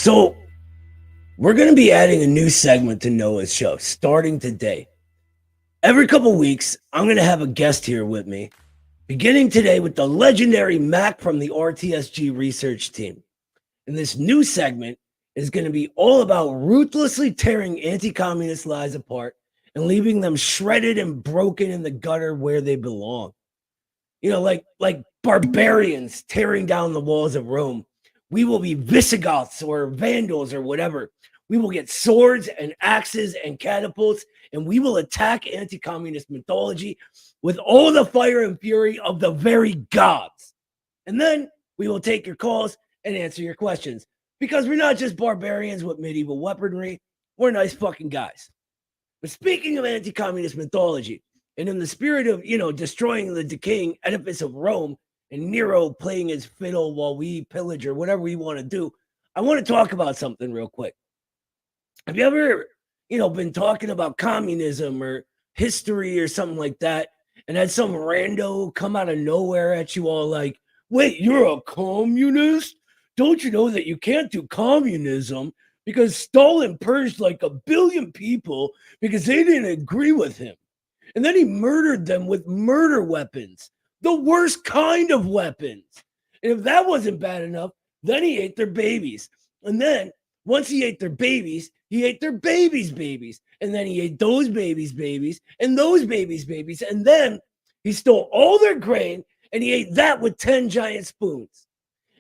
So, we're going to be adding a new segment to Noah's show starting today. Every couple weeks, I'm going to have a guest here with me, beginning today with the legendary Mac from the RTSG research team. And this new segment is going to be all about ruthlessly tearing anti communist lies apart and leaving them shredded and broken in the gutter where they belong. Like barbarians tearing down the walls of Rome. We will be Visigoths or Vandals or whatever. We will get swords and axes and catapults, and we will attack anti-communist mythology with all the fire and fury of the very gods. And then we will take your calls and answer your questions, because we're not just barbarians with medieval weaponry. We're nice fucking guys. But speaking of anti-communist mythology, and in the spirit of, destroying the decaying edifice of Rome and Nero playing his fiddle while we pillage or whatever we want to do, I want to talk about something real quick. Have you ever, been talking about communism or history or something like that, and had some rando come out of nowhere at you all like, wait, you're a communist? Don't you know that you can't do communism because Stalin purged like 1 billion people because they didn't agree with him? And then he murdered them with murder weapons, the worst kind of weapons. And if that wasn't bad enough, then he ate their babies. And then once he ate their babies, he ate their babies' babies. And then he ate those babies' babies and those babies' babies. And then he stole all their grain and he ate that with 10 giant spoons.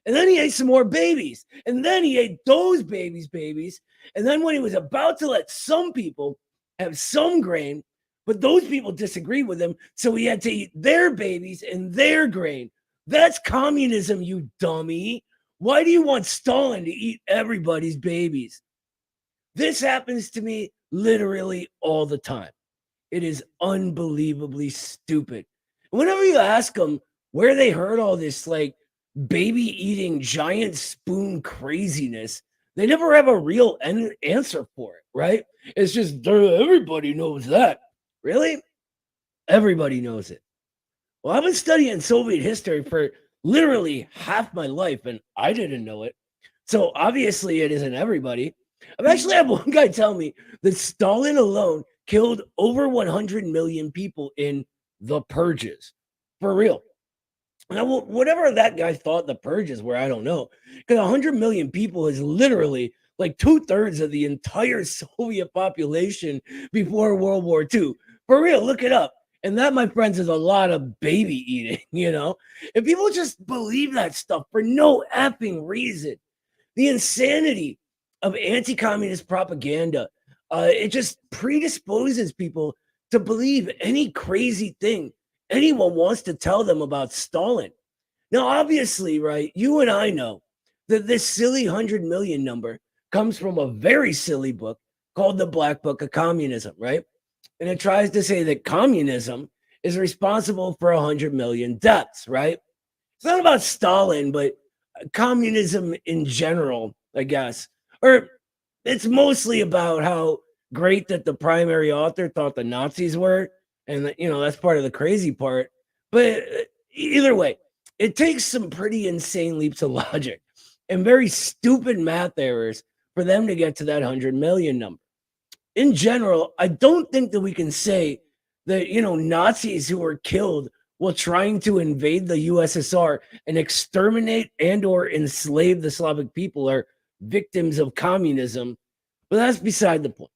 And then he ate some more babies. And then he ate those babies' babies. And then when he was about to let some people have some grain, but those people disagreed with him, so he had to eat their babies and their grain. That's communism, you dummy. Why do you want Stalin to eat everybody's babies? This happens to me literally all the time. It is unbelievably stupid. Whenever you ask them where they heard all this, like, baby-eating giant spoon craziness, they never have a real answer for it, right? It's just, everybody knows that. Really? Everybody knows it. Well, I've been studying Soviet history for literally half my life, and I didn't know it. So obviously it isn't everybody. I've actually had one guy tell me that Stalin alone killed over 100 million people in the purges. For real. Now, whatever that guy thought the purges were, I don't know. Because 100 million people is literally like 2/3 of the entire Soviet population before World War II. For real, look it up. And that, my friends, is a lot of baby eating, And people just believe that stuff for no effing reason. The insanity of anti-communist propaganda, it just predisposes people to believe any crazy thing anyone wants to tell them about Stalin. Now, obviously, right, you and I know that this silly 100 million number comes from a very silly book called The Black Book of Communism, right? And it tries to say that communism is responsible for 100 million deaths, right? It's not about Stalin, but communism in general, I guess. Or it's mostly about how great that the primary author thought the Nazis were. And, that's part of the crazy part. But either way, it takes some pretty insane leaps of logic and very stupid math errors for them to get to that 100 million number. In general, I don't think that we can say that, Nazis who were killed while trying to invade the USSR and exterminate and or enslave the Slavic people are victims of communism. But that's beside the point.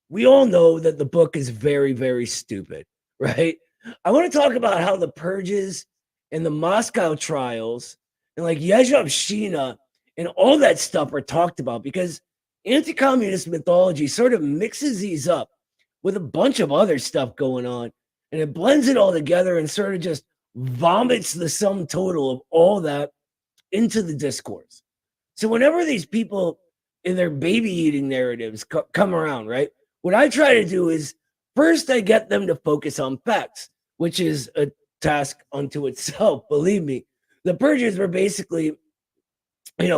We all know that the book is very, very stupid, right? I want to talk about how the purges and the Moscow trials and like Yezhovshchina and all that stuff are talked about, because anti-communist mythology sort of mixes these up with a bunch of other stuff going on, and it blends it all together and sort of just vomits the sum total of all that into the discourse. So whenever these people in their baby eating narratives come around, right, what I try to do is first I get them to focus on facts, which is a task unto itself. Believe me, the purges were basically,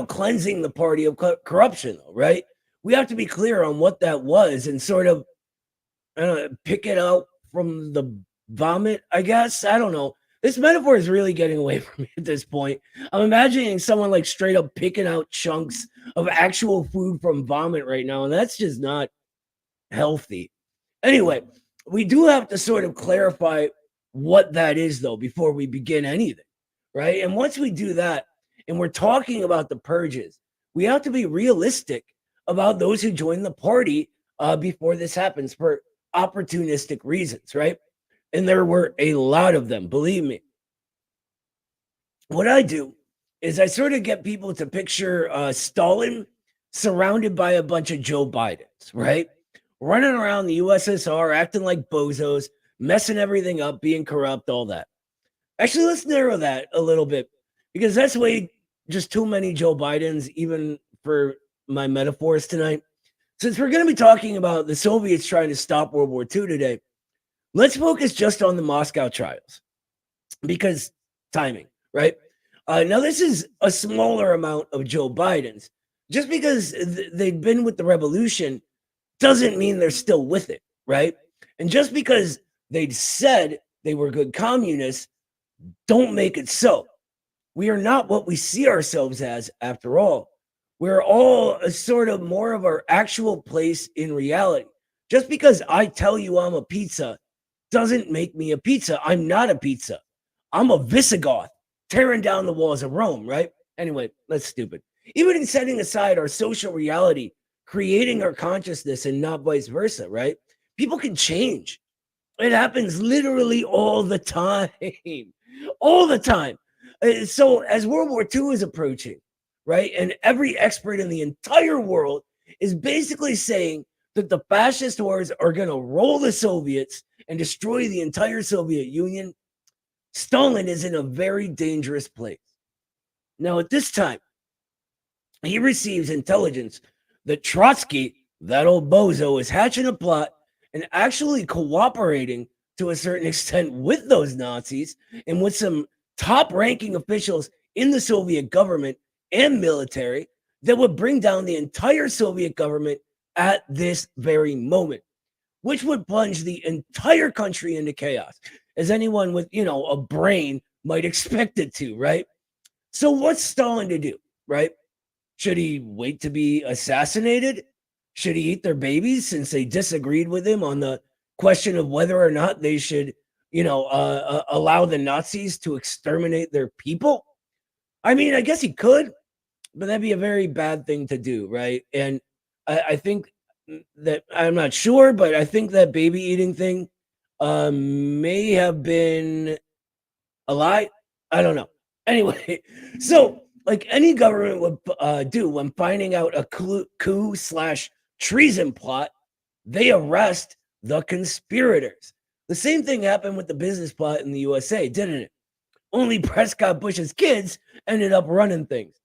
cleansing the party of corruption, right? We have to be clear on what that was and sort of pick it out from the vomit, I guess. I don't know. This metaphor is really getting away from me at this point. I'm imagining someone like straight up picking out chunks of actual food from vomit right now, and that's just not healthy. Anyway, we do have to sort of clarify what that is, though, before we begin anything, right? And once we do that, and we're talking about the purges, we have to be realistic about those who join the party before this happens for opportunistic reasons, right? And there were a lot of them, believe me. What I do is I sort of get people to picture Stalin surrounded by a bunch of Joe Bidens, right? Running around the USSR, acting like bozos, messing everything up, being corrupt, all that. Actually, let's narrow that a little bit because that's way just too many Joe Bidens, even for my metaphors tonight. Since we're going to be talking about the Soviets trying to stop World War II today, let's focus just on the Moscow trials because timing, right? Now, this is a smaller amount of Joe Bidens. Just because they've been with the revolution doesn't mean they're still with it, right? And just because they'd said they were good communists, don't make it so. We are not what we see ourselves as, after all. We're all a sort of more of our actual place in reality. Just because I tell you I'm a pizza doesn't make me a pizza. I'm not a pizza. I'm a Visigoth tearing down the walls of Rome, right? Anyway, that's stupid. Even in setting aside our social reality, creating our consciousness and not vice versa, right? People can change. It happens literally all the time. All the time. So as World War II is approaching, right, and every expert in the entire world is basically saying that the fascist wars are going to roll the Soviets and destroy the entire Soviet Union, Stalin is in a very dangerous place. Now, at this time, he receives intelligence that Trotsky, that old bozo, is hatching a plot and actually cooperating to a certain extent with those Nazis and with some top-ranking officials in the Soviet government and military that would bring down the entire Soviet government at this very moment, which would plunge the entire country into chaos, as anyone with, a brain might expect it to, right? So what's Stalin to do, right? Should he wait to be assassinated? Should he eat their babies since they disagreed with him on the question of whether or not they should, allow the Nazis to exterminate their people? I mean, I guess he could, but that'd be a very bad thing to do, right? And I think that I'm not sure, but I think that baby eating thing may have been a lie. I don't know. Anyway, so like any government would do when finding out a coup/treason plot, they arrest the conspirators. The same thing happened with the business plot in the USA, didn't it? Only Prescott Bush's kids ended up running things.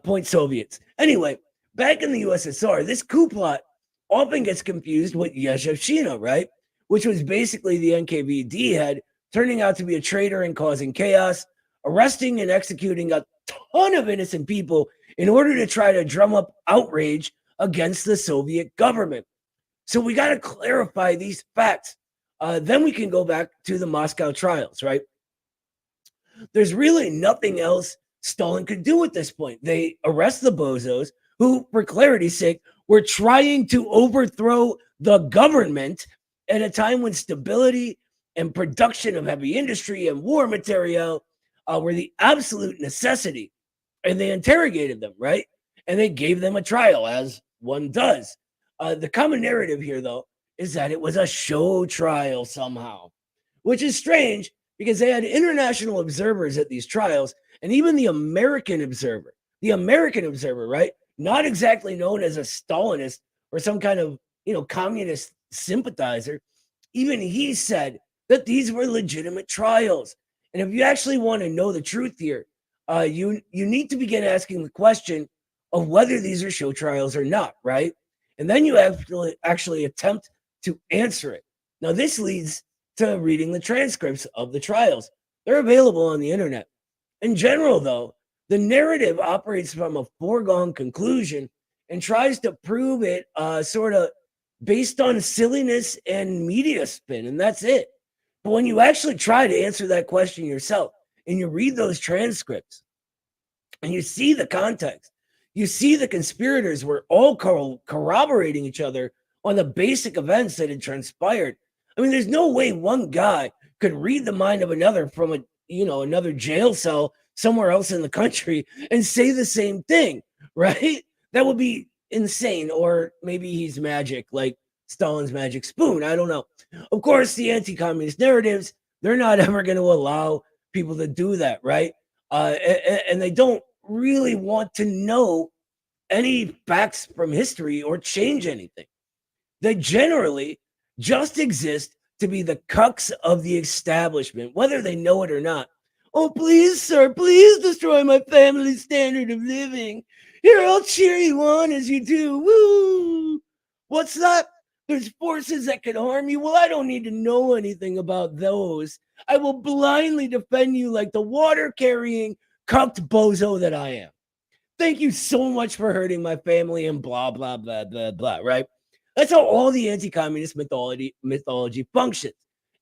Point Soviets. Anyway, back in the USSR, this coup plot often gets confused with Yezhovshchina, right? Which was basically the NKVD head turning out to be a traitor and causing chaos, arresting and executing a ton of innocent people in order to try to drum up outrage against the Soviet government. So we got to clarify these facts. Then we can go back to the Moscow trials, right? There's really nothing else Stalin could do at this point. They arrest the bozos who, for clarity's sake, were trying to overthrow the government at a time when stability and production of heavy industry and war material were the absolute necessity. And they interrogated them, right? And they gave them a trial, as one does. The common narrative here, though, is that it was a show trial somehow, which is strange because they had international observers at these trials, and even the American observer, right? Not exactly known as a Stalinist or some kind of, communist sympathizer. Even he said that these were legitimate trials. And if you actually want to know the truth here, you need to begin asking the question of whether these are show trials or not, right? And then you actually attempt to answer it. Now, this leads to reading the transcripts of the trials. They're available on the internet. In general, though, the narrative operates from a foregone conclusion and tries to prove it sort of based on silliness and media spin, and that's it. But when you actually try to answer that question yourself and you read those transcripts and you see the context, you see the conspirators were all corroborating each other on the basic events that had transpired. I mean, there's no way one guy could read the mind of another from another jail cell somewhere else in the country and say the same thing, right? That would be insane. Or maybe he's magic, like Stalin's magic spoon. I don't know. Of course, the anti-communist narratives, they're not ever going to allow people to do that, right? And they don't really want to know any facts from history or change anything. They generally just exist to be the cucks of the establishment, whether they know it or not. Oh, please, sir, please destroy my family's standard of living. Here, I'll cheer you on as you do. Woo! What's that? There's forces that could harm you. Well, I don't need to know anything about those. I will blindly defend you like the water-carrying, cucked bozo that I am. Thank you so much for hurting my family and blah, blah, blah, blah, blah, right? That's how all the anti-communist mythology functions.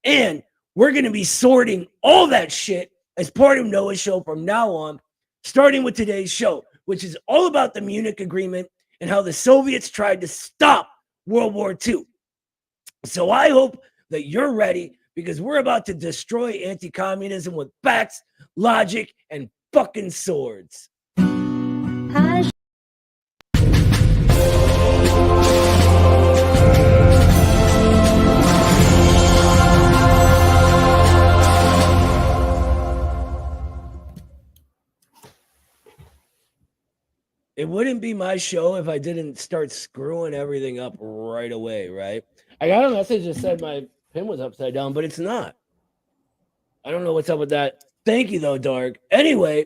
And we're going to be sorting all that shit as part of Noah's show from now on, starting with today's show, which is all about the Munich Agreement and how the Soviets tried to stop World War II. So I hope that you're ready, because we're about to destroy anti-communism with facts, logic, and fucking swords. It wouldn't be my show if I didn't start screwing everything up right away, right? I got a message that said my pin was upside down, but it's not. I don't know what's up with that. Thank you, though, Dark. Anyway,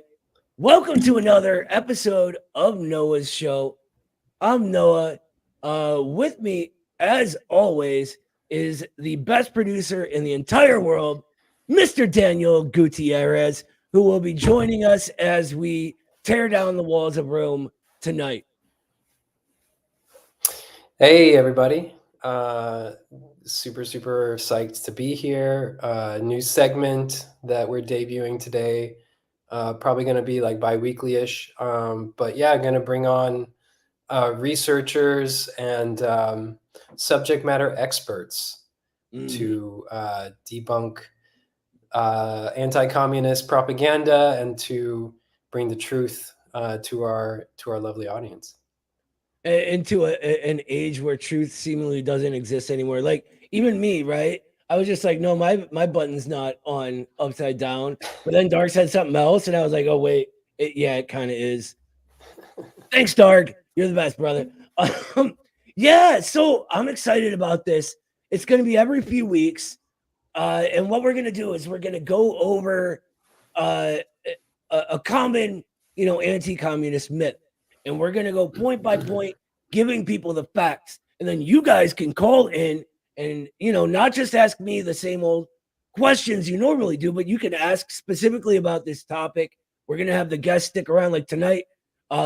welcome to another episode of Noah's Show. I'm Noah. With me, as always, is the best producer in the entire world, Mr. Daniel Gutierrez, who will be joining us as we tear down the walls of Rome tonight. Hey, everybody. Super psyched to be here. New segment that we're debuting today. Probably going to be like bi-weekly-ish. But yeah, going to bring on researchers and subject matter experts to debunk anti-communist propaganda and to bring the truth to our lovely audience. Into an age where truth seemingly doesn't exist anymore. Like even me, right? I was just like, no, my button's not on upside down. But then Dark said something else, and I was like, oh wait, it kind of is. Thanks, Dark. You're the best, brother. Yeah, so I'm excited about this. It's going to be every few weeks, and what we're going to do is we're going to go over a common, anti-communist myth. And we're going to go point by point, giving people the facts. And then you guys can call in and, not just ask me the same old questions you normally do, but you can ask specifically about this topic. We're going to have the guests stick around, like tonight.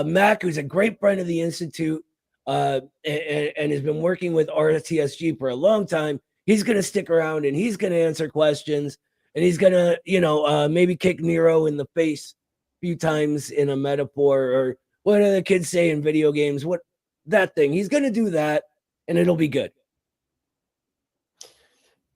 Mac, who's a great friend of the Institute and has been working with RTSG for a long time. He's going to stick around and he's going to answer questions. And he's going to, maybe kick Nero in the face a few times in a metaphor, or what do the kids say in video games? What that thing? He's going to do that, and it'll be good.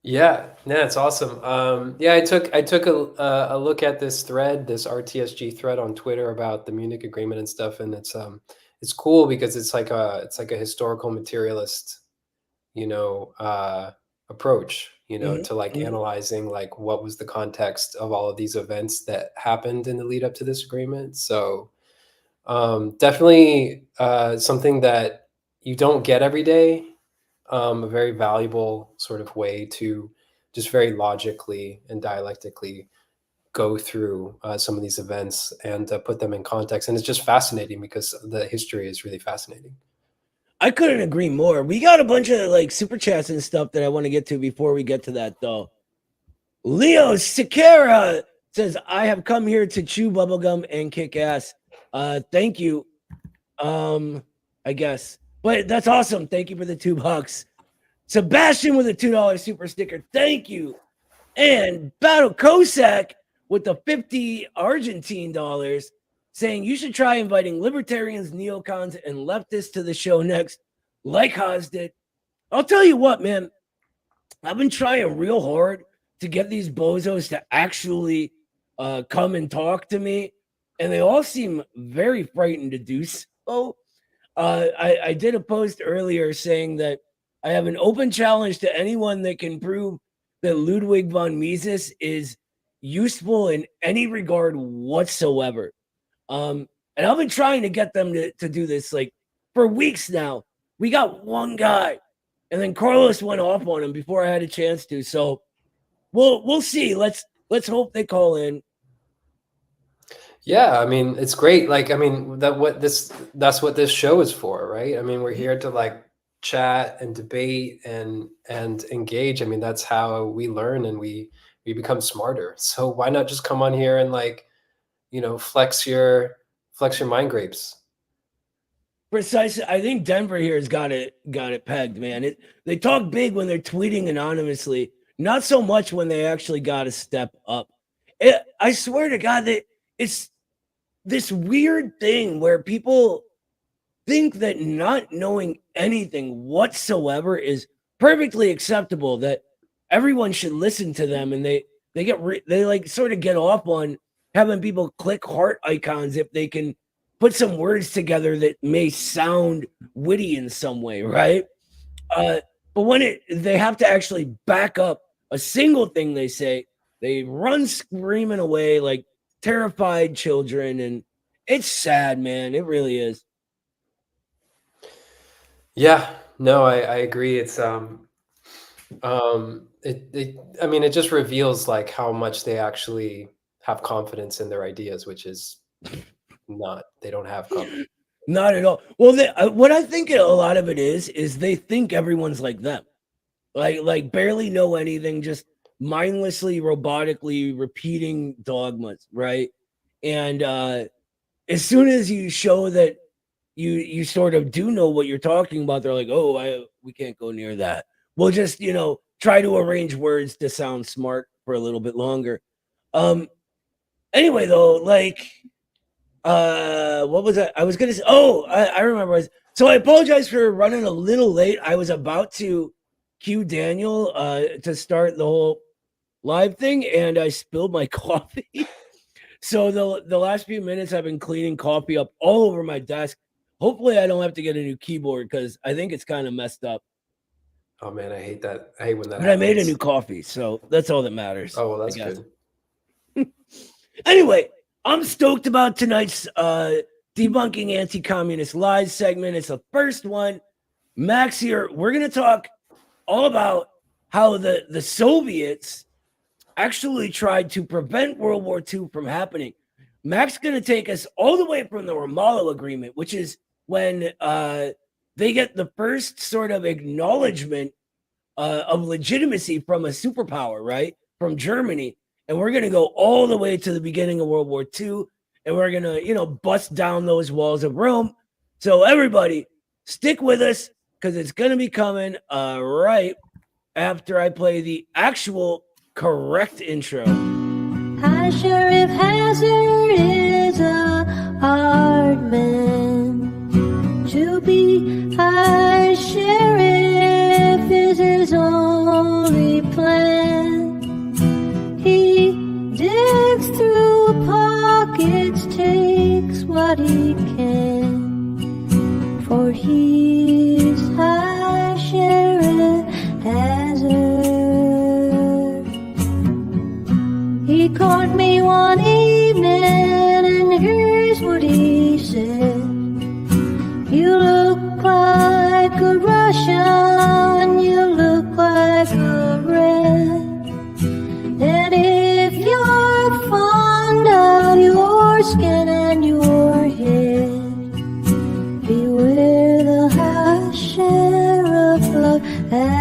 Yeah, it's awesome. I took a look at this thread, this RTSG thread on Twitter about the Munich Agreement and stuff, and it's cool because it's like a historical materialist, approach, to like analyzing like what was the context of all of these events that happened in the lead up to this agreement. So definitely something that you don't get every day. A very valuable sort of way to just very logically and dialectically go through some of these events and put them in context. And it's just fascinating because the history is really fascinating. I couldn't agree more. We got a bunch of like super chats and stuff that I want to get to before we get to that, though. Leo Sikera says, I have come here to chew bubblegum and kick ass. Thank you. I guess. But that's awesome. Thank you for the $2. Sebastian with a $2 super sticker. Thank you. And Battle Cossack with the 50 Argentine dollars saying you should try inviting libertarians, neocons, and leftists to the show next, like Haas did. I'll tell you what, man, I've been trying real hard to get these bozos to actually come and talk to me, and they all seem very frightened to do so. I did a post earlier saying that I have an open challenge to anyone that can prove that Ludwig von Mises is useful in any regard whatsoever. And I've been trying to get them to do this like for weeks now. We got one guy, and then Carlos went off on him before I had a chance to. So we'll see. Let's hope they call in. Yeah, I mean, it's great. Like, I mean, that's what this show is for, right? I mean, we're here to like chat and debate and engage. I mean, that's how we learn and we become smarter. So why not just come on here and like, flex your mind grapes? Precisely. I think Denver here has got it pegged, man. They talk big when they're tweeting anonymously, not so much when they actually got to step up. I swear to God that it's this weird thing where people think that not knowing anything whatsoever is perfectly acceptable, that everyone should listen to them, and they like sort of get off on having people click heart icons if they can put some words together that may sound witty in some way, right? But when they have to actually back up a single thing they say, they run screaming away like terrified children, and it's sad, man. It really is. Yeah, no, I agree. It's I mean, it just reveals like how much they actually have confidence in their ideas, which is they don't have confidence. Not at all. Well, what I think a lot of it is they think everyone's like them, like barely know anything, just mindlessly, robotically repeating dogmas, right? And as soon as you show that you sort of do know what you're talking about, they're like, oh, we can't go near that. We'll just try to arrange words to sound smart for a little bit longer. Anyway, though, like what was I was gonna say? Oh, I remember. So I apologize for running a little late. I was about to cue Daniel to start the whole live thing, and I spilled my coffee. So the last few minutes I've been cleaning coffee up all over my desk. Hopefully I don't have to get a new keyboard because I think it's kind of messed up. Oh man, I hate that. I hate when that But happens. I made a new coffee, so that's all that matters. Oh, well, that's good. Anyway, I'm stoked about tonight's Debunking Anti-Communist Lies segment. It's the first one. Max here. We're going to talk all about how the Soviets actually tried to prevent World War II from happening. Max is going to take us all the way from the Ramallah Agreement, which is when they get the first sort of acknowledgement of legitimacy from a superpower, right? From Germany. And we're going to go all the way to the beginning of World War II, and we're going to, bust down those walls of Rome. So everybody, stick with us because it's going to be coming right after I play the actual correct intro. High Sheriff Hazard is a hard man to be. High Sheriff is his only plan. He digs through pockets, takes what he can, for he's High Sheriff Hazard. He caught me one evening, and here's what he said: you look like a Russian, you look like a red. And if you're fond of your skin and your head, beware the High Sheriff of Hazard.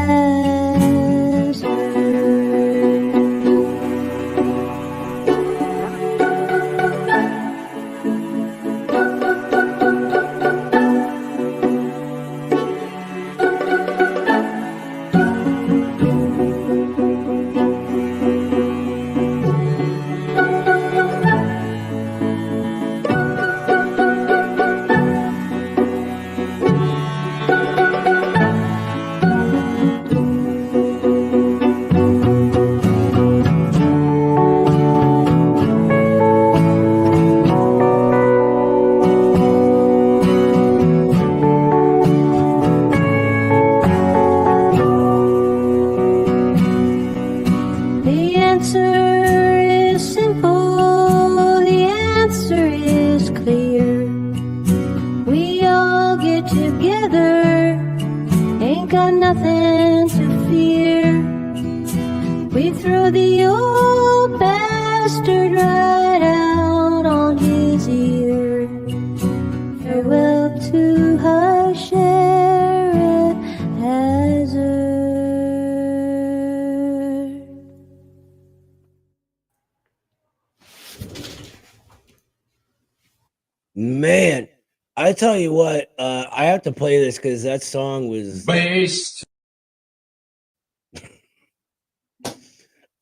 Man, I tell you what, I have to play this because that song was Based.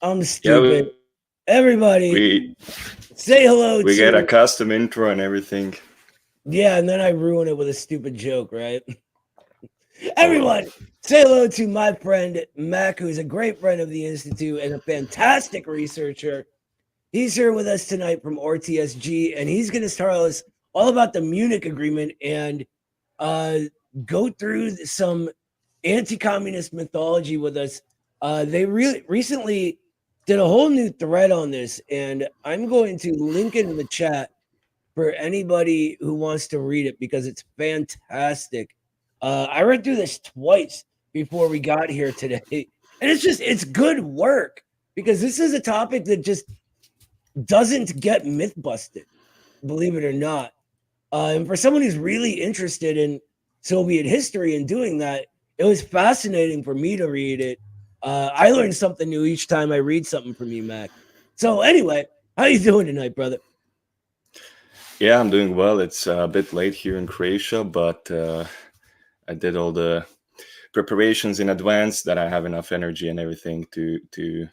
I'm Yeah, stupid. Everybody, we say hello we get a to custom intro and everything. yeah, and then I ruin it with a stupid joke, right? Oh well. Everyone, say hello to my friend Mac, who's a great friend of the Institute and a fantastic researcher. He's here with us tonight from RTSG, and he's going to tell us all about the Munich Agreement and go through some anti-communist mythology with us. They really recently did a whole new thread on this, and I'm going to link it in the chat for anybody who wants to read it because it's fantastic. I read through this twice before we got here today, and it's good work because this is a topic that just doesn't get myth busted, believe it or not. And for someone who's really interested in Soviet history and doing that, it was fascinating for me to read it. I learn something new each time I read something from you, Mac. So anyway, how you doing tonight, brother? Yeah, I'm doing well. It's a bit late here in Croatia, but I did all the preparations in advance that I have enough energy and everything to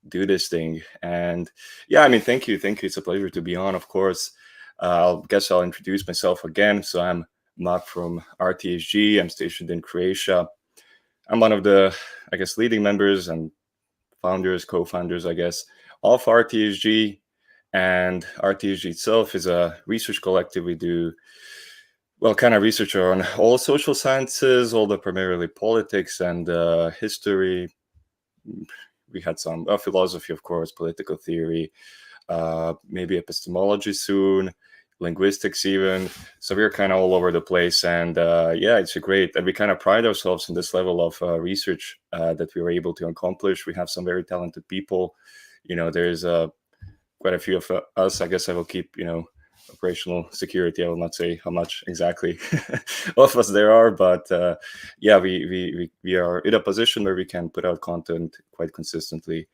do this thing. And yeah, I mean, thank you. It's a pleasure to be on. Of course, I'll introduce myself again. So I'm Mark from RTSG. I'm stationed in Croatia. I'm one of the, I guess, leading members and founders, co-founders, I guess, of RTSG. And RTSG itself is a research collective. We do kind of research on all social sciences, all the primarily politics and history. We had some philosophy, of course, political theory, maybe epistemology soon, linguistics even. So we're kind of all over the place, and yeah, it's great. And we kind of pride ourselves in this level of research that we were able to accomplish. We have some very talented people. There's quite a few of us. I guess I will keep operational security. I will not say how much exactly of us there are, but yeah, we are in a position where we can put out content quite consistently.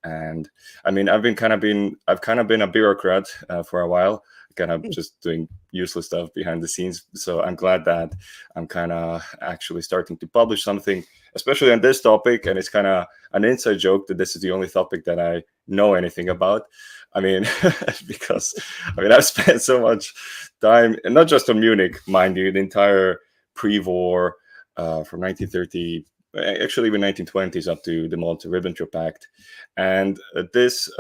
And I mean, I've kind of been a bureaucrat for a while, kind of just doing useless stuff behind the scenes. So I'm glad that I'm kind of actually starting to publish something, especially on this topic. And it's kind of an inside joke that this is the only topic that I know anything about. I mean, because I've spent so much time, and not just on Munich, mind you, the entire pre-war from 1930, actually even 1920s up to the Molotov-Ribbentrop Pact. And this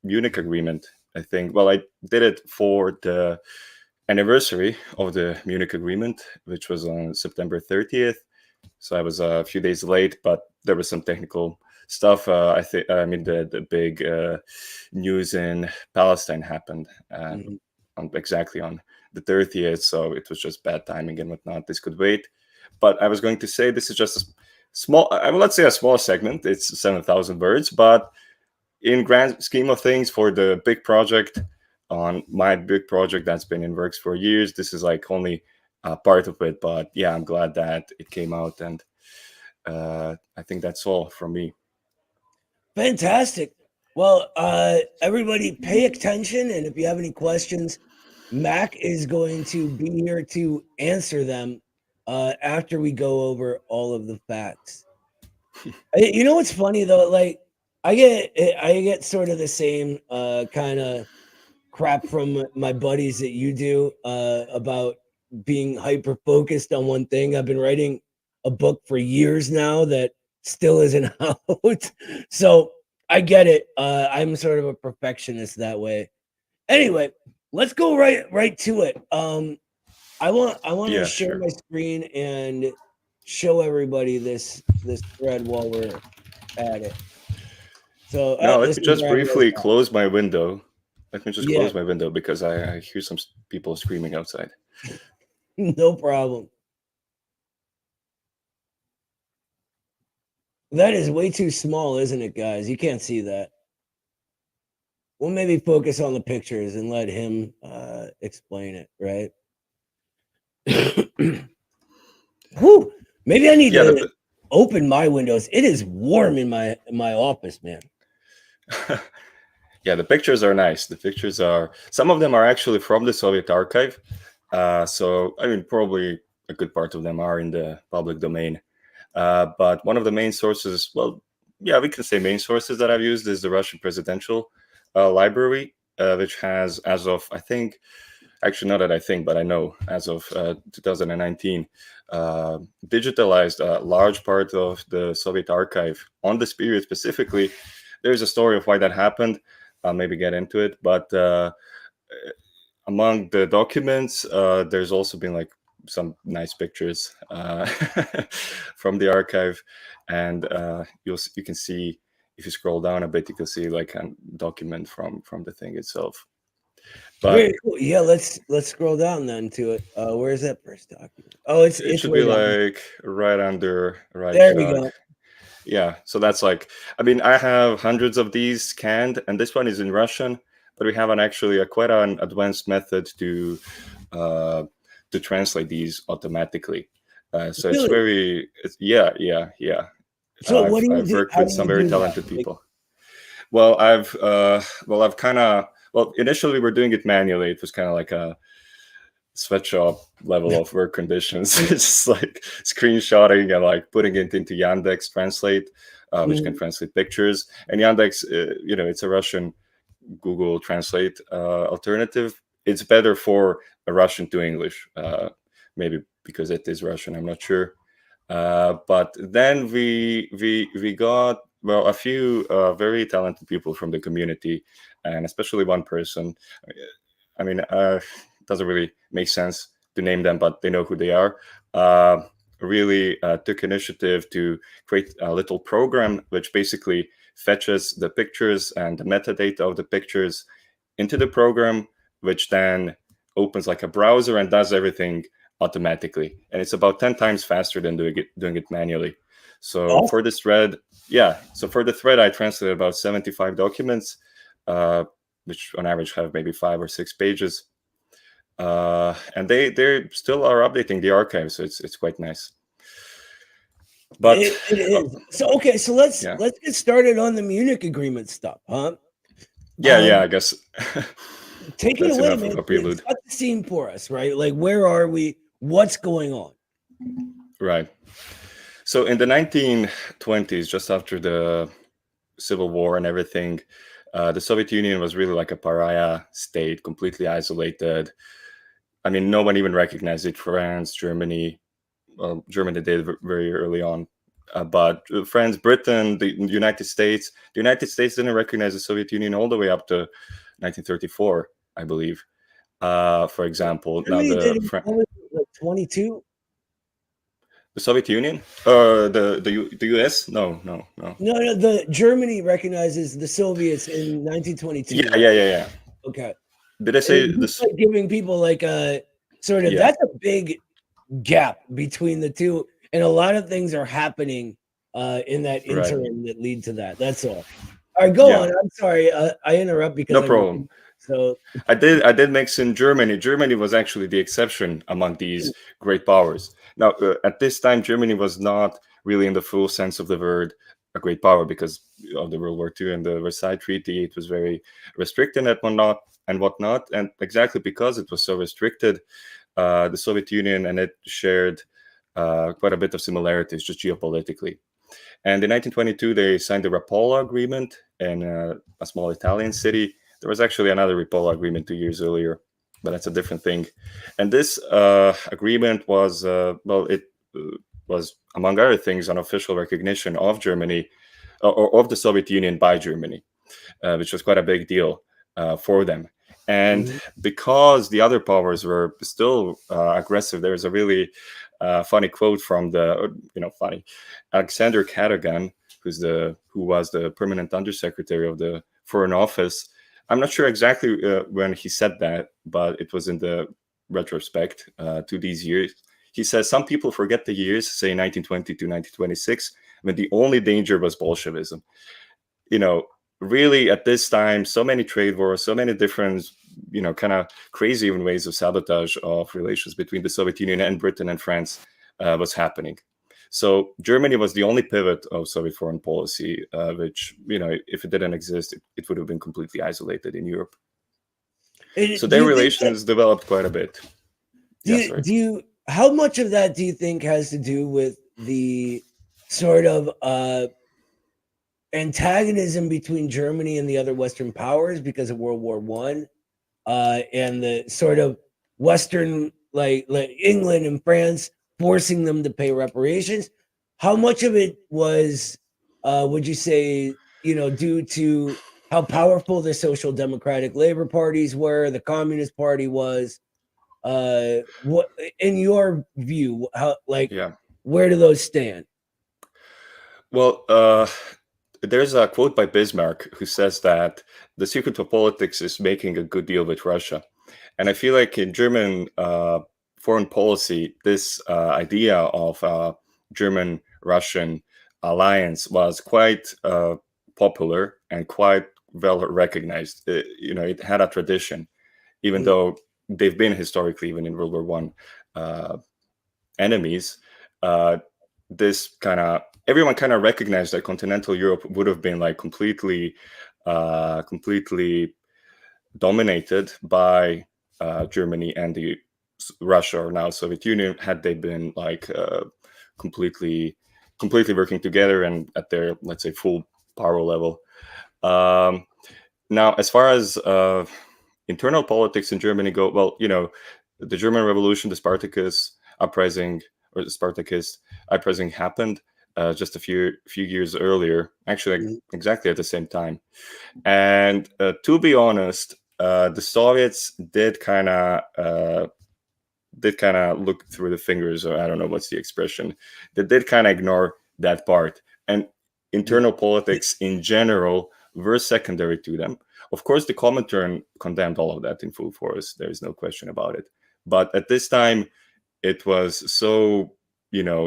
Munich Agreement, I think, well, I did it for the anniversary of the Munich Agreement, which was on September 30th. So I was a few days late, but there was some technical stuff. I mean, the big news in Palestine happened exactly on the 30th, so it was just bad timing and whatnot. This could wait. But I was going to say this is just a small, let's say a small segment. It's 7,000 words, but in grand scheme of things, for the big project, on my big project that's been in works for years, this is like only part of it. But yeah, I'm glad that it came out, and I think that's all from me. Fantastic. Well, everybody pay attention, and if you have any questions, Mac is going to be here to answer them after we go over all of the facts. You know what's funny though? Like I get sort of the same kind of crap from my buddies that you do about being hyper focused on one thing. I've been writing a book for years now that still isn't out. So I get it. I'm sort of a perfectionist that way. Anyway, let's go right to it. I want to share my screen and show everybody this thread while we're at it. So now let me just briefly close my window. Let me just close my window because I hear some people screaming outside. No problem. That is way too small, isn't it, guys? You can't see that. We'll maybe focus on the pictures and let him explain it, right? Whew. Maybe I need to open my windows. It is warm in my office, man. Yeah, the pictures are nice. The pictures are, some of them are actually from the Soviet archive. So, I mean, probably a good part of them are in the public domain. But one of the main sources, well, yeah, we can say main sources that I've used is the Russian Presidential Library, which has, as of, I think, actually not that I think, but I know, as of 2019, digitalized a large part of the Soviet archive on this period specifically. There's a story of why that happened. I'll maybe get into it, but among the documents, there's also been like some nice pictures from the archive, and you can see, if you scroll down a bit, you can see like a document from the thing itself. But Very cool. Yeah, let's scroll down then to it. Where's that first document? Oh, it it's should way be down. like right under right. There we go. Yeah, so that's like, I mean, I have hundreds of these scanned, and this one is in Russian, but we have quite an advanced method to translate these automatically. So it's Really? yeah. So what do you I've do? worked How with do some you very do that? talented Like, people. Well, I've kind of, well, initially we're doing it manually. It was kind of like a sweatshop level of work conditions. It's just like screenshotting and like putting it into Yandex Translate, which can translate pictures. And Yandex, it's a Russian Google Translate alternative. It's better for a Russian to English, maybe because it is Russian. I'm not sure. But then we got, well, a few very talented people from the community, and especially one person. I mean, doesn't really make sense to name them, but they know who they are. Really took initiative to create a little program which basically fetches the pictures and the metadata of the pictures into the program, which then opens like a browser and does everything automatically. And it's about 10 times faster than doing it manually. So for this thread, for the thread, I translated about 75 documents, which on average have maybe 5 or 6 pages. And they still are updating the archive, so it's quite nice. But it is. So okay, so let's get started on the Munich Agreement stuff, huh? Yeah, I guess. Take it away, man. Set the scene for us, right? Like, where are we? What's going on? Right. So in the 1920s, just after the Civil War and everything, the Soviet Union was really like a pariah state, completely isolated. I mean, no one even recognized it. France, Germany. Well, Germany did very early on. But France, Britain, the United States didn't recognize the Soviet Union all the way up to 1934, I believe. For example, Germany now like 22. The Soviet Union, the US? No. The Germany recognizes the Soviets in 1922. Yeah. Okay. Did I say this? Like giving people like a sort of that's a big gap between the two, and a lot of things are happening in that interim that lead to that. That's all. All right, go on. I'm sorry, I interrupt because no problem. So I did mix in Germany. Germany was actually the exception among these great powers. Now, at this time, Germany was not really in the full sense of the word a great power because of the World War II and the Versailles Treaty. It was very restricted and whatnot. And exactly because it was so restricted, the Soviet Union and it shared quite a bit of similarities just geopolitically. And in 1922, they signed the Rapallo Agreement in a small Italian city. There was actually another Rapallo Agreement 2 years earlier, but that's a different thing. And this agreement was, it was, among other things, an official recognition of Germany, or of the Soviet Union by Germany, which was quite a big deal for them. And because the other powers were still aggressive, there's a really funny quote from Alexander Cadogan, who was the permanent undersecretary of the Foreign Office. I'm not sure exactly when he said that, but it was in the retrospect to these years. He says some people forget the years, say 1920 to 1926, when the only danger was Bolshevism. Really at this time, so many trade wars, so many different, kind of crazy ways of sabotage of relations between the Soviet Union and Britain and France was happening. So Germany was the only pivot of Soviet foreign policy, which, if it didn't exist, it would have been completely isolated in Europe. So their relations developed quite a bit. How much of that do you think has to do with the sort of antagonism between Germany and the other Western powers because of World War I, and the sort of Western, like England and France, forcing them to pay reparations? How much of it was, would you say, due to how powerful the Social Democratic Labor parties were, the Communist Party was? What, in your view, where do those stand? Well, there's a quote by Bismarck who says that the secret of politics is making a good deal with Russia. And I feel like in German foreign policy, this idea of German-Russian alliance was quite popular and quite well recognized. It had a tradition, even though they've been historically, even in World War I, enemies. Everyone kind of recognized that continental Europe would have been like completely dominated by Germany and Russia, or now Soviet Union, had they been like completely working together and at their, let's say, full power level. Now, as far as internal politics in Germany go, well, the German Revolution, the Spartacist uprising happened just a few years earlier, actually, exactly at the same time. And to be honest, the Soviets did kind of look through the fingers, or I don't know what's the expression. They did kind of ignore that part, and internal politics in general were secondary to them. Of course, the Comintern condemned all of that in full force. There is no question about it. But at this time, it was so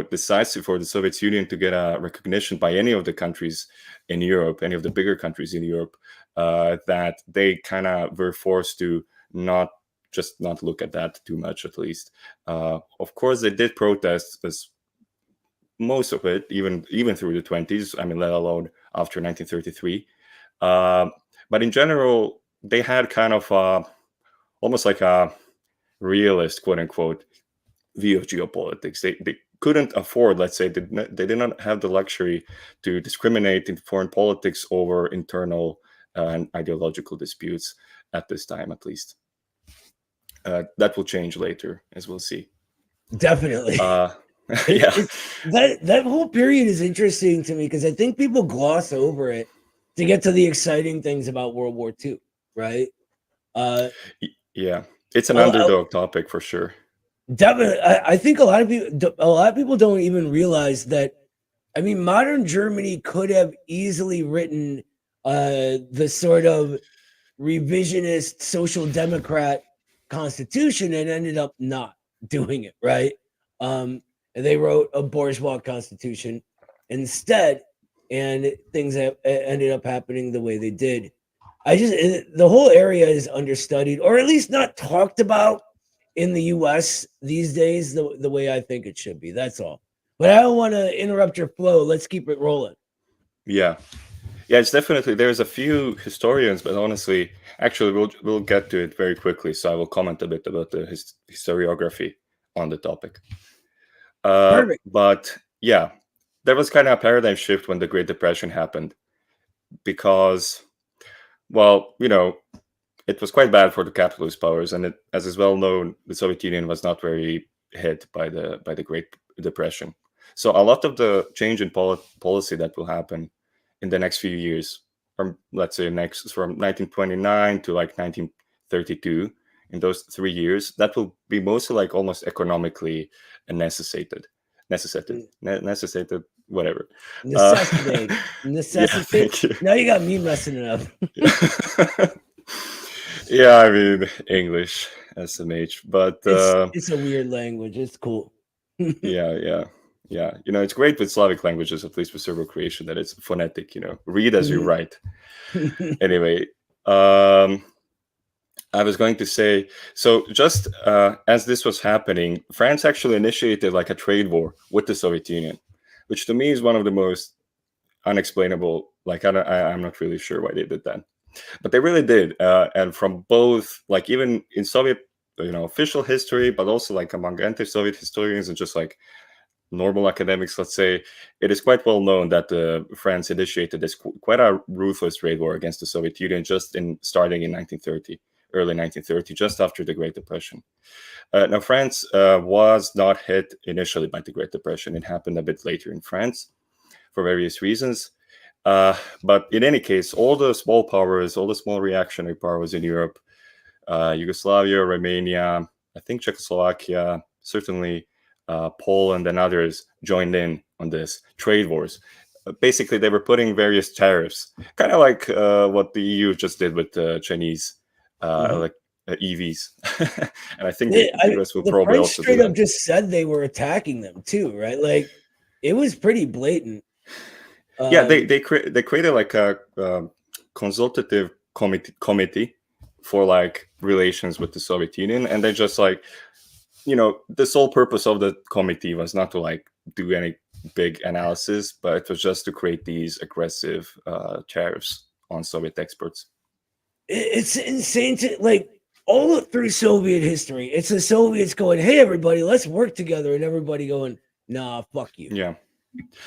decisive for the Soviet Union to get a recognition by any of the countries in Europe, any of the bigger countries in Europe, that they kind of were forced to not look at that too much, at least. Of course, they did protest, as most of it, even through the 20s, I mean, let alone after 1933. But in general, they had kind of almost like a realist, quote unquote, view of geopolitics. They couldn't afford, let's say, they did not have the luxury to discriminate in foreign politics over internal and ideological disputes at this time, at least. That will change later, as we'll see. Definitely. Yeah. That whole period is interesting to me because I think people gloss over it to get to the exciting things about World War II, right? Yeah, it's an underdog topic for sure. Definitely. I think a lot of people don't even realize that. I mean, modern Germany could have easily written the sort of revisionist social democrat constitution and ended up not doing it, right? They wrote a bourgeois constitution instead, and things ended up happening the way they did. The whole area is understudied, or at least not talked about in the US these days the way I think it should be. That's all. But I don't want to interrupt your flow. Let's keep it rolling. Yeah, it's definitely, there's a few historians, but honestly, actually, we'll get to it very quickly. So I will comment a bit about the historiography on the topic. Perfect. But yeah, there was kind of a paradigm shift when the Great Depression happened, because, well, it was quite bad for the capitalist powers, and as is well known, the Soviet Union was not very hit by the Great Depression. So a lot of the change in policy that will happen in the next few years, or let's say from 1929 to like 1932, in those 3 years, that will be mostly like almost economically necessitated, whatever. Necessitated. Yeah, now you got me messing it up. Yeah, I mean, English, SMH, but it's a weird language. It's cool. Yeah. It's great with Slavic languages, at least with Serbo-Croatian, that it's phonetic. Read as you write. Anyway, I was going to say, so just as this was happening, France actually initiated like a trade war with the Soviet Union. which to me is one of the most unexplainable. Like I'm not really sure why they did that, but they really did. And from both, like even in Soviet, official history, but also like among anti-Soviet historians and just like normal academics, let's say, it is quite well known that France initiated this quite a ruthless trade war against the Soviet Union starting in 1930, early 1930, just after the Great Depression. Now, France was not hit initially by the Great Depression. It happened a bit later in France for various reasons. But in any case, all the small powers, all the small reactionary powers in Europe, Yugoslavia, Romania, I think Czechoslovakia, certainly Poland and others joined in on this trade wars. Basically, they were putting various tariffs, kind of like what the EU just did with Chinese EVs. And I think the US will probably French also straight do up that. just said they were attacking them too, right? Like it was pretty blatant. Yeah, they created like a consultative committee for like relations with the Soviet Union, and they just like, the sole purpose of the committee was not to like do any big analysis, but it was just to create these aggressive tariffs on Soviet exports. It's insane to like all through Soviet history. It's the Soviets going, "Hey, everybody, let's work together," and everybody going, "Nah, fuck you." Yeah.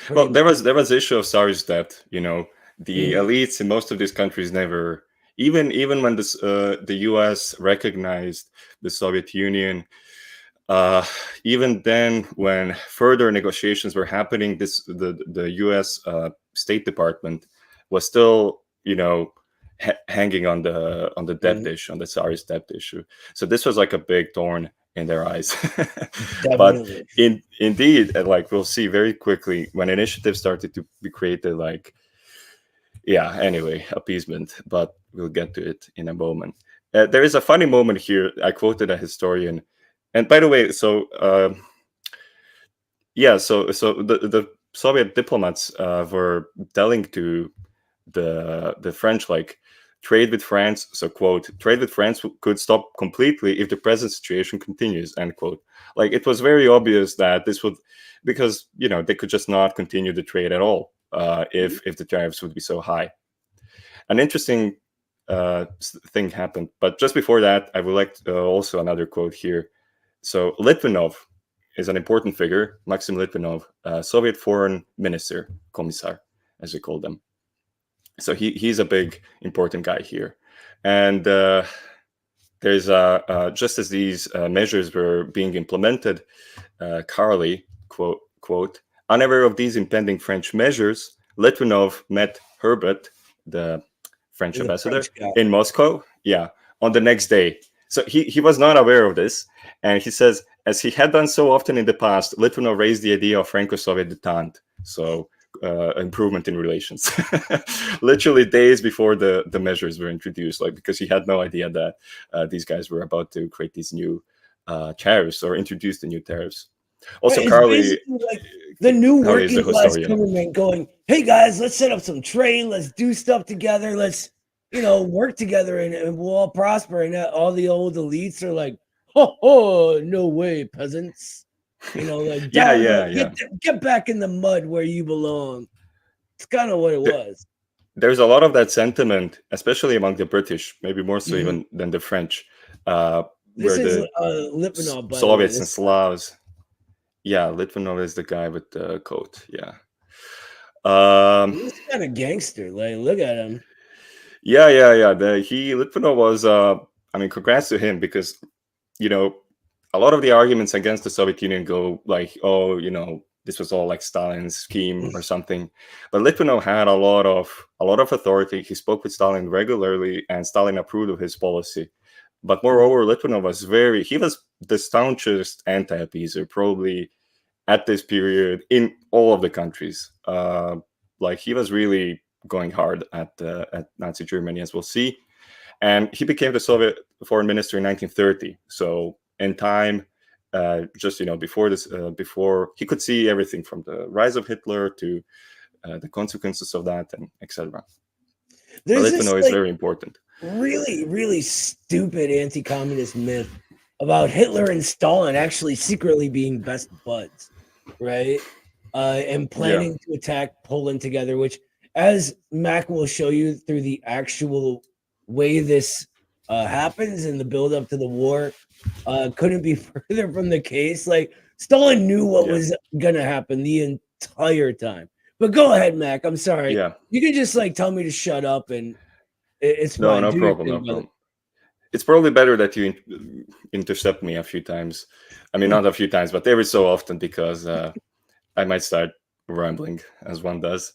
Pretty Well, there much. was issue of Tsarist debt. The elites in most of these countries never, even when the U.S. recognized the Soviet Union, even then when further negotiations were happening, the U.S. State Department was still hanging on the debt issue, on the Tsarist debt issue. So this was like a big thorn in their eyes. But Definitely. indeed, like we'll see very quickly, when initiatives started to be created, like anyway, appeasement, but we'll get to it in a moment. There is a funny moment here. I quoted a historian, and by the way, so the Soviet diplomats were telling to the French, like, trade with France, so quote, trade with France could stop completely if the present situation continues, end quote. Like, it was very obvious that this would, because they could just not continue the trade at all if the tariffs would be so high. An interesting thing happened, but just before that, I would like also another quote here. So Litvinov is an important figure, Maxim Litvinov, Soviet foreign minister, commissar, as we call them. So he's a big important guy here, and there's just as these measures were being implemented, Carly, quote, unaware of these impending French measures, Litvinov met Herbert, the French ambassador, in Moscow, on the next day. So he was not aware of this, and he says, as he had done so often in the past, Litvinov raised the idea of Franco-Soviet détente, so improvement in relations, literally days before the measures were introduced, like, because he had no idea that these guys were about to create these new tariffs or introduce the new tariffs. Also, Right, Carly, like the new Carly is the working class historian. government going, "Hey guys, let's set up some trade, let's do stuff together, let's work together, and we'll all prosper." And all the old elites are like, "Oh, no way, peasants!" Like, get back in the mud where you belong. It's kind of what it was. There's a lot of that sentiment, especially among the British, maybe more so even than the French, where the Litvinov, by Soviets the way. and Slavs. Yeah, Litvinov is the guy with the coat. Yeah. He's kind of gangster. Like, look at him. Yeah. Litvinov was. I mean, congrats to him, because a lot of the arguments against the Soviet Union go like, oh, this was all like Stalin's scheme or something. But Litvinov had a lot of authority. He spoke with Stalin regularly, and Stalin approved of his policy. But moreover, Litvinov was he was the staunchest anti-appeaser probably at this period in all of the countries. Like, he was really going hard at Nazi Germany, as we'll see. And he became the Soviet foreign minister in 1930. So in time, just before this, before he could see everything from the rise of Hitler to the consequences of that, and etc. Litvinov is very important. Really, really stupid anti-communist myth about Hitler and Stalin actually secretly being best buds, right? and planning to attack Poland together, which, as Mac will show you through the actual way this happens in the build up to the war, couldn't be further from the case. Like, Stalin knew what was going to happen the entire time. But go ahead, Mac. I'm sorry. Yeah. You can just like tell me to shut up, and it's No, fine. no Do your problem. thing, No brother. problem. It's probably better that you intercept me a few times. I mean, not a few times, but every so often, because I might start rambling, as one does.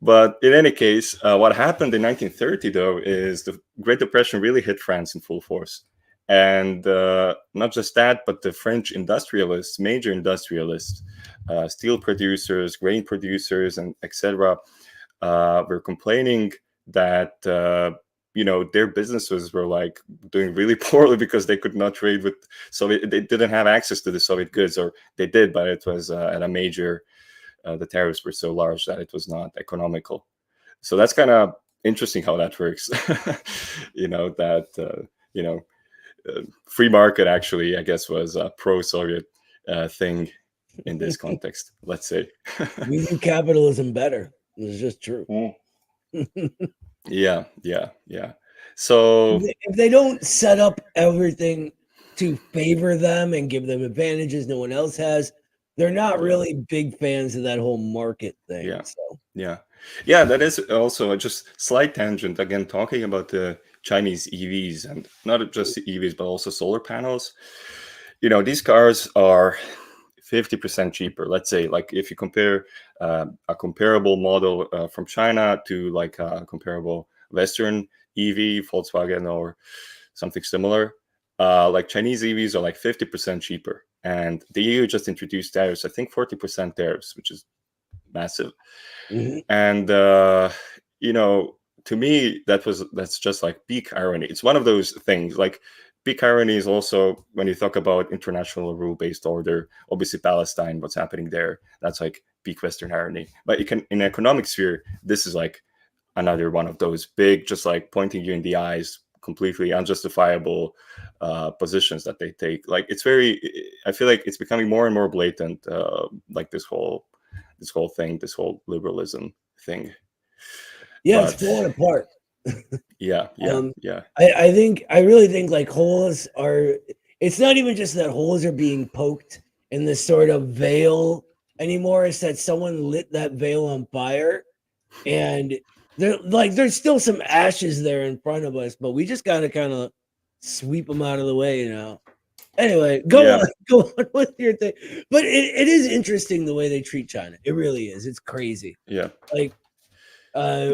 But in any case, what happened in 1930, though, is the Great Depression really hit France in full force. And not just that, but the French industrialists, major industrialists, steel producers, grain producers, and etc., were complaining that their businesses were like doing really poorly because they could not trade with Soviet. They didn't have access to the Soviet goods, or they did, but it was at a major. The tariffs were so large that it was not economical. So that's kind of interesting how that works. Free market actually, I guess, was a pro-Soviet thing in this context, let's say. We do capitalism better. It's just true. Yeah. So if they don't set up everything to favor them and give them advantages no one else has, they're not really big fans of that whole market thing. Yeah. So. Yeah, that is also a just slight tangent. Again, talking about the Chinese EVs, and not just EVs, but also solar panels. These cars are 50% cheaper. Let's say, like, if you compare a comparable model from China to like a comparable Western EV, Volkswagen or something similar, like Chinese EVs are like 50% cheaper. And the EU just introduced tariffs, I think 40% tariffs, which is massive. Mm-hmm. And to me, that's just like peak irony. It's one of those things. Like, peak irony is also when you talk about international rule-based order. Obviously, Palestine, what's happening there, that's like peak Western irony. But you can, in economic sphere, this is like another one of those big, just like pointing you in the eyes, completely unjustifiable positions that they take. Like, it's very, I feel like it's becoming more and more blatant, like this whole thing, this whole liberalism thing. Yeah, it's falling apart. Yeah. I really think like holes are, it's not even just that holes are being poked in this sort of veil anymore. It's that someone lit that veil on fire, and there's still some ashes there in front of us, but we just got to kind of sweep them out of the way, Anyway, go on with your thing. But it is interesting the way they treat China. It really is. It's crazy. Yeah. Like,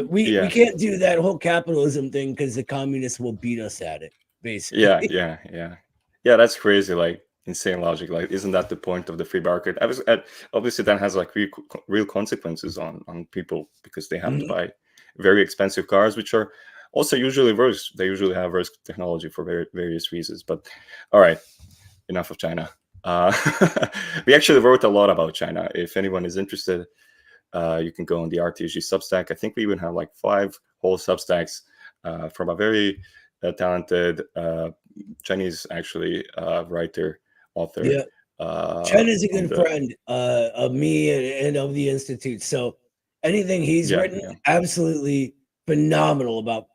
we can't do that whole capitalism thing because the communists will beat us at it, basically. Yeah, that's crazy. Like, insane logic. Like, isn't that the point of the free market? Obviously that has like real consequences on people, because they have to buy very expensive cars, which are also usually worse. They usually have worse technology for various reasons. But all right, enough of China. We actually wrote a lot about China. If anyone is interested, you can go on the RTSG Substack. I think we even have like 5 whole Substacks from a very talented Chinese, actually, writer, author. Yeah. China's a good friend of me and of the Institute. So anything he's written, absolutely phenomenal about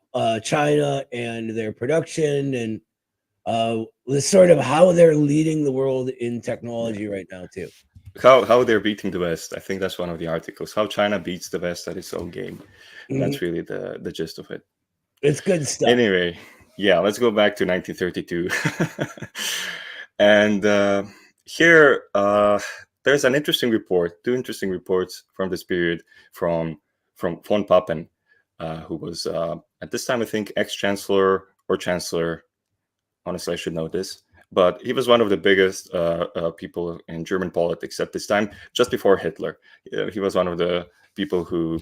China and their production and the sort of how they're leading the world in technology right now too. How they're beating the West. I think that's one of the articles. How China beats the West at its own game. That's really the gist of it. It's good stuff. Anyway, yeah, let's go back to 1932. And here, there's an interesting report, 2 interesting reports from this period from von Papen, who was at this time, I think, ex-chancellor or chancellor. Honestly, I should know this. But he was one of the biggest people in German politics at this time, just before Hitler. He was one of the people who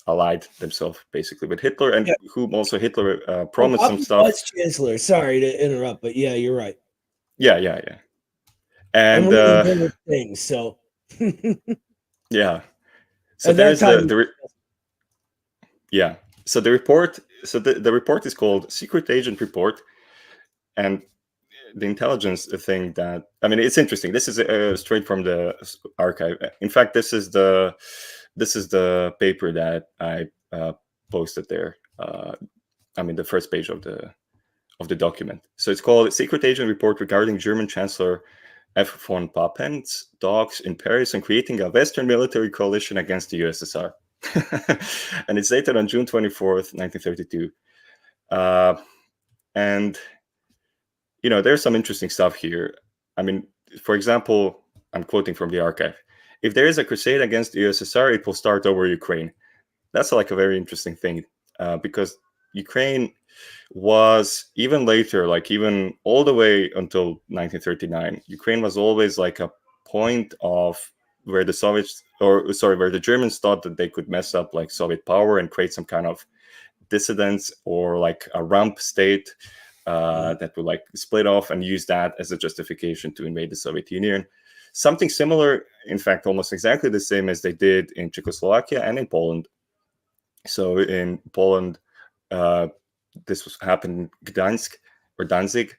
allied themselves basically with Hitler, and whom also Hitler promised some stuff. Was chancellor. Sorry to interrupt, but yeah, you're right. Yeah. And things. So yeah. So there's yeah. So the report. So the report is called Secret Agent Report, and the intelligence thing that, I mean, it's interesting. This is straight from the archive. In fact, this is the paper that I posted there. I mean, the first page of the document. So it's called Secret Agent Report Regarding German Chancellor F. von Papen's Dogs in Paris and Creating a Western Military Coalition Against the USSR. And it's dated on June 24th, 1932. And, you know, there's some interesting stuff here. I mean, for example, I'm quoting from the archive. If there is a crusade against the USSR, it will start over Ukraine. That's like a very interesting thing, because Ukraine was, even later, like even all the way until 1939, Ukraine was always like a point of where the Soviets, where the Germans thought that they could mess up like Soviet power and create some kind of dissidents or like a rump state that would like split off and use that as a justification to invade the Soviet Union. Something similar, in fact, almost exactly the same as they did in Czechoslovakia and in Poland. So in Poland, this happened in Gdańsk or Danzig,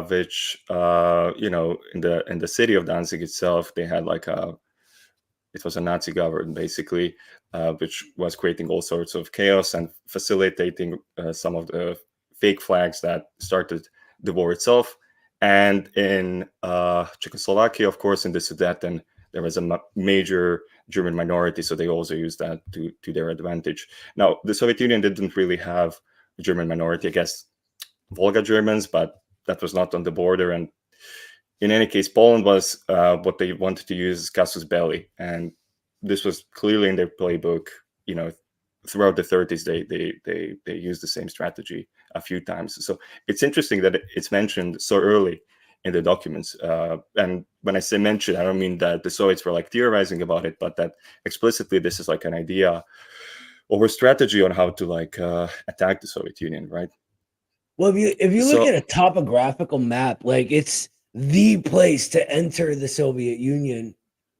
which you know, in the city of Danzig itself, they had like it was a Nazi government basically, which was creating all sorts of chaos and facilitating some of the fake flags that started the war itself. And in Czechoslovakia, of course, in the Sudeten, there was a major German minority, so they also used that to their advantage. Now, the Soviet Union didn't really have a German minority, I guess, Volga Germans, but that was not on the border. And in any case, Poland was what they wanted to use as casus belli, and this was clearly in their playbook. You know, throughout the 30s, they used the same strategy a few times. So it's interesting that it's mentioned so early in the documents. And when I say mention, I don't mean that the Soviets were like theorizing about it, but that explicitly this is like an idea or a strategy on how to like attack the Soviet Union, right? Well, if you look at a topographical map, like it's the place to enter the Soviet Union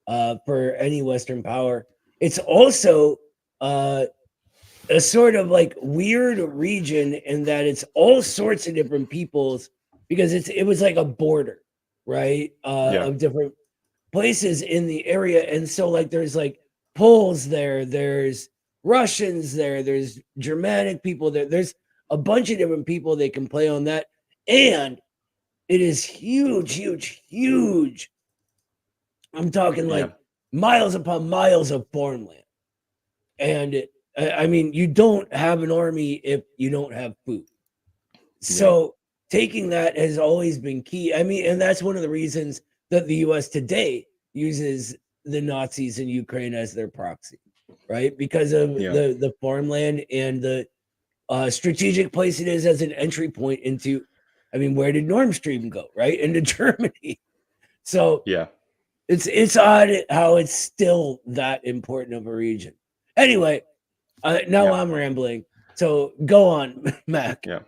for any Western power. It's also a sort of like weird region in that it's all sorts of different peoples, because it was like a border, right? Of different places in the area. And so like there's like Poles there, there's Russians there, there's Germanic people there, there's a bunch of different people they can play on that. And it is huge, huge, huge. I'm talking like miles upon miles of farmland. And I mean, you don't have an army if you don't have food. So taking that has always been key. I mean, and that's one of the reasons that the US today uses the Nazis in Ukraine as their proxy, right? Because of the farmland and the strategic place it is as an entry point into, I mean, where did Nord Stream go, right? Into Germany. So it's odd how it's still that important of a region. Anyway, now I'm rambling. So go on, Mac. Yeah.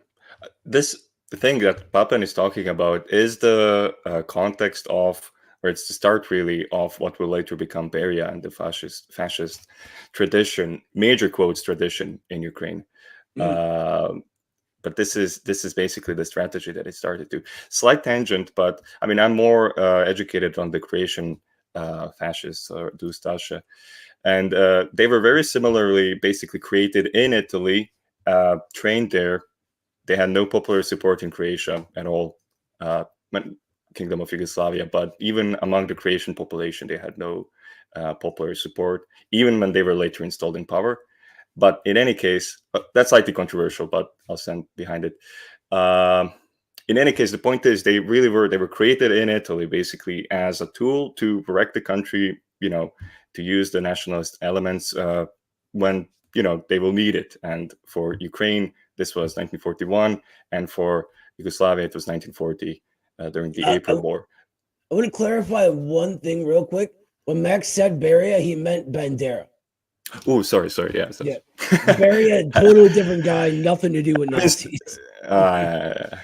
The thing that Papen is talking about is the context of, or it's the start really of what will later become Beria and the fascist tradition, major quotes tradition in Ukraine. But this is basically the strategy that it started to. Slight tangent, but I mean, I'm more educated on the Croatian fascists or Ustaše, and they were very similarly basically created in Italy, trained there. They had no popular support in Croatia at all, Kingdom of Yugoslavia, but even among the Croatian population, they had no popular support, even when they were later installed in power. But in any case, that's slightly controversial, but I'll stand behind it. In any case, the point is they were created in Italy basically as a tool to direct the country, you know, to use the nationalist elements when, you know, they will need it. And for Ukraine, this was 1941, and for Yugoslavia, it was 1940 during the April War. I want to clarify one thing real quick. When Max said Beria, he meant Bandera. Oh, sorry. Yeah. Beria, totally different guy, nothing to do with Nazis. I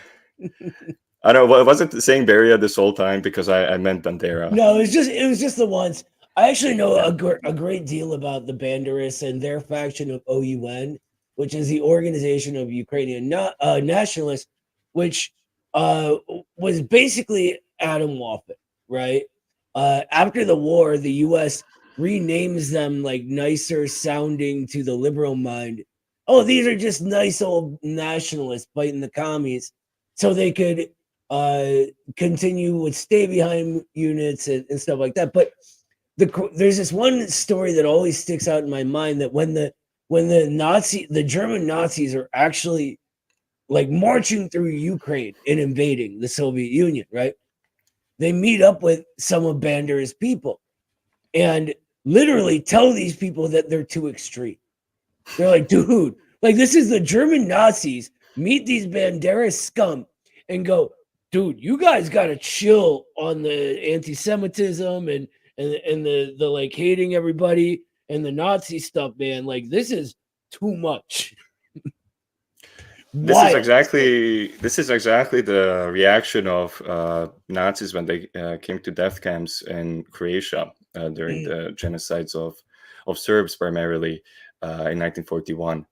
know. Wasn't saying Beria this whole time because I meant Bandera. No, it was just the once. I actually know a great deal about the Banderas and their faction of OUN, which is the Organization of Ukrainian Nationalists, which was basically Adam Waffen, right? After the war, the U.S. renames them like nicer sounding to the liberal mind. Oh, these are just nice old nationalists fighting the commies, so they could continue with stay behind units and stuff like that. But there's this one story that always sticks out in my mind, that when the German Nazis are actually like marching through Ukraine and invading the Soviet Union, right? They meet up with some of Bander's people and literally tell these people that they're too extreme. They're like, dude, like this is the German Nazis, meet these Bandera scum and go, dude, you guys got to chill on the anti-Semitism and the like hating everybody and the Nazi stuff, man. Like this is too much. This is exactly the reaction of Nazis when they came to death camps in Croatia during the genocides of Serbs primarily in 1941.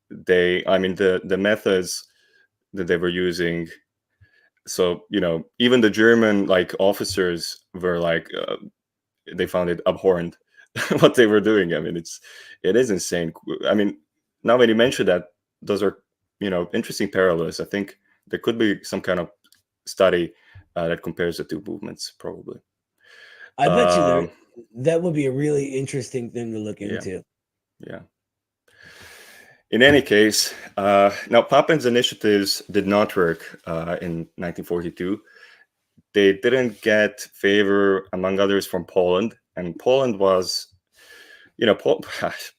The methods that they were using. So even the German like officers were like they found it abhorrent what they were doing. I mean, it is insane. I mean, now when you mention that, those are interesting parallels. I think there could be some kind of study that compares the two movements, probably. I bet you that would be a really interesting thing to look into. Yeah. In any case, now Papin's initiatives did not work in 1942. They didn't get favor, among others, from Poland, and Poland was,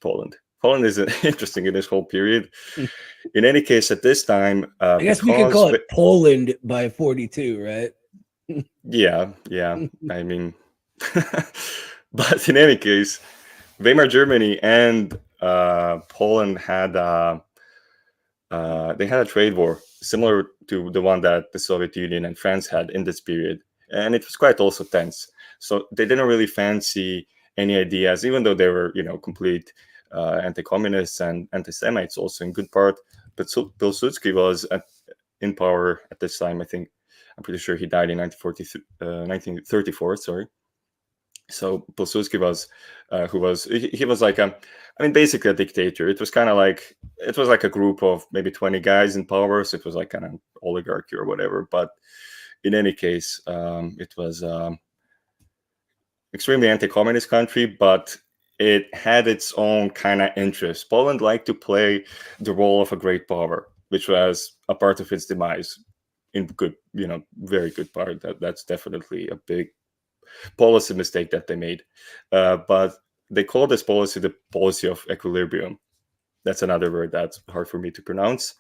Poland. Poland is interesting in this whole period. In any case, at this time, I guess we could call it Poland by 42, right? Yeah. I mean, but in any case, Weimar Germany and Poland had they had a trade war similar to the one that the Soviet Union and France had in this period, and it was quite also tense. So they didn't really fancy any ideas, even though they were complete anti-communists and anti-Semites also in good part. But Pilsudski was in power at this time. I'm pretty sure he died in 1934. Sorry. So Pilsudski was, he was like basically a dictator. It was kind of like a group of maybe 20 guys in power. So it was like kind of oligarchy or whatever. But in any case, it was extremely anti-communist country, but it had its own kind of interests. Poland liked to play the role of a great power, which was a part of its demise in good, very good part. That's definitely a big policy mistake that they made. But they call this policy the policy of equilibrium. That's another word that's hard for me to pronounce.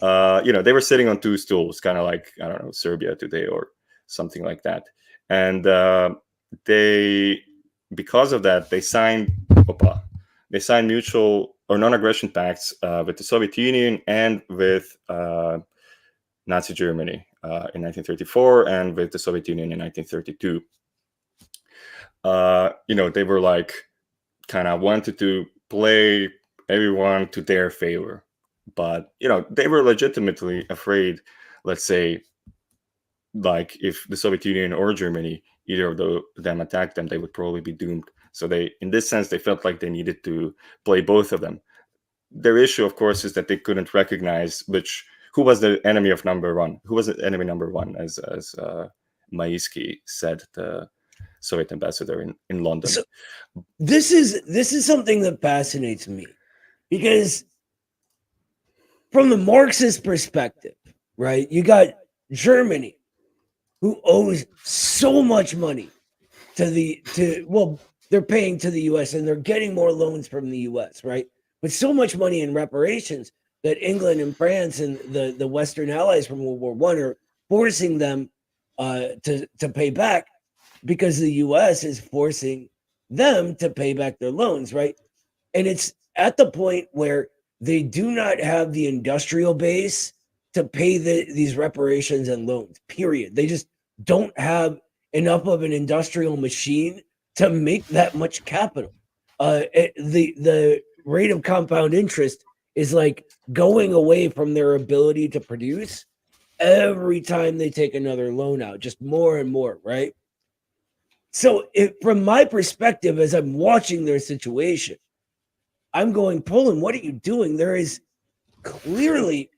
They were sitting on two stools, kind of like, I don't know, Serbia today or something like that. And because of that, they signed mutual or non-aggression pacts with the Soviet Union and with Nazi Germany in 1934 and with the Soviet Union in 1932. They were like kind of wanted to play everyone to their favor, but they were legitimately afraid, let's say, like if the Soviet Union or Germany, either of them attacked them, they would probably be doomed. So in this sense, they felt like they needed to play both of them. Their issue, of course, is that they couldn't recognize who was the enemy of number one. Who was the enemy number one, as Maisky said, the Soviet ambassador in London. So this is something that fascinates me, because from the Marxist perspective, right? You got Germany, who owes so much money they're paying to the U.S. and they're getting more loans from the U.S., right? But so much money in reparations that England and France and the Western allies from World War I are forcing them to pay back, because the U.S. is forcing them to pay back their loans, right? And it's at the point where they do not have the industrial base to pay these reparations and loans, period. They just don't have enough of an industrial machine to make that much capital. The rate of compound interest is like going away from their ability to produce. every time they take another loan out, just more and more, right? So, from my perspective, as I'm watching their situation, I'm going, Poland, what are you doing? There is clearly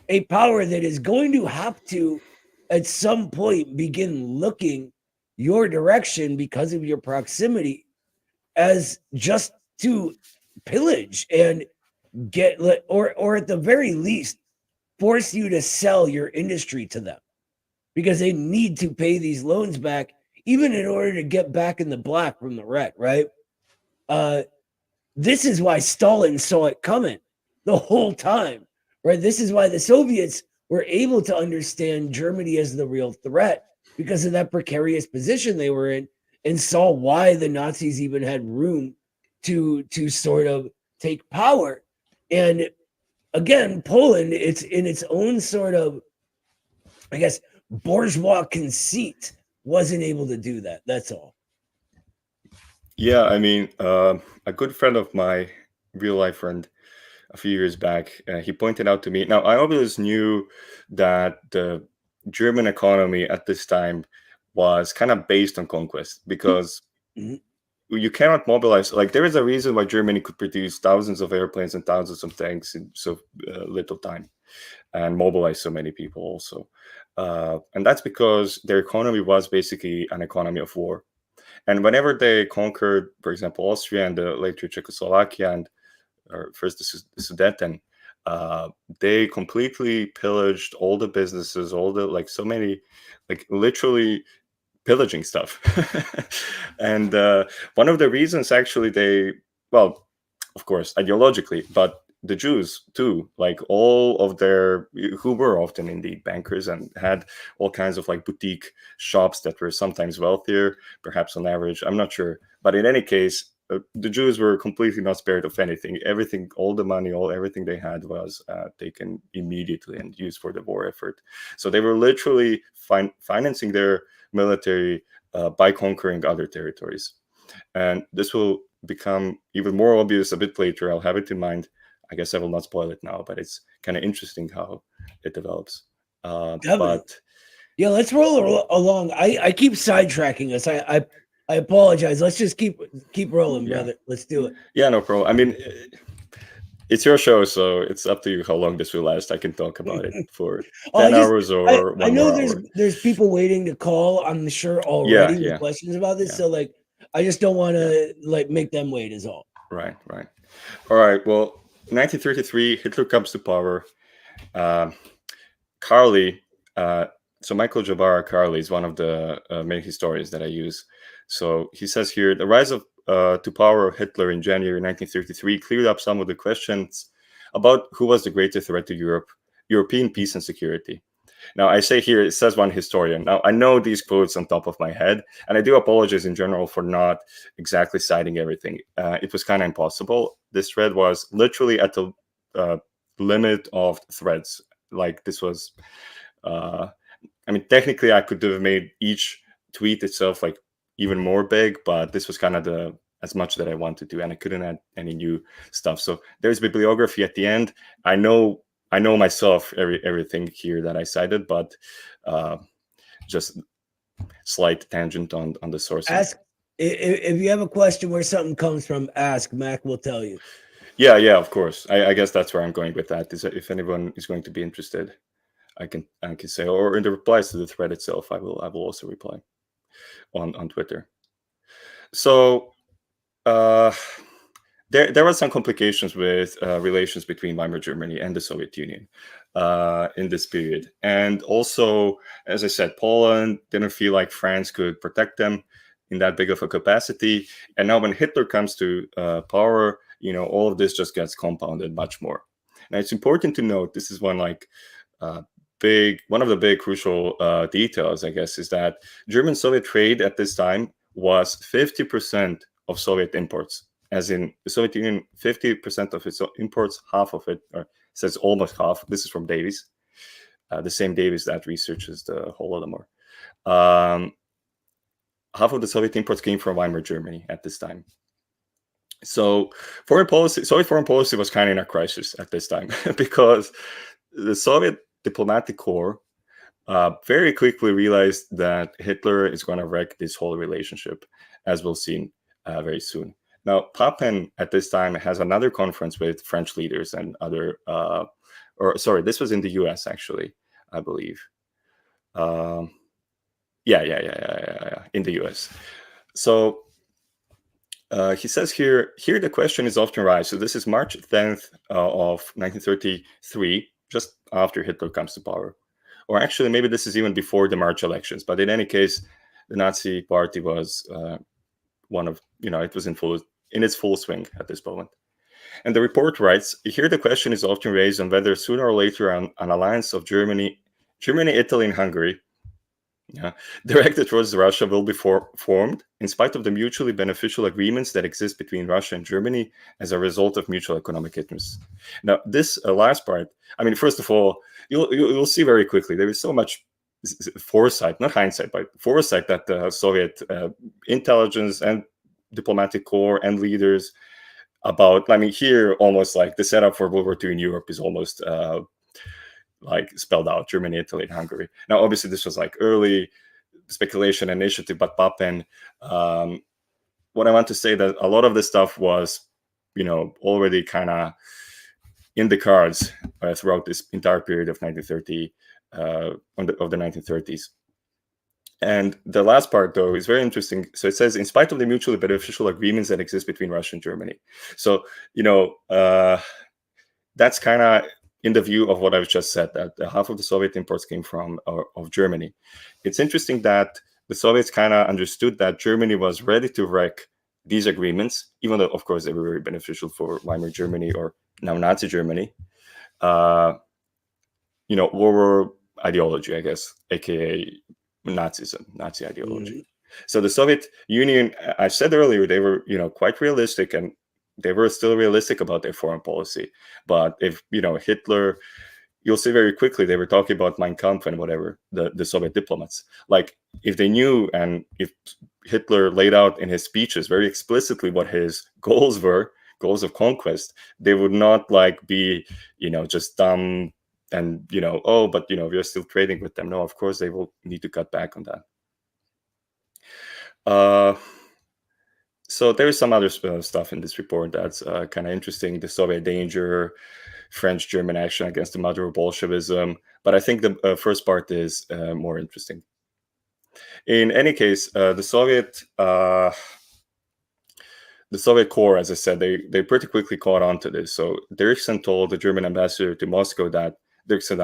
a power that is going to have to, at some point, begin looking your direction because of your proximity as just to pillage and get, or at the very least, force you to sell your industry to them because they need to pay these loans back, even in order to get back in the black from the red, right? This is why Stalin saw it coming the whole time, right? This is why the Soviets were able to understand Germany as the real threat because of that precarious position they were in, and saw why the Nazis even had room to sort of take power. And again, Poland, it's in its own sort of, I guess, bourgeois conceit, wasn't able to do that. That's all. Yeah, I mean, a good friend of my real life friend a few years back, he pointed out to me. Now, I always knew that the German economy at this time was kind of based on conquest because Mhm. you cannot mobilize. Like, there is a reason why Germany could produce thousands of airplanes and thousands of tanks in so little time and mobilize so many people also. And that's because their economy was basically an economy of war. And whenever they conquered, for example, Austria and later Czechoslovakia and first the Sudeten, they completely pillaged all the businesses, all the so many, literally pillaging stuff. And one of the reasons actually well, of course, ideologically, but the Jews too, all of their, who were often indeed bankers and had all kinds of boutique shops that were sometimes wealthier, perhaps on average, I'm not sure. But in any case, the Jews were completely not spared of anything. Everything, all the money, everything they had was taken immediately and used for the war effort. So they were literally financing their military by conquering other territories. And this will become even more obvious a bit later. I'll have it in mind. I guess I will not spoil it now, but it's kind of interesting how it develops. But yeah, let's roll along. I keep sidetracking us. I apologize. Let's just keep rolling, brother. Let's do it. Yeah, no problem. I mean, it's your show, so it's up to you how long this will last. I can talk about it for 10 hours or I one know more hour. there's people waiting to call, I'm sure, already with questions about this. So I just don't want to make them wait is all. Right. All right. Well, 1933, Hitler comes to power. Carly, so Michael Jabara Carly is one of the main historians that I use. So he says here, the rise to power of Hitler in January 1933 cleared up some of the questions about who was the greatest threat to European peace and security. Now, I say here, it says one historian. Now, I know these quotes on top of my head, and I do apologize in general for not exactly citing everything. It was kind of impossible. This thread was literally at the limit of threads. This was, I mean, technically I could have made each tweet itself even more big, but this was kind of as much that I wanted to do, and I couldn't add any new stuff. So there's bibliography at the end. I know myself everything here that I cited, but just slight tangent on the sources. Ask if you have a question where something comes from. Ask Mac will tell you. Yeah, of course. I guess that's where I'm going with that. Is that if anyone is going to be interested, I can say, or in the replies to the thread itself, I will also reply on Twitter. So there were some complications with relations between Weimar Germany and the Soviet Union in this period. And also, as I said, Poland didn't feel like France could protect them in that big of a capacity. And now when Hitler comes to power, all of this just gets compounded much more. Now, it's important to note, this is one of the big crucial details, I guess, is that German-Soviet trade at this time was 50% of Soviet imports. As in the Soviet Union, 50% of its imports, half of it, or says almost half. This is from Davies, the same Davies that researches the Holodomor. Half of the Soviet imports came from Weimar Germany at this time. So Soviet foreign policy was kind of in a crisis at this time because the Soviet diplomatic corps very quickly realized that Hitler is going to wreck this whole relationship, as we'll see very soon. Now, Papen at this time has another conference with French leaders and other, this was in the US actually, I believe. Yeah, in the US. So he says here the question is often raised. So this is March 10th of 1933, just after Hitler comes to power. Or actually, maybe this is even before the March elections. But in any case, the Nazi party was one of, it was in its full swing at this moment. And the report writes, here the question is often raised on whether sooner or later an alliance of Germany, Italy, and Hungary, directed towards Russia will be formed in spite of the mutually beneficial agreements that exist between Russia and Germany as a result of mutual economic interests. Now, this last part, I mean, first of all, you'll see very quickly, there is so much foresight, not hindsight, but foresight that the Soviet intelligence and diplomatic corps and leaders about, I mean, here almost like the setup for World War II in Europe is almost like spelled out: Germany, Italy, and Hungary. Now, obviously, this was like early speculation initiative, but Papen, what I want to say that a lot of this stuff was, already kind of in the cards throughout this entire period of 1930, of the 1930s. And the last part, though, is very interesting. So it says, in spite of the mutually beneficial agreements that exist between Russia and Germany. So, that's kind of in the view of what I've just said, that half of the Soviet imports came from of Germany. It's interesting that the Soviets kind of understood that Germany was ready to wreck these agreements, even though, of course, they were very beneficial for Weimar Germany, or now Nazi Germany. War ideology, I guess, aka Nazism, Nazi ideology. Mm-hmm. So the Soviet Union, I said earlier, they were, quite realistic, and they were still realistic about their foreign policy. But if, Hitler, you'll see very quickly, they were talking about Mein Kampf and whatever, the Soviet diplomats. Like, if they knew, and if Hitler laid out in his speeches very explicitly what his goals were, goals of conquest, they would not be, just dumb and, but, we're still trading with them. No, of course, they will need to cut back on that. So there is some other stuff in this report that's kind of interesting. The Soviet danger, French-German action against the mother of Bolshevism. But I think the first part is more interesting. In any case, the Soviet core, as I said, they pretty quickly caught on to this. So Dirksen told the German ambassador to Moscow that Dirksen,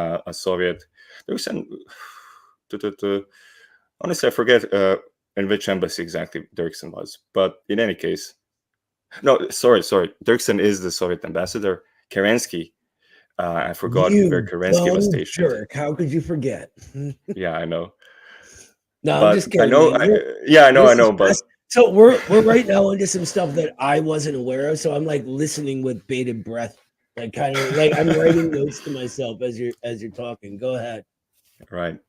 honestly, I forget in which embassy exactly Dirksen was. But in any case, no, sorry. Dirksen is the Soviet ambassador. Kerensky, I forgot where Kerensky was stationed. Jerk. How could you forget? Yeah, I know. No, I'm just kidding. I know. But so we're right now into some stuff that I wasn't aware of. So I'm like listening with bated breath, like kind of like I'm writing notes to myself as you're talking. Go ahead. Right.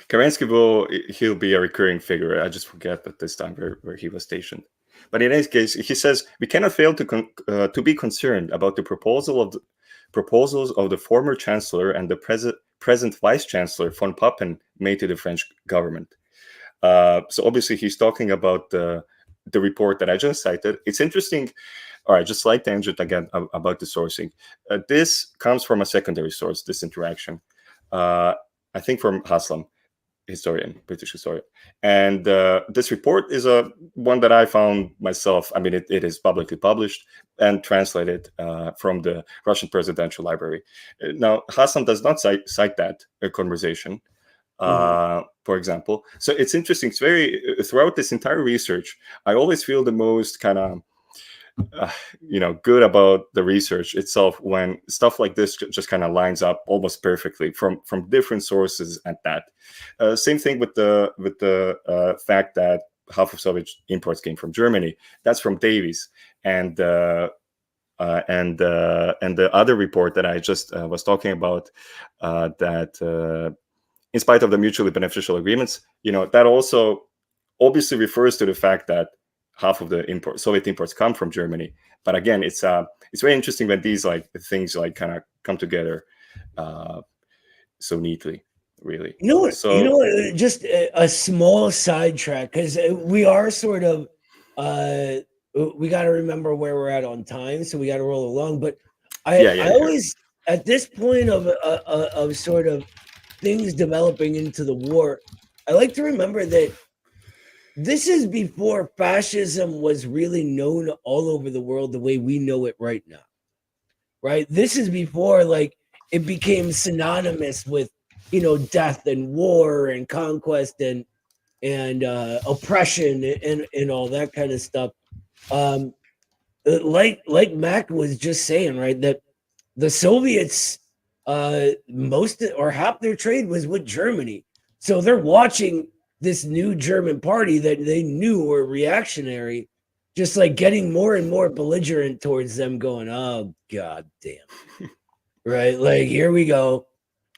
Kerensky he'll be a recurring figure. I just forget at this time where he was stationed. But in any case, he says we cannot fail to be concerned about the proposals of the former chancellor and the present vice chancellor von Papen made to the French government. So obviously he's talking about the report that I just cited. It's interesting. All right, just slight tangent again about the sourcing. This comes from a secondary source. This interaction, I think, from Haslam. British historian. And this report is one that I found myself. I mean, it is publicly published and translated from the Russian Presidential Library. Now, Hassan does not cite that conversation, for example. So it's interesting. It's very, throughout this entire research, I always feel the most kind of, good about the research itself when stuff like this just kind of lines up almost perfectly from different sources at that. Same thing with the fact that half of Soviet imports came from Germany. That's from Davies, and the other report that I just was talking about, that in spite of the mutually beneficial agreements, that also obviously refers to the fact that half of the Soviet imports come from Germany. But again, it's very interesting when these things kind of come together so neatly. really. You know what? So Just a small sidetrack, because we are sort of, we got to remember where we're at on time, so we got to roll along. But yeah, I always, at this point of sort of things developing into the war, I like to remember that this is before fascism was really known all over the world the way we know it right now. Right? This is before like it became synonymous with, death and war and conquest and oppression and all that kind of stuff. Like Mac was just saying, right, that the Soviets, most or half their trade was with Germany, so they're watching this new German party that they knew were reactionary, just like getting more and more belligerent towards them, going, "Oh God damn!" Right? Like, here we go.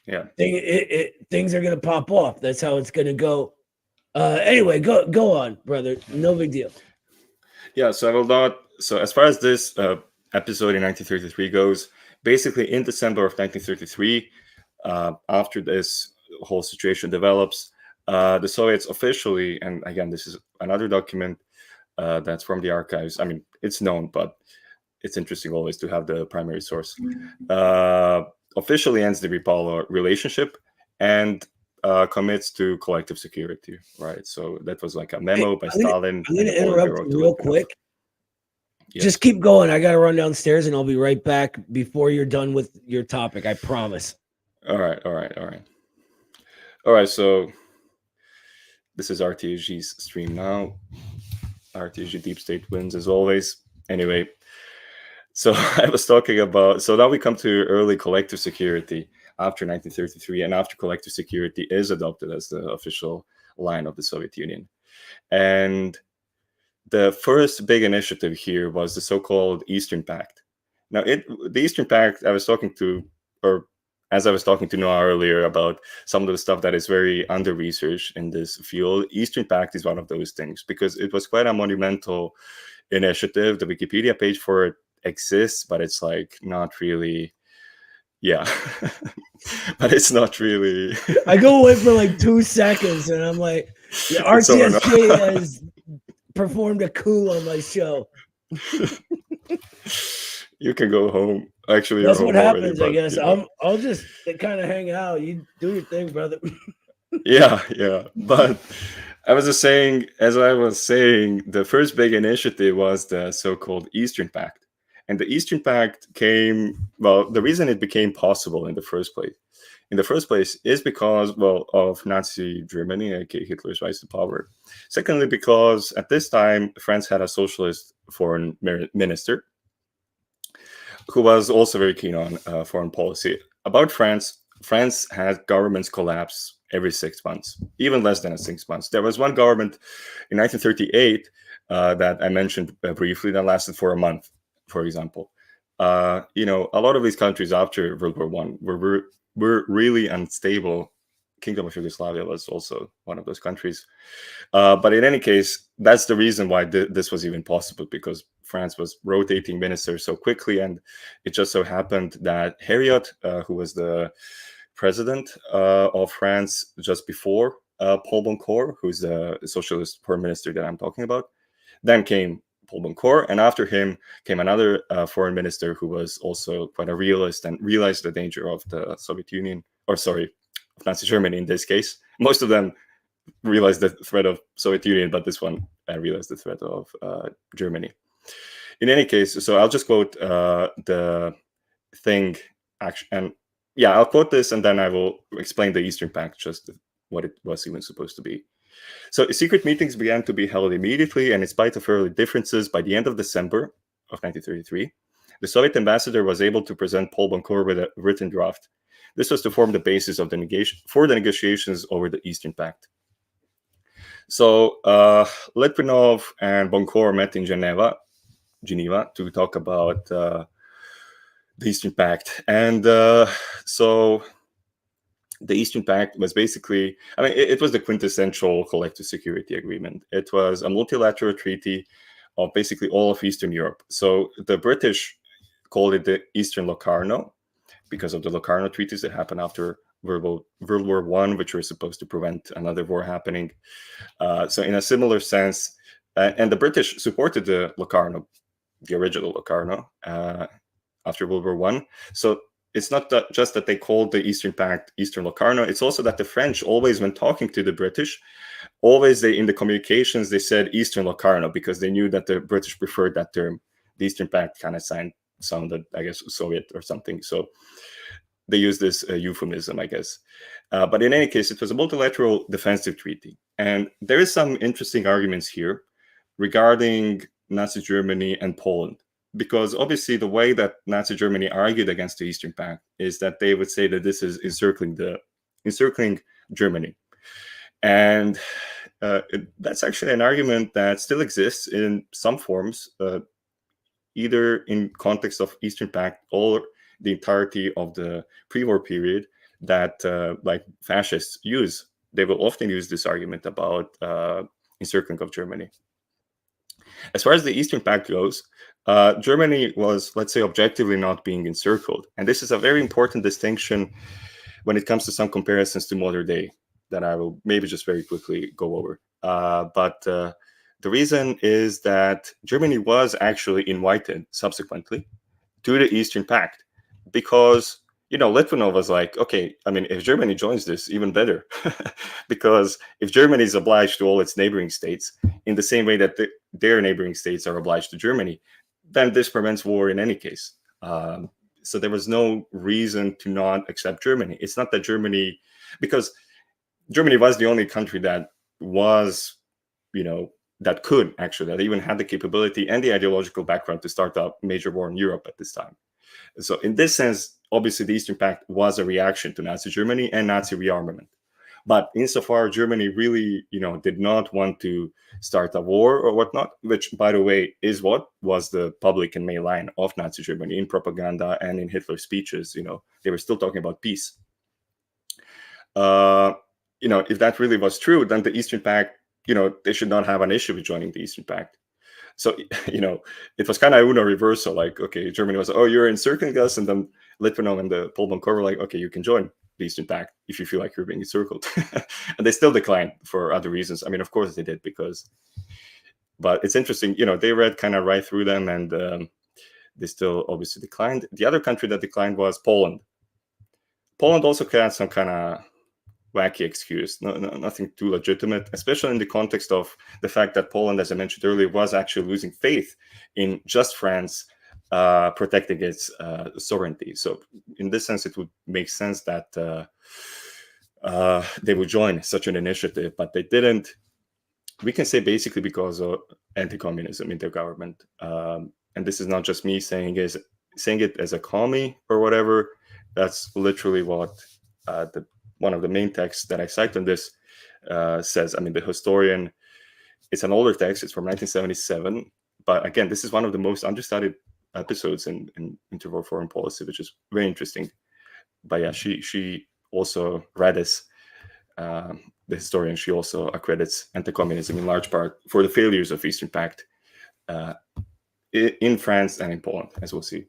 yeah. Things are gonna pop off. That's how it's gonna go. Anyway, go on, brother. No big deal. Yeah, so I will not. So as far as this episode in 1933 goes, basically in December of 1933, after this whole situation develops, the Soviets officially, and again, this is another document that's from the archives. I mean, it's known, but it's interesting always to have the primary source. Officially ends the Rapallo relationship and commits to collective security, right? So that was like a memo by Stalin. I'm going to interrupt real quick. Yes. Just keep going. I got to run downstairs and I'll be right back before you're done with your topic. I promise. All right. So this is RTSG's stream now. RTSG Deep State wins as always. Anyway, so I was talking about, so now we come to early collective security after 1933, and after collective security is adopted as the official line of the Soviet Union. And the first big initiative here was the so-called Eastern Pact. Now, the Eastern Pact, I was talking to Noah earlier about some of the stuff that is very under-researched in this field. Eastern Pact is one of those things because it was quite a monumental initiative. The Wikipedia page for it exists, but it's like not really, yeah. But it's not really. I go away for like 2 seconds and I'm like, the RTSG has performed a coup on my show. You can go home. Actually, that's what happens, already, I guess. I'll just kind of hang out. You do your thing, brother. Yeah. But as I was saying, the first big initiative was the so-called Eastern Pact. And the Eastern Pact came, well, the reason it became possible in the first place is because, well, of Nazi Germany, aka Hitler's rise to power. Secondly, because at this time, France had a socialist foreign minister who was also very keen on foreign policy. About France had governments collapse every 6 months, even less than 6 months. There was one government in 1938 that I mentioned briefly that lasted for a month, for example. A lot of these countries after World War I were really unstable. Kingdom of Yugoslavia was also one of those countries. But in any case, that's the reason why this was even possible, because France was rotating ministers so quickly. And it just so happened that Hériot, who was the president of France just before Paul Boncourt, who's the socialist foreign minister that I'm talking about, then came Paul Boncourt, and after him came another foreign minister who was also quite a realist and realized the danger of the Soviet Union, of Nazi Germany in this case. Most of them realized the threat of Soviet Union, but this one realized the threat of Germany. In any case, so I'll just quote the thing, and yeah, I'll quote this and then I will explain the Eastern Pact, just what it was even supposed to be. So secret meetings began to be held immediately, and in spite of early differences, by the end of December of 1933, the Soviet ambassador was able to present Paul Boncourt with a written draft. This was to form the basis of the negotiations over the Eastern Pact. So Litvinov and Boncourt met in Geneva to talk about the Eastern Pact. And so the Eastern Pact was basically, it was the quintessential collective security agreement. It was a multilateral treaty of basically all of Eastern Europe. So the British called it the Eastern Locarno because of the Locarno treaties that happened after World War I, which were supposed to prevent another war happening. So in a similar sense, and the British supported the Locarno, the original Locarno, after World War I. So it's not just that they called the Eastern Pact Eastern Locarno, it's also that the French always, when talking to the British, always in the communications, they said Eastern Locarno, because they knew that the British preferred that term. The Eastern Pact kind of sounded, I guess, Soviet or something. So they used this euphemism, I guess. But in any case, it was a multilateral defensive treaty. And there is some interesting arguments here regarding Nazi Germany and Poland. Because obviously the way that Nazi Germany argued against the Eastern Pact is that they would say that this is encircling Germany. And that's actually an argument that still exists in some forms, either in context of Eastern Pact or the entirety of the pre-war period, that like fascists use. They will often use this argument about encircling of Germany. As far as the Eastern Pact goes, Germany was, let's say, objectively not being encircled. And this is a very important distinction when it comes to some comparisons to modern day that I will maybe just very quickly go over. But the reason is that Germany was actually invited subsequently to the Eastern Pact because, Litvinov was like, okay, I mean, if Germany joins this, even better. Because if Germany is obliged to all its neighboring states in the same way that their neighboring states are obliged to Germany, then this prevents war in any case. So there was no reason to not accept Germany. It's not that Germany, because Germany was the only country that was, that could actually, that even had the capability and the ideological background to start a major war in Europe at this time. So in this sense, obviously the Eastern Pact was a reaction to Nazi Germany and Nazi rearmament. But insofar Germany really, did not want to start a war or whatnot, which, by the way, is what was the public and main line of Nazi Germany in propaganda and in Hitler's speeches. They were still talking about peace. If that really was true, then the Eastern Pact, they should not have an issue with joining the Eastern Pact. So, it was kind of uno reversal. Like, okay, Germany was, oh, you're encircling us. And then Litvinov and the Paul von Kohr were like, okay, you can join the Eastern Pact if you feel like you're being encircled. And they still declined for other reasons. I mean, of course they did, but it's interesting, they read kind of right through them, and they still obviously declined. The other country that declined was Poland. Poland also had some kind of wacky excuse, nothing too legitimate, especially in the context of the fact that Poland, as I mentioned earlier, was actually losing faith in just France protecting its sovereignty. So in this sense, it would make sense that they would join such an initiative, but they didn't. We can say basically because of anti-communism in their government. And this is not just me saying it as a commie or whatever. That's literally what one of the main texts that I cite on this says. I mean, the historian, it's an older text, it's from 1977. But again, this is one of the most understudied episodes in interwar foreign policy, which is very interesting. But yeah, she also, Radis, the historian, she also accredits anti-communism in large part for the failures of Eastern Pact in France and in Poland, as we'll see.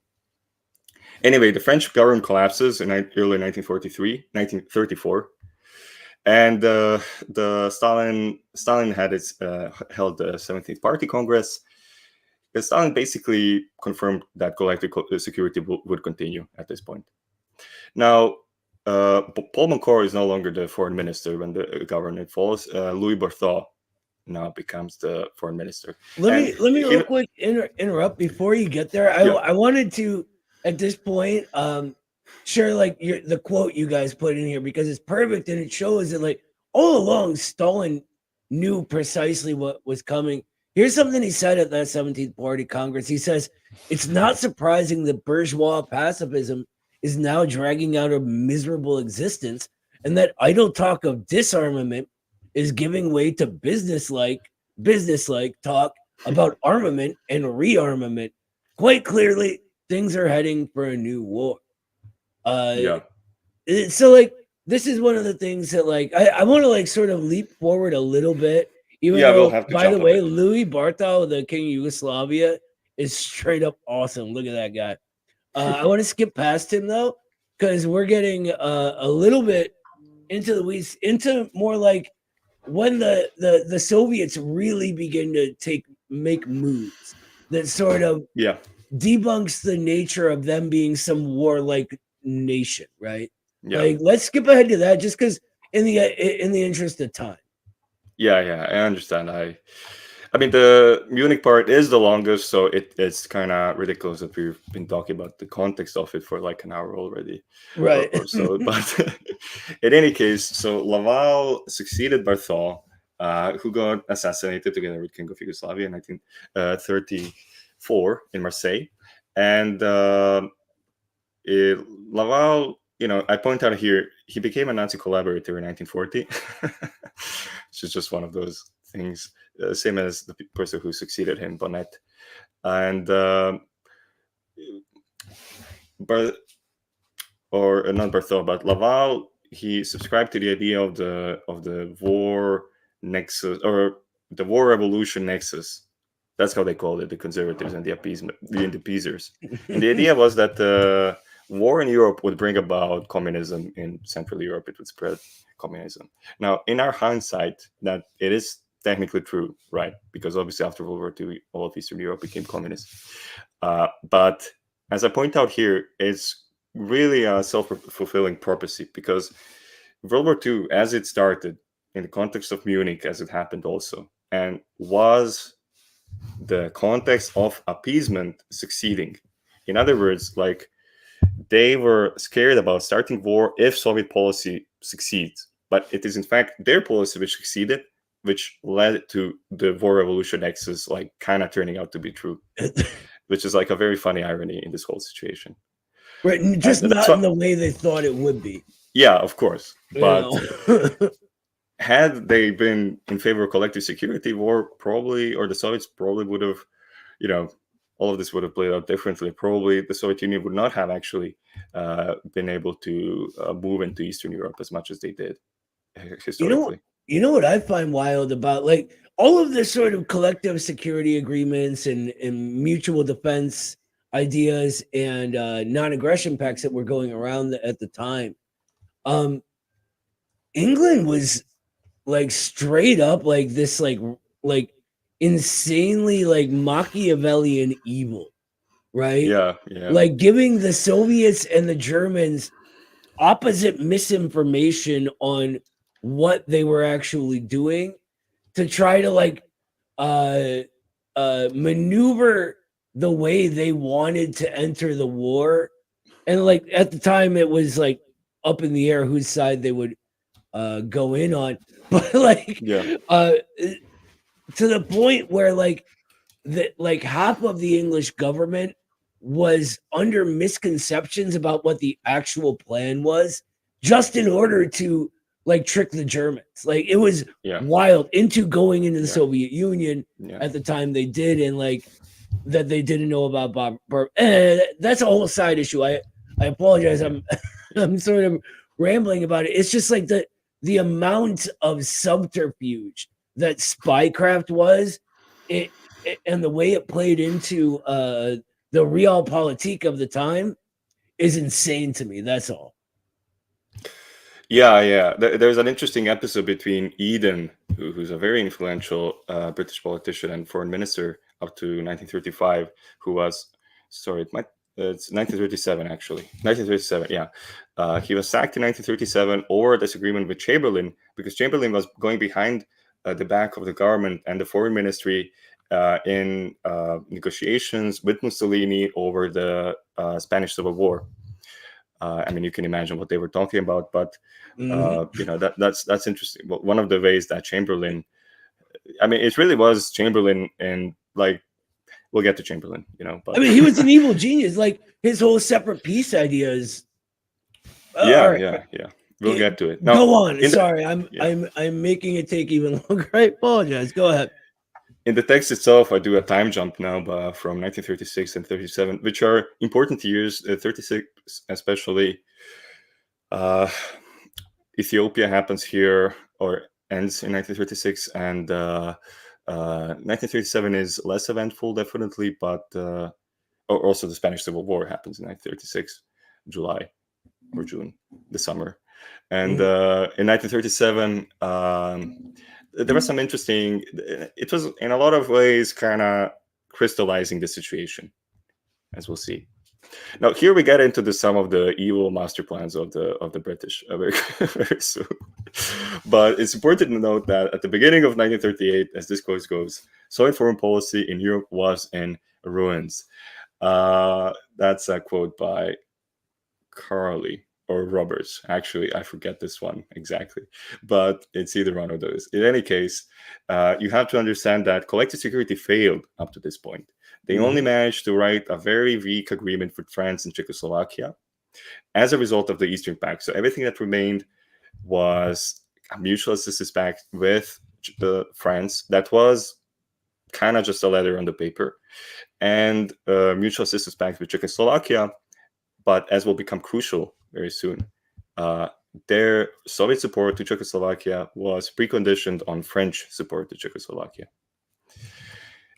Anyway, the French government collapses in early 1934, and the Stalin had held the 17th Party Congress. Stalin basically confirmed that collective security would continue at this point. Now, Paul von Kohr is no longer the foreign minister when the government falls. Louis Berthaud now becomes the foreign minister. Let me real quick interrupt before you get there. I wanted to, at this point, share like the quote you guys put in here, because it's perfect, and it shows that like all along Stalin knew precisely what was coming. Here's something he said at that 17th Party Congress. He says, "It's not surprising that bourgeois pacifism is now dragging out a miserable existence, and that idle talk of disarmament is giving way to businesslike talk about armament and rearmament. Quite clearly, things are heading for a new war." So like this is one of the things that like I want to like sort of leap forward a little bit. Even though, we'll have to. By the way, Louis Barthol, the King of Yugoslavia, is straight up awesome. Look at that guy. I want to skip past him though, because we're getting a little bit into the weeds, into more like when the Soviets really begin to make moves that sort of Yeah. debunks the nature of them being some warlike nation, right? Yeah. Like, let's skip ahead to that just because in the interest of time. Yeah, I understand. I mean, the Munich part is the longest, so it's kind of ridiculous that we've been talking about the context of it for like an hour already, Right. or so. But in any case, so Laval succeeded Barthol, who got assassinated together with King of Yugoslavia in 1934 in Marseille, and Laval, I point out here, he became a Nazi collaborator in 1940, which is just one of those things, same as the person who succeeded him, Bonnet. And not Barthol, but Laval, he subscribed to the idea of the war nexus, or the war revolution nexus. That's how they called it, the conservatives and the appeasers. And the idea was that the war in Europe would bring about communism in Central Europe. It would spread communism. Now, in our hindsight, that it is technically true, right? Because obviously after World War II, all of Eastern Europe became communist. But as I point out here, it's really a self-fulfilling prophecy, because World War II, as it started, in the context of Munich, as it happened also, and was the context of appeasement succeeding. In other words, like, they were scared about starting war if Soviet policy succeeds, but it is in fact their policy which succeeded, which led to the war revolution nexus, like, kind of turning out to be true, which is like a very funny irony in this whole situation. Right, and just not in the way they thought it would be. Yeah, of course, but had they been in favor of collective security, war probably, or the Soviets probably would have, all of this would have played out differently. Probably the Soviet Union would not have actually been able to move into Eastern Europe as much as they did historically. You know what I find wild about, like, all of this sort of collective security agreements and mutual defense ideas and non-aggression pacts that were going around at the time. England was like straight up like this like insanely like Machiavellian evil, right? Yeah. Like giving the Soviets and the Germans opposite misinformation on what they were actually doing to try to like maneuver the way they wanted to enter the war. And like at the time it was like up in the air whose side they would go in on, but like to the point where like half of the English government was under misconceptions about what the actual plan was, just in order to like trick the Germans. Like it was wild into going into the Soviet Union at the time they did, and like that they didn't know about Bob. That's a whole side issue. I apologize. I'm sort of rambling about it. It's just like the amount of subterfuge that spycraft was, and the way it played into the realpolitik of the time is insane to me. That's all. Yeah. There's an interesting episode between Eden, who's a very influential British politician and foreign minister up to 1935, who was, it's 1937 actually. 1937, yeah. He was sacked in 1937 over disagreement with Chamberlain, because Chamberlain was going behind the back of the government and the foreign ministry in negotiations with Mussolini over the Spanish Civil War. I mean, you can imagine what they were talking about, but that's interesting. But one of the ways that Chamberlain, I mean, it really was Chamberlain, and like, we'll get to Chamberlain, but I mean, he was an evil genius. Like his whole separate peace ideas. Yeah. We'll get to it. Now, go on. Sorry, I'm making it take even longer. I apologize. Go ahead. In the text itself, I do a time jump now from 1936 and 37, which are important years. 36, especially. Ethiopia happens here, or ends in 1936, and 1937 is less eventful, definitely, but also the Spanish Civil War happens in 1936, July, or June, the summer. And in 1937, there was some interesting. It was in a lot of ways kind of crystallizing the situation, as we'll see. Now, here we get into some of the evil master plans of the British very, very soon. But it's important to note that at the beginning of 1938, as this quote goes, Soviet foreign policy in Europe was in ruins. That's a quote by Carly or Roberts. Actually, I forget this one exactly, but it's either one of those. In any case, you have to understand that collective security failed up to this point. They only managed to write a very weak agreement with France and Czechoslovakia as a result of the Eastern Pact. So everything that remained was a mutual assistance pact with France that was kind of just a letter on the paper, and mutual assistance pact with Czechoslovakia. But as will become crucial very soon, their Soviet support to Czechoslovakia was preconditioned on French support to Czechoslovakia.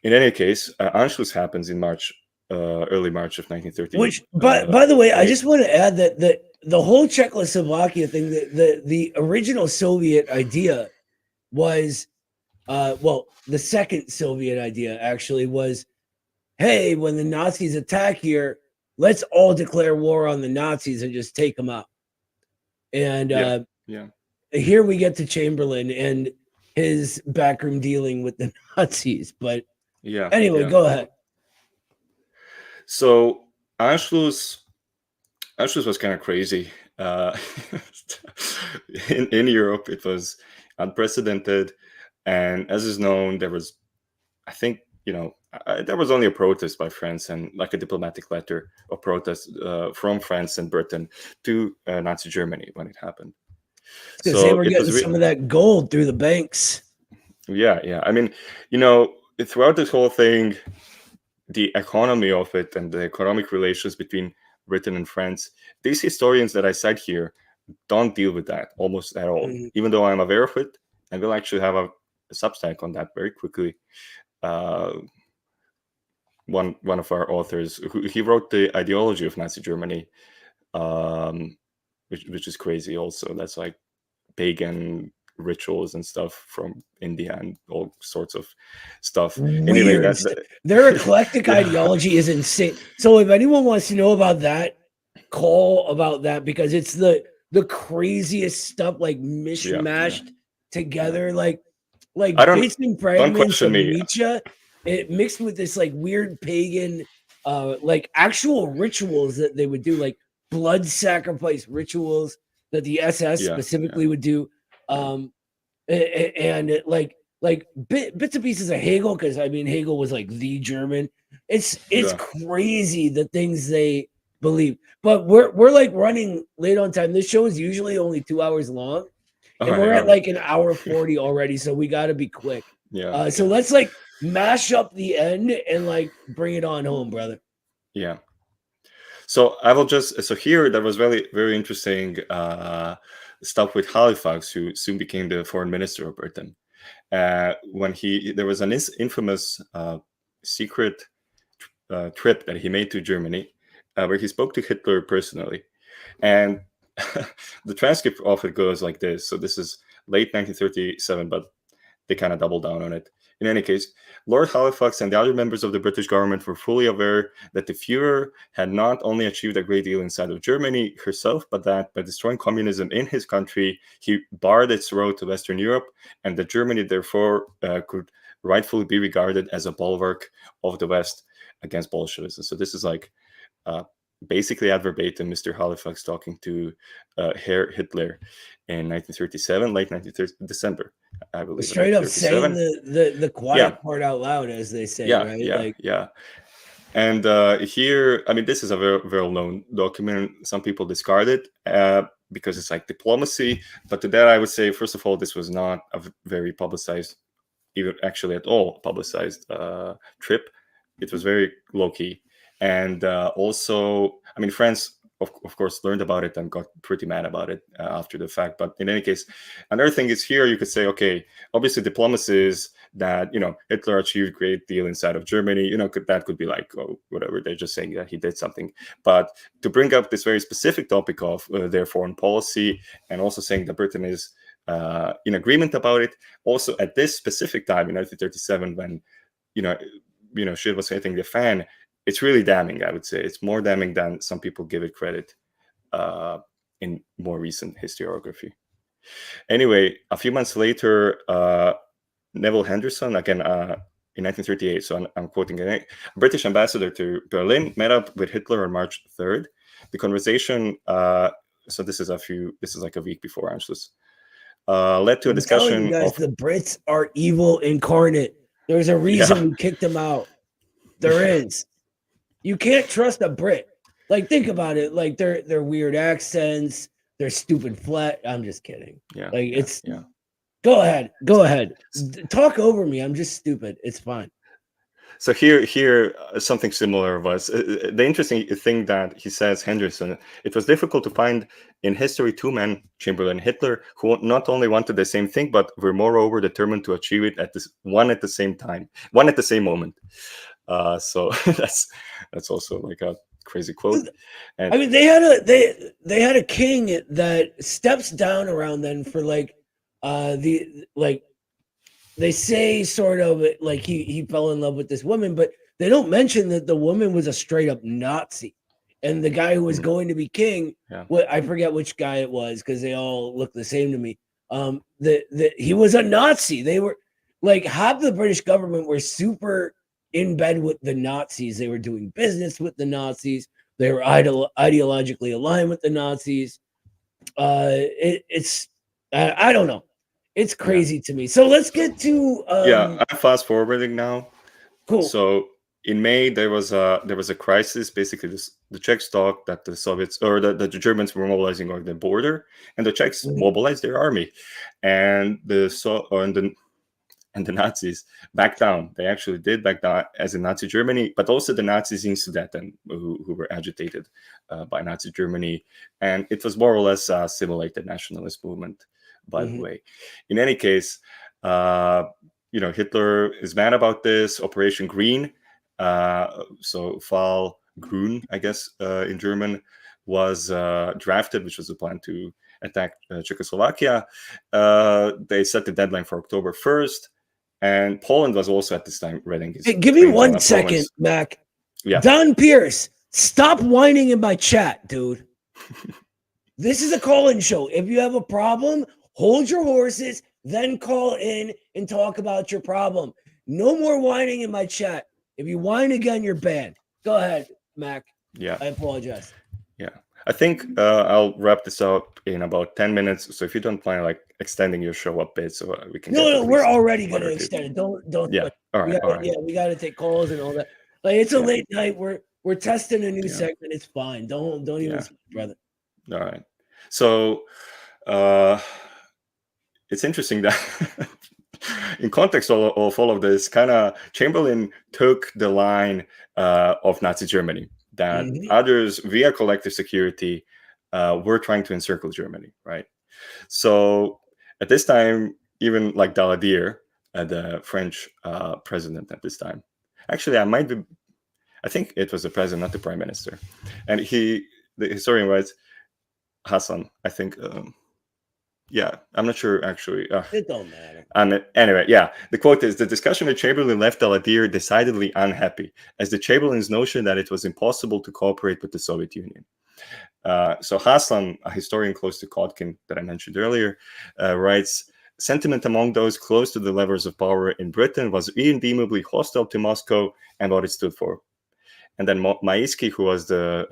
In any case, Anschluss happens in March, early March of 1930. Which, by the way, I just want to add that the whole Czechoslovakia thing, the original Soviet idea was, the second Soviet idea actually was, hey, when the Nazis attack here, let's all declare war on the Nazis and just take them out. And here we get to Chamberlain and his backroom dealing with the Nazis. But anyway, go ahead. So Anschluss was kind of crazy. In Europe, it was unprecedented. And as is known, there was, I think, there was only a protest by France and like a diplomatic letter of protest from France and Britain to Nazi Germany when it happened. So they were getting some of that gold through the banks. Yeah. I mean, throughout this whole thing, the economy of it and the economic relations between Britain and France, these historians that I cite here don't deal with that almost at all, even though I'm aware of it. And we'll actually have a Substack on that very quickly. One of our authors, he wrote the ideology of Nazi Germany, which is crazy also. That's like pagan rituals and stuff from India and all sorts of stuff. Weird. Anyway, their eclectic ideology is insane. So if anyone wants to know about that, call about that, because it's the craziest stuff, like mishmashed together, like bits and fragments of Nietzsche, it mixed with this like weird pagan, like actual rituals that they would do, like blood sacrifice rituals that the SS specifically would do. And like bits and pieces of Hegel, because I mean Hegel was like the German. It's crazy the things they believe. But we're like running late on time. This show is usually only 2 hours long, and we're at like an hour 40 already, so we got to be quick. So let's like mash up the end and like bring it on home, brother. Yeah. So I will just here that was very, very interesting stuff with Halifax, who soon became the foreign minister of Britain. When there was an infamous secret trip that he made to Germany, where he spoke to Hitler personally, and the transcript of it goes like this. So this is late 1937, but they kind of double down on it. In any case, Lord Halifax and the other members of the British government were fully aware that the Führer had not only achieved a great deal inside of Germany herself, but that by destroying communism in his country, he barred its road to Western Europe, and that Germany therefore could rightfully be regarded as a bulwark of the West against Bolshevism. So this is like basically ad verbatim Mr. Halifax talking to Herr Hitler in 1937, late 1930, December, I believe. Straight up saying the quiet part out loud, as they say, right? Yeah. And here, I mean, this is a very well-known document. Some people discard it because it's like diplomacy. But to that, I would say, first of all, this was not a very publicized, even actually at all publicized trip. It was very low-key. And also, I mean, France of course, learned about it and got pretty mad about it after the fact. But in any case, another thing is here you could say, okay, obviously diplomacy is that, Hitler achieved great deal inside of Germany. That could be like, oh, whatever, they're just saying that he did something. But to bring up this very specific topic of their foreign policy, and also saying that Britain is in agreement about it, also at this specific time in 1937, when shit was hitting the fan, it's really damning. I would say it's more damning than some people give it credit in more recent historiography. Anyway, a few months later, Neville Henderson, again in 1938, so I'm quoting a British ambassador to Berlin, met up with Hitler on March 3rd. The conversation, so this is like a week before Anschluss, led to a discussion. I'm telling you guys, the Brits are evil incarnate. There's a reason we kicked them out. There is. You can't trust a Brit. Like, think about it. Like, their weird accents, their stupid flat. I'm just kidding. Yeah. Like, it's. Yeah. Go ahead. Talk over me. I'm just stupid. It's fine. So here, something similar was the interesting thing that he says, Henderson. It was difficult to find in history two men, Chamberlain and Hitler, who not only wanted the same thing, but were moreover determined to achieve it at the same moment. So that's also like a crazy quote. And I mean, they had a king that steps down around then for they say sort of like he fell in love with this woman, but they don't mention that the woman was a straight up Nazi, and the guy who was going to be king, I forget which guy it was because they all look the same to me. He was a Nazi. They were like half the British government were super in bed with the Nazis. They were doing business with the Nazis. They were ideologically aligned with the Nazis. It's I don't know. It's crazy to me. So let's get to I'm fast forwarding now. Cool. So in May there was a crisis. Basically, the Czechs thought that the Soviets or the Germans were mobilizing on the border, and the Czechs mobilized their army, and the Nazis backed down. They actually did back down as in Nazi Germany, but also the Nazis in Sudeten who were agitated by Nazi Germany, and it was more or less a simulated nationalist movement. By the way, in any case, Hitler is mad about this. Operation Green, so Fall Grün, I guess in German, was drafted, which was a plan to attack Czechoslovakia. They set the deadline for October 1st, and Poland was also at this time reading his. Hey, give me 1 second, Mac. Yeah. Don Pierce, stop whining in my chat, dude. This is a call-in show. If you have a problem, hold your horses, then call in and talk about your problem. No more whining in my chat. If you whine again, you're banned. Go ahead, Mac. Yeah. I apologize. Yeah. I think I'll wrap this up in about 10 minutes. So if you don't mind extending your show a bit so we can No, we're already going to extend it. Don't. Yeah. All right. Yeah, we got to take calls and all that. Like, it's a late night. We're testing a new segment. It's fine. Don't even brother. All right. So it's interesting that in context of all of this, kind of Chamberlain took the line of Nazi Germany that others via collective security were trying to encircle Germany, right? So at this time, even like Daladier, the French president at this time, actually I think it was the president, not the prime minister, and the historian writes, Hassan, I think. I'm not sure actually. It don't matter. Anyway, the quote is, the discussion with Chamberlain left Daladier decidedly unhappy, as the Chamberlain's notion that it was impossible to cooperate with the Soviet Union. So Hassan, a historian close to Kotkin that I mentioned earlier, writes, sentiment among those close to the levers of power in Britain was irredeemably hostile to Moscow and what it stood for. And then Maisky, who was the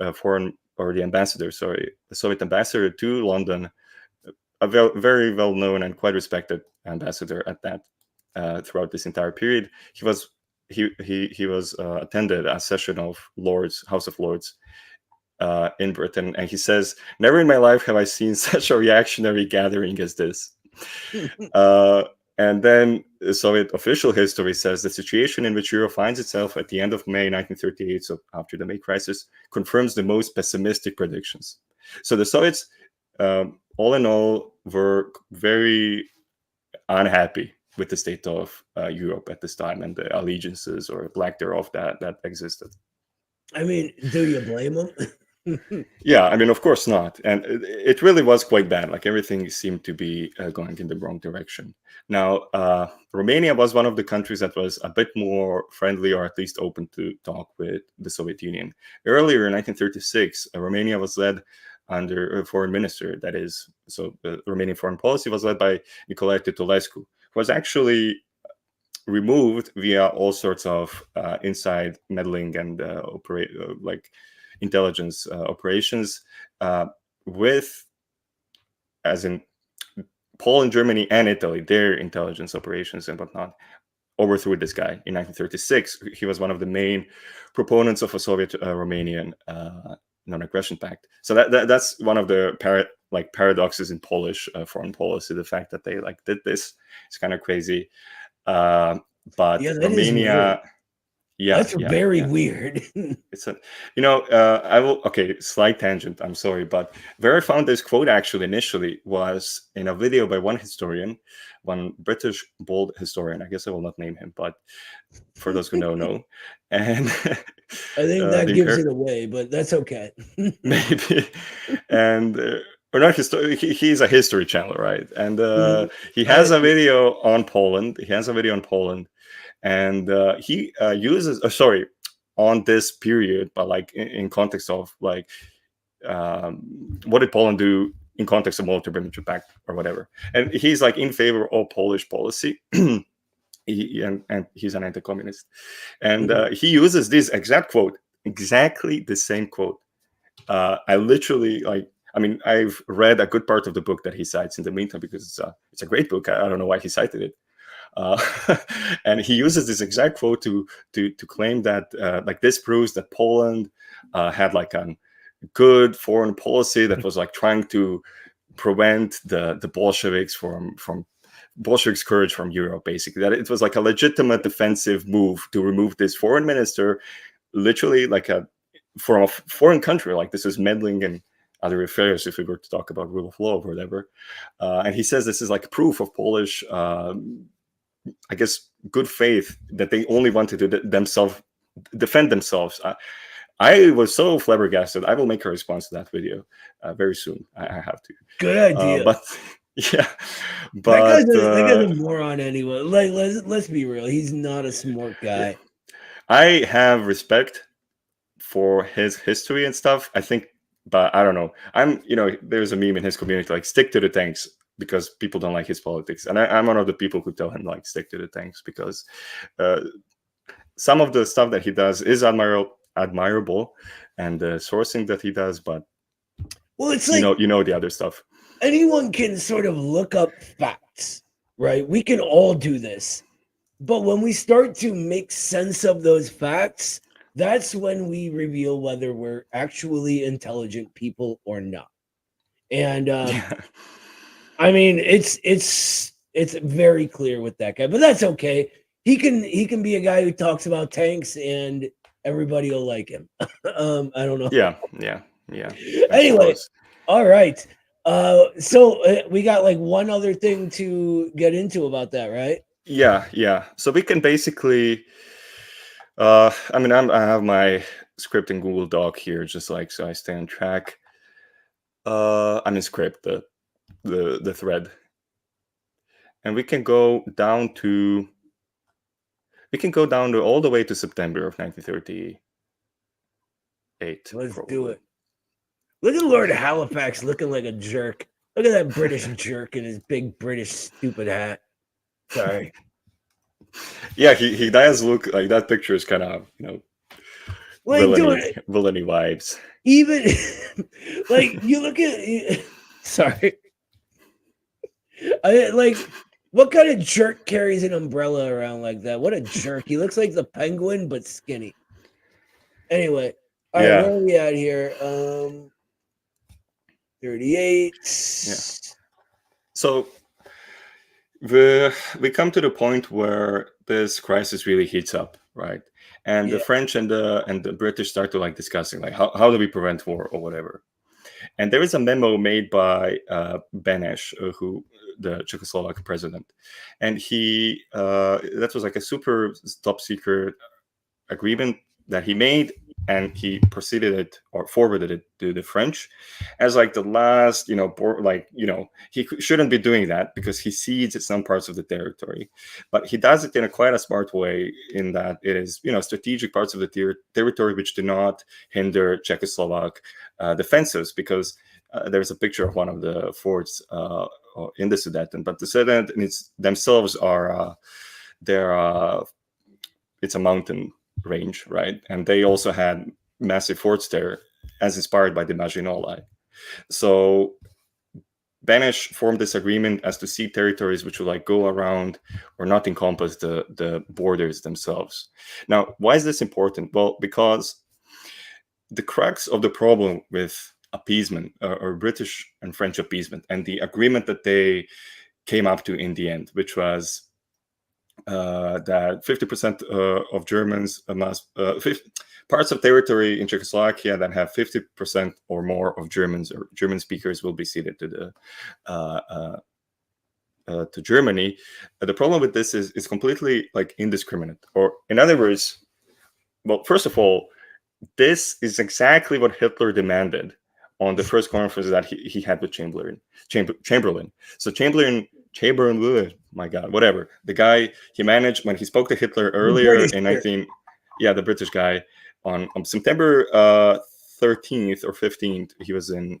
Soviet ambassador to London, a very well-known and quite respected ambassador at that throughout this entire period. He was attended a session of House of Lords in Britain, and he says, never in my life have I seen such a reactionary gathering as this. And then the Soviet official history says the situation in which Europe finds itself at the end of May 1938, so after the May crisis, confirms the most pessimistic predictions. So the Soviets, all in all, were very unhappy with the state of Europe at this time and the allegiances or lack thereof that existed. I mean, do you blame them? Yeah, I mean, of course not. And it really was quite bad. Like everything seemed to be going in the wrong direction. Now, Romania was one of the countries that was a bit more friendly or at least open to talk with the Soviet Union. Earlier in 1936, Romania was led under a foreign minister. That is, so the Romanian foreign policy was led by Nicolae Titulescu, who was actually removed via all sorts of inside meddling and like intelligence operations with, as in Poland, Germany, and Italy, their intelligence operations and whatnot, overthrew this guy in 1936. He was one of the main proponents of a Soviet-Romanian non-aggression pact. So that's one of the paradoxes in Polish foreign policy. The fact that they did this is kind of crazy. But Yeah, that is Romania, weird. yeah, That's very weird. it's a, I will, okay, slight tangent, I'm sorry, but where I found this quote actually initially was in a video by one historian, one British bold historian. I guess I will not name him, but for those who know. And I think that gives it away, but that's okay. Maybe. And or not he's a history channel, right? And he has a video on Poland. And he uses on this period, but in context of what did Poland do in context of Molotov-Ribbentrop Pact or whatever. And he's in favor of Polish policy. And he's an anti-communist. And he uses this exact quote, exactly the same quote. I literally I've read a good part of the book that he cites in the meantime because it's a great book. I don't know why he cited it. And he uses this exact quote to claim that this proves that Poland had a good foreign policy that was trying to prevent the Bolsheviks from Bolshevik scourge from Europe, basically. That it was a legitimate defensive move to remove this foreign minister, literally from a foreign country. This is meddling in other affairs, if we were to talk about rule of law or whatever. And he says this is proof of Polish I guess good faith that they only wanted to defend themselves. I was so flabbergasted. I will make a response to that video very soon. I have to. Good idea. But yeah, but that guy's a moron anyway. Let's be real. He's not a smart guy. Yeah. I have respect for his history and stuff. I think, but I don't know. There's a meme in his community stick to the tanks, because people don't like his politics. And I'm one of the people who tell him stick to the tanks, because some of the stuff that he does is admirable, and the sourcing that he does, but it's the other stuff. Anyone can sort of look up facts, right? We can all do this. But when we start to make sense of those facts, that's when we reveal whether we're actually intelligent people or not. And I mean, it's very clear with that guy, but that's okay. He can be a guy who talks about tanks, and everybody will like him. I don't know. Yeah. Anyway, all right. So we got one other thing to get into about that, right? Yeah. So we can basically, I have my script in Google Doc here, just so I stay on track. Script, the thread, and we can go down all the way to September of 1938. Let's do it. Look at Lord Halifax looking like a jerk. Look at that British jerk in his big British stupid hat. Sorry. Yeah, he does look like that. Picture is kind of villainy vibes. Even you look at. Sorry. What kind of jerk carries an umbrella around like that? What a jerk. He looks like the Penguin, but skinny. Anyway, all right, where are we at here? 38. Yeah. So we come to the point where this crisis really heats up, right? And the French and the British start to like discussing like how do we prevent war or whatever. And there is a memo made by Beneš, who the Czechoslovak president, and he that was like a super top secret agreement that he made, and he proceeded it or forwarded it to the French as like the last, he shouldn't be doing that because he cedes some parts of the territory, but he does it in a quite a smart way in that it is, strategic parts of the territory which do not hinder Czechoslovak defenses, because there's a picture of one of the forts in the Sudeten, but the Sudeten themselves are it's a mountain range, right? And they also had massive forts there, as inspired by the Maginot Line. So Beneš formed this agreement as to cede territories which would like go around or not encompass the borders themselves. Now, why is this important? Well, because the crux of the problem with appeasement, or British and French appeasement, and the agreement that they came up to in the end, which was that 50% of Germans must parts of territory in Czechoslovakia that have 50% or more of Germans or German speakers will be ceded to Germany. The problem with this is completely like indiscriminate, or in other words, well, first of all, this is exactly what Hitler demanded on the first conference that he had with Chamberlain. So Chamberlain, my God, whatever. The guy, he managed, when he spoke to Hitler earlier in 19... Yeah, the British guy. On September 13th or 15th, he was in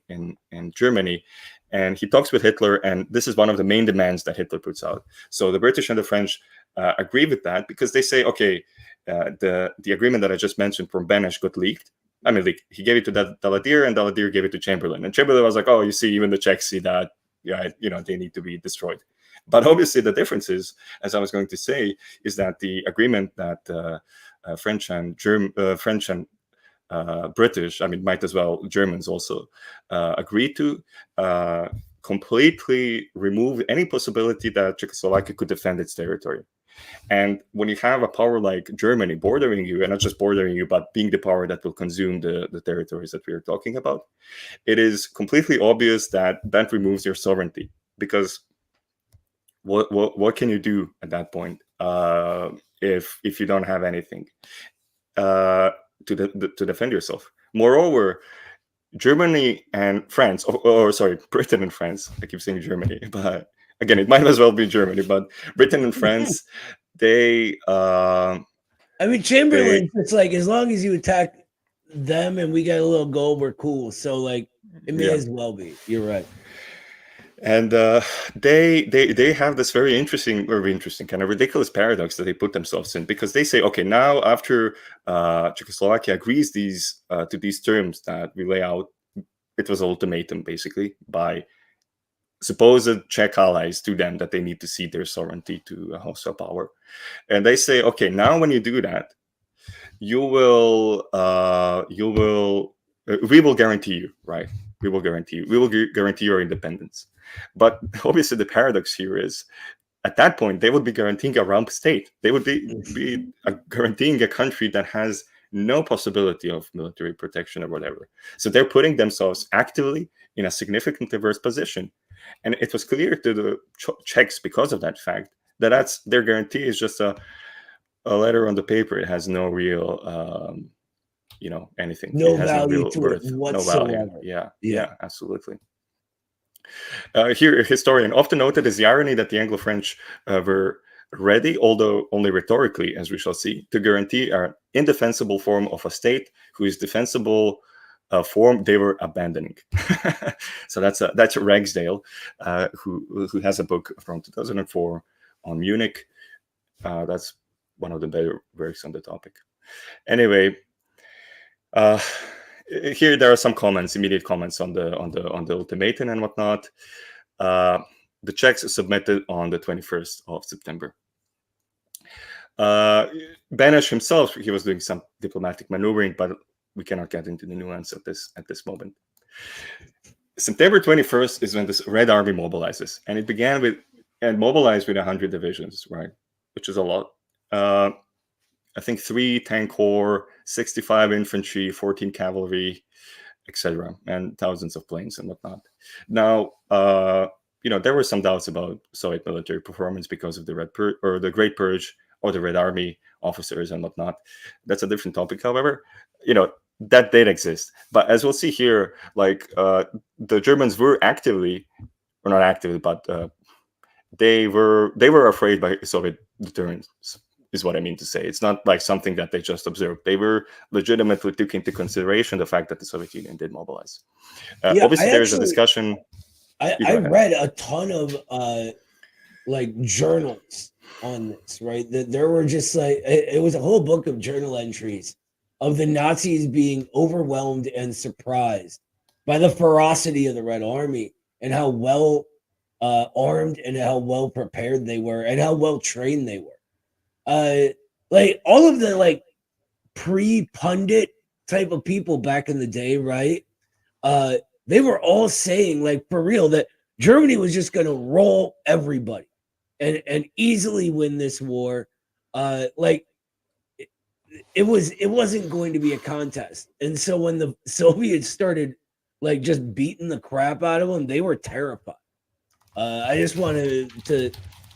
Germany, and he talks with Hitler, and this is one of the main demands that Hitler puts out. So the British and the French agree with that, because they say, okay, the agreement that I just mentioned from Beneš got leaked. I mean, he gave it to Daladier, and Daladier gave it to Chamberlain. And Chamberlain was like, oh, you see, even the Czechs see that, they need to be destroyed. But obviously the difference is, as I was going to say, is that the agreement that French and British, I mean, might as well Germans also agreed to, completely remove any possibility that Czechoslovakia could defend its territory. And when you have a power like Germany bordering you, and not just bordering you, but being the power that will consume the territories that we are talking about, it is completely obvious that that removes your sovereignty. Because what can you do at that point if you don't have anything to defend yourself? Moreover, Germany and France, Britain and France. I keep saying Germany, but again, it might as well be Germany. But Britain and France, they. I mean, Chamberlain. It's like, as long as you attack them and we get a little gold, we're cool. So like, it may as well be. You're right. And they have this very interesting kind of ridiculous paradox that they put themselves in, because they say, okay, now after Czechoslovakia agrees to these terms that we lay out, it was an ultimatum basically by supposed Czech allies to them that they need to cede their sovereignty to a hostile power. And they say, okay, now when you do that, we will guarantee you, right? We will guarantee your independence. But obviously the paradox here is, at that point, they would be guaranteeing a rump state. They would be guaranteeing a country that has no possibility of military protection or whatever. So they're putting themselves actively in a significantly worse position. And it was clear to the Czechs, because of that fact, that their guarantee is just a letter on the paper. It has no real, anything. No it has value no real to worth, it whatsoever. No value. Yeah, absolutely. Here, a historian often noted is the irony that the Anglo-French were ready, although only rhetorically, as we shall see, to guarantee an indefensible form of a state whose defensible form they were abandoning. So that's Ragsdale, who has a book from 2004 on Munich. That's one of the better works on the topic. Anyway, here there are some immediate comments on the ultimatum and whatnot. The Czechs submitted on the 21st of September. Beneš himself, he was doing some diplomatic maneuvering, but we cannot get into the nuance of this at this moment. September 21st is when this Red Army mobilizes, and it began with and mobilized with 100 divisions, right, which is a lot. I think 3 tank corps, 65 infantry, 14 cavalry, etc., and thousands of planes and whatnot. Now, there were some doubts about Soviet military performance because of the the Great Purge or the Red Army officers and whatnot. That's a different topic. However, that did exist. But as we'll see here, like the Germans were actively, or not actively, but they were afraid by Soviet deterrence, is what I mean to say. It's not like something that they just observed. They were legitimately took into consideration the fact that the Soviet Union did mobilize. Obviously, there's a discussion. I read a ton of like journals on this, right? That there were just like it was a whole book of journal entries of the Nazis being overwhelmed and surprised by the ferocity of the Red Army and how well armed and how well prepared they were and how well trained they were. Like all of the like pre-pundit type of people back in the day, right? They were all saying, like, for real, that Germany was just going to roll everybody and easily win this war. Like it wasn't going to be a contest. And so when the Soviets started like just beating the crap out of them, they were terrified. I just wanted to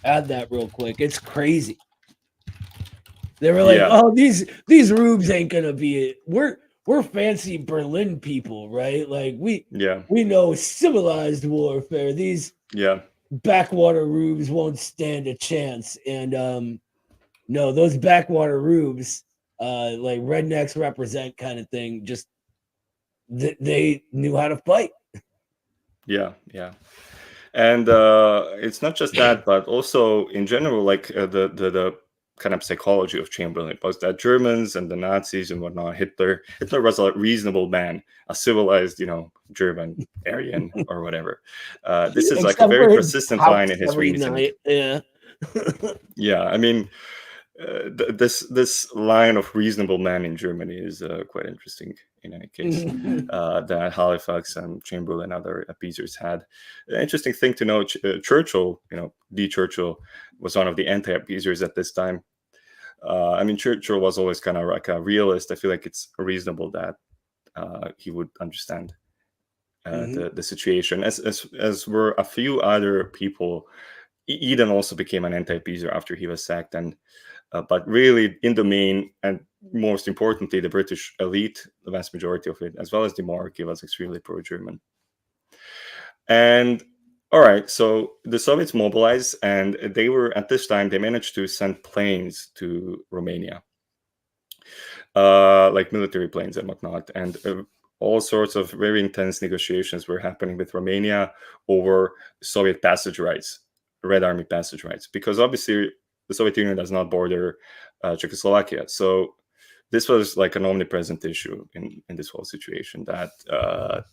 add that real quick. It's crazy. They were like, "Oh, these rubes ain't gonna be it. We're fancy Berlin people, right? Like we know civilized warfare. These backwater rubes won't stand a chance." And no, those backwater rubes, like rednecks represent kind of thing. Just they knew how to fight. Yeah. And it's not just that, but also in general, like the kind of psychology of Chamberlain was that Germans and the Nazis and whatnot, Hitler was a reasonable man, a civilized, German, Aryan or whatever. This is like a very persistent line in his reasoning. Yeah. Yeah, I mean, this line of reasonable man in Germany is quite interesting in any case. That Halifax and Chamberlain and other appeasers had. An interesting thing to know, Churchill, Churchill was one of the anti-appeasers at this time. I mean, Churchill was always kind of like a realist. I feel like it's reasonable that he would understand the situation, as were a few other people. Eden also became an anti-appeaser after he was sacked, and but really, in the main, and most importantly, the British elite, the vast majority of it, as well as the monarchy, was extremely pro-German. And all right, so the Soviets mobilized, and they were, at this time, they managed to send planes to Romania, like military planes and whatnot. And all sorts of very intense negotiations were happening with Romania over Soviet passage rights, Red Army passage rights, because obviously the Soviet Union does not border Czechoslovakia. So this was like an omnipresent issue in this whole situation, that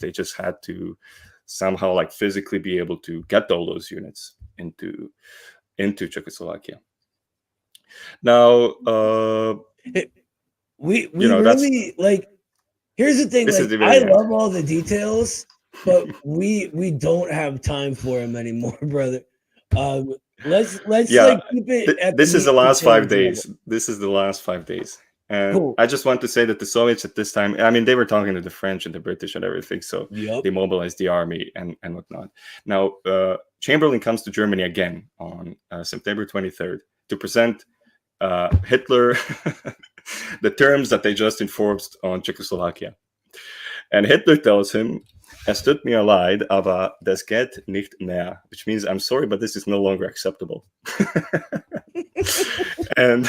they just had to somehow like physically be able to get all those units into Czechoslovakia. Now, we really like. Here's the thing: like, I love all the details, but we don't have time for them anymore, brother. Let's like keep it. At this is the last 5 days. This is the last 5 days. And cool. I just want to say that the Soviets at this time, I mean, they were talking to the French and the British and everything, so they mobilized the army and whatnot. Now, Chamberlain comes to Germany again on September 23rd to present Hitler the terms that they just enforced on Czechoslovakia. And Hitler tells him, "Es tut mir leid, aber das geht nicht mehr," which means, "I'm sorry, but this is no longer acceptable." and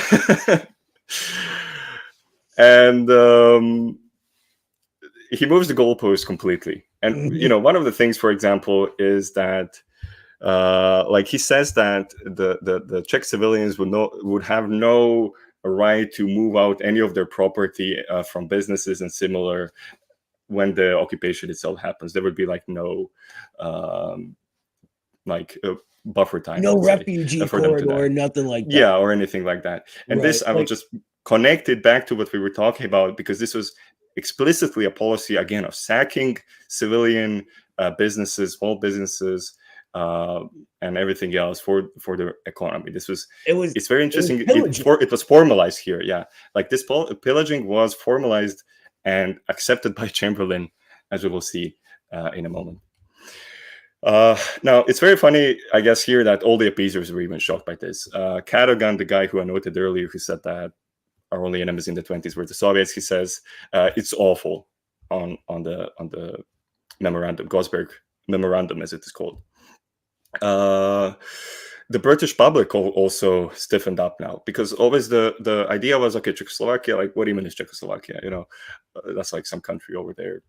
he moves the goalpost completely. And one of the things, for example, is that like he says that the Czech civilians would have no right to move out any of their property from businesses and similar when the occupation itself happens. There would be like no buffer time, no refugee corridor, nothing like that. Yeah, or anything like that. And this, I will just connect it back to what we were talking about, because this was explicitly a policy, again, of sacking civilian businesses, small businesses, and everything else for the economy. It's very interesting. pillaging. It was formalized here. Yeah, like this pillaging was formalized and accepted by Chamberlain, as we will see in a moment. Now, it's very funny, I guess, here that all the appeasers were even shocked by this. Cadogan, the guy who I noted earlier, who said that our only enemies in the 20s were the Soviets, he says it's awful on the memorandum, Gosberg memorandum, as it is called. The British public also stiffened up now, because always the idea was, okay, Czechoslovakia, like, what do you mean is Czechoslovakia? That's like some country over there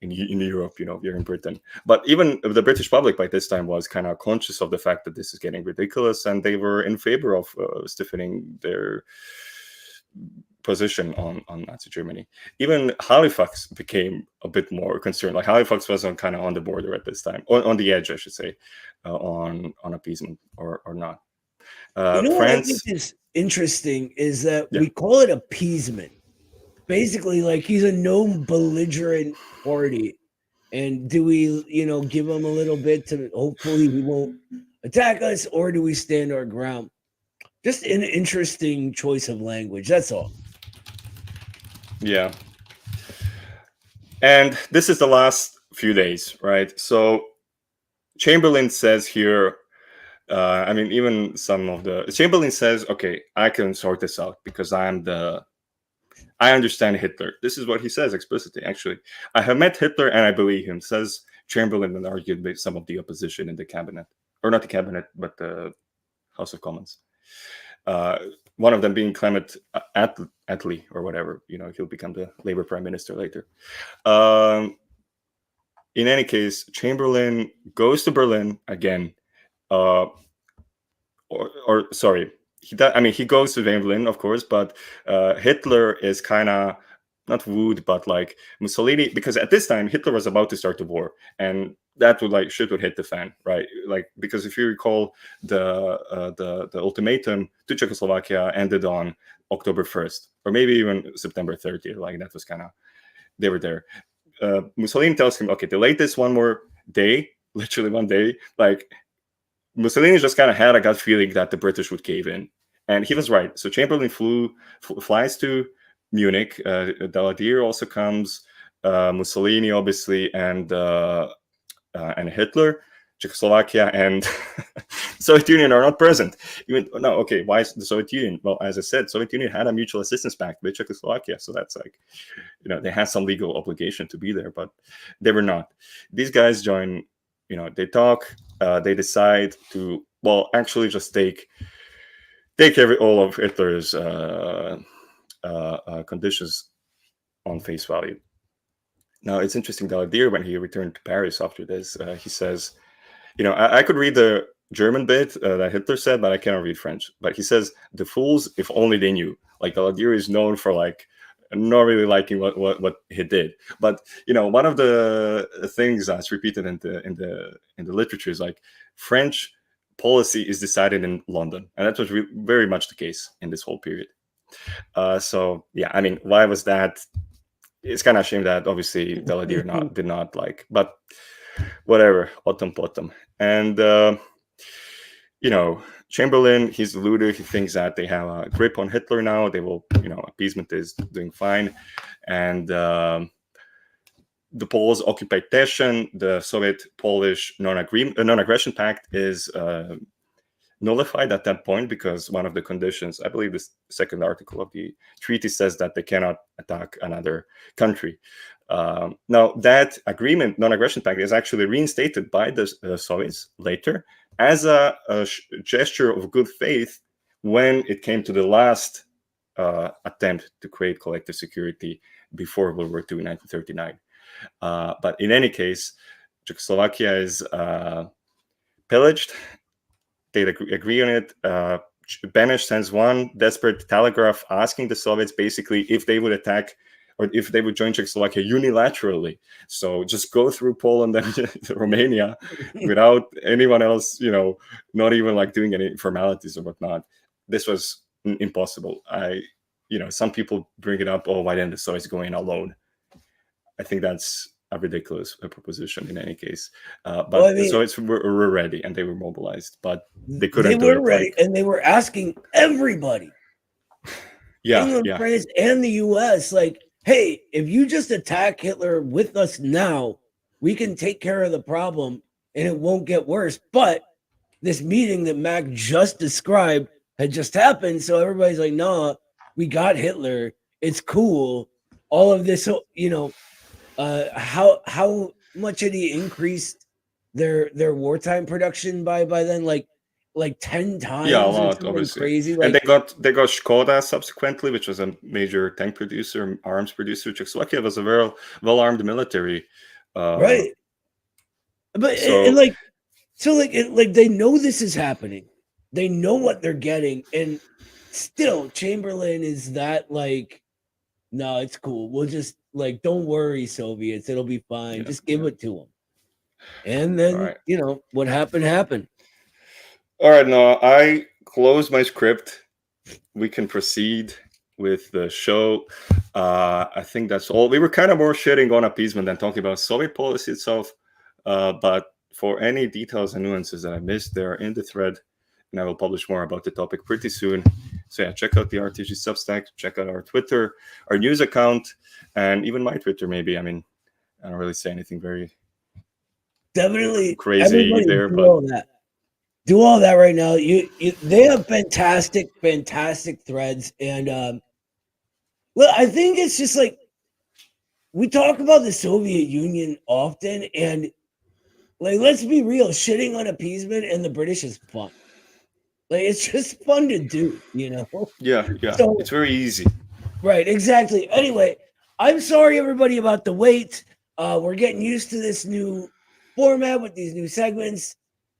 in Europe, you're in Britain. But even the British public by this time was kind of conscious of the fact that this is getting ridiculous, and they were in favor of stiffening their position on Nazi Germany. Even Halifax became a bit more concerned. Like, Halifax was kind of on the border at this time, on the edge, I should say, on appeasement or not. What I France, think is interesting is that we call it appeasement. Basically, like, he's a known belligerent party, and do we, give him a little bit to hopefully he won't attack us, or do we stand our ground? Just an interesting choice of language. That's all. Yeah. And this is the last few days, right? So Chamberlain says here, even Chamberlain says, okay, I can sort this out because I understand Hitler. This is what he says explicitly, actually. I have met Hitler and I believe him, says Chamberlain, and argued with some of the opposition in the cabinet. Or not the cabinet, but the House of Commons. One of them being Clement Attlee or whatever. He'll become the Labour Prime Minister later. In any case, Chamberlain goes to Berlin again. He goes to Berlin, of course, but Hitler is kind of not wooed, but like Mussolini, because at this time Hitler was about to start the war, and that would hit the fan, right? Like, because if you recall, the ultimatum to Czechoslovakia ended on October 1st, or maybe even September 30th. Like, that was kind of, they were there. Mussolini tells him, okay, delay this one more day, literally one day. Like, Mussolini just kind of had a gut feeling that the British would cave in, and he was right. So Chamberlain flies to Munich. Daladier also comes. Mussolini, obviously, and Hitler. Czechoslovakia and Soviet Union are not present. Why is the Soviet Union? Well, as I said, Soviet Union had a mutual assistance pact with Czechoslovakia, so that's like, they had some legal obligation to be there, but they were not. These guys join. They talk. They decide to, actually just take all of Hitler's conditions on face value. Now, it's interesting, Daladier, when he returned to Paris after this, he says, I could read the German bit that Hitler said, but I cannot read French. But he says, the fools, if only they knew. Like, Daladier is known for, like, not really liking what he did. But, one of the things that's repeated in the literature is, like, French policy is decided in London. And that was very much the case in this whole period. Why was that? It's kind of a shame that obviously Daladier did not like, but whatever, autumn. And, Chamberlain, he's deluded. He thinks that they have a grip on Hitler now. They will, appeasement is doing fine. And the Poles occupied Teschen. The Soviet-Polish non-aggression pact is nullified at that point, because one of the conditions, I believe the second article of the treaty, says that they cannot attack another country. Now, that agreement, non-aggression pact, is actually reinstated by the Soviets later as a gesture of good faith when it came to the last attempt to create collective security before World War II in 1939. But in any case, Czechoslovakia is pillaged. They agree on it. Beneš sends one desperate telegraph asking the Soviets basically if they would attack or if they would join Czechoslovakia unilaterally. So just go through Poland and Romania without anyone else, not even like doing any formalities or whatnot. This was impossible. Some people bring it up, why didn't the Soviets go in alone? I think that's a ridiculous proposition in any case. But Well, I mean, so we're ready, and they were mobilized, but they they couldn't do were it. ready, Like, and they were asking everybody, England, yeah, France, and the U.S. like, hey, if you just attack Hitler with us now, we can take care of the problem, and it won't get worse. But this meeting that Mac just described had just happened, so everybody's like, no, we got Hitler. It's cool. All of this, how much had he increased their wartime production by then? Like 10 yeah, a times or lot, something obviously. crazy. And Like, they got Skoda subsequently, which was a major tank producer, arms producer. Czechoslovakia was a very well armed military. right. But So like they know this is happening. They know what they're getting, and still Chamberlain is that like, no, it's cool. We'll just like, don't worry, Soviets. It'll be fine. yeah, Just give yeah. it to them. And All then, right. what happened. All right, no, I close my script. We can proceed with the show. I think that's all. We were kind of more shitting on appeasement than talking about Soviet policy itself. But for any details and nuances that I missed, they're in the thread, and I will publish more about the topic pretty soon. So yeah, check out the RTSG Substack, check out our Twitter, our news account, and even my Twitter. Maybe, I mean, I don't really say anything very Definitely, crazy everybody there, do but all that. Do all that right now. They have fantastic threads, and well, I think it's just like we talk about the Soviet Union often, and like, let's be real, shitting on appeasement and the British is fun. Like, it's just fun to do, yeah, So, it's very easy. right, exactly. Anyway, I'm sorry everybody about the wait. We're getting used to this new format with these new segments.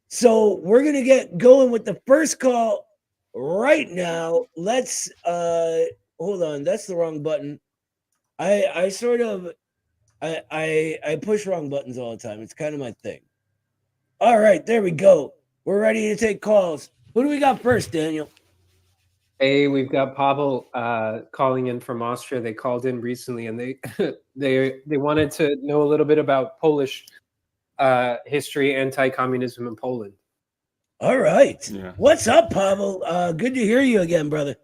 So we're gonna get going with the first call right now. Let's hold on, that's the wrong button. I sort of I push wrong buttons all the time. It's kind of my thing. All right, there we go. We're ready to take calls. Who do we got first, Daniel? Hey, we've got Pavel calling in from Austria. They called in recently, and they they wanted to know a little bit about Polish history, anti-communism in Poland. All right. Yeah. What's up, Pavel? Good to hear you again, brother.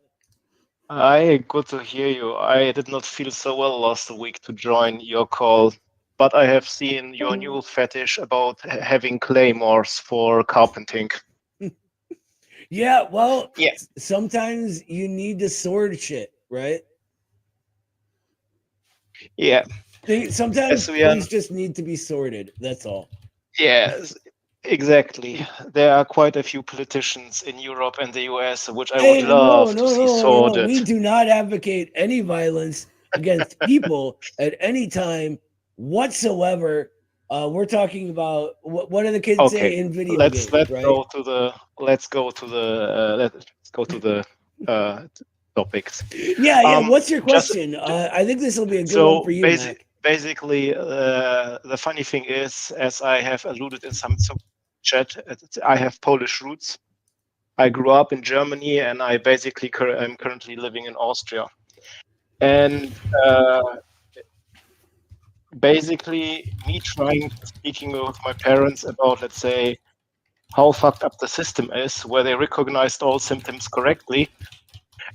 Hi, good to hear you. I did not feel so well last week to join your call, but I have seen your new fetish about having claymores for carpenting. Yeah, well, Yeah. sometimes you need to sword shit, right? Yeah, Sometimes Yes, we are- things just need to be sorted. That's all. yes, exactly. There are quite a few politicians in Europe and the US which I Hey, would love to see no. sorted. We do not advocate any violence against people at any time whatsoever. We're talking about what do the kids say in video let's games, right? go to the topics. Yeah. What's your just- question? I think this will be a good one for you, Mac. Basically, the funny thing is, as I have alluded in some chat, I have Polish roots. I grew up in Germany, and I basically am currently living in Austria. And basically, me speaking with my parents about, let's say, how fucked up the system is, where they recognized all symptoms correctly,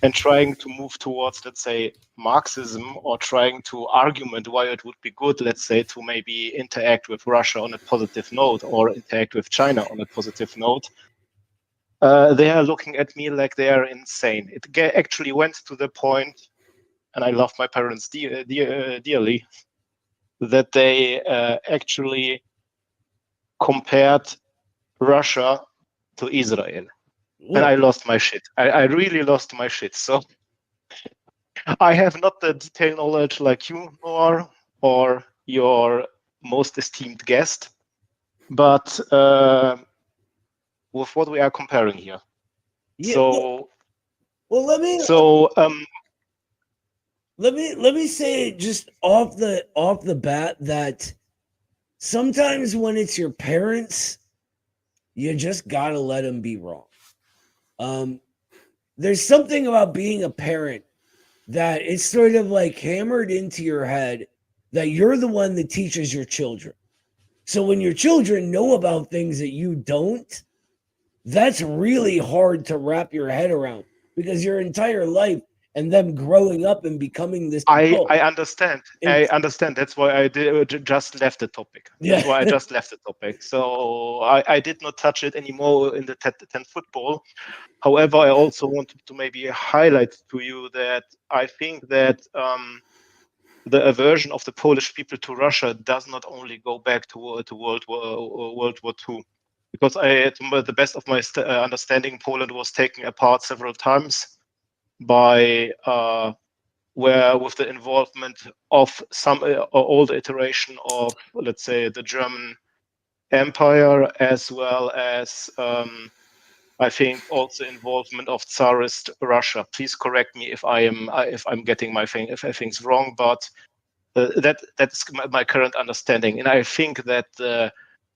and trying to move towards, let's say, Marxism, or trying to argument why it would be good, let's say, to maybe interact with Russia on a positive note or interact with China on a positive note. They are looking at me like they are insane. It actually went to the point, and I love my parents dearly, that they actually compared Russia to Israel. And I lost my shit. I really lost my shit. So I have not the detailed knowledge like you, Noir, or your most esteemed guest, but with what we are comparing here. Yeah, So, well, let me say just off the bat that sometimes when it's your parents, you just gotta let them be wrong. There's something about being a parent that it's sort of like hammered into your head that you're the one that teaches your children. So when your children know about things that you don't, that's really hard to wrap your head around, because your entire life and them growing up and becoming this adult. I understand. I understand. That's why I just left the topic. That's Yeah. why I just left the topic. So I did not touch it anymore in the 10 football. However, I also wanted to maybe highlight to you that I think that the aversion of the Polish people to Russia does not only go back to World War II, because to the best of my understanding, Poland was taken apart several times by where with the involvement of some old iteration of, let's say, the German Empire, as well as I think also involvement of Tsarist Russia. Please correct me if I'm getting my things wrong, but that's my current understanding, and I think that the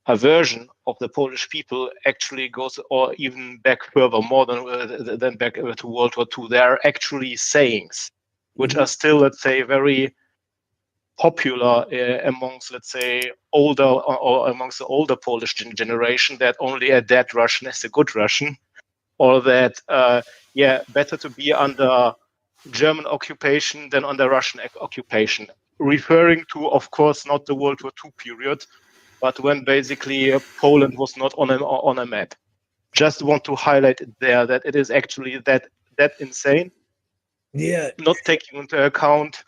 aversion of the Polish people actually goes or even back further, more than back to World War II. There are actually sayings which are still, let's say, very popular amongst, let's say, older or amongst the older Polish generation, that only a dead Russian is a good Russian, or that better to be under German occupation than under Russian occupation, referring to, of course, not the World War II period, but when basically Poland was not on a map. Just want to highlight it there, that it is actually that insane. Yeah. Not taking into account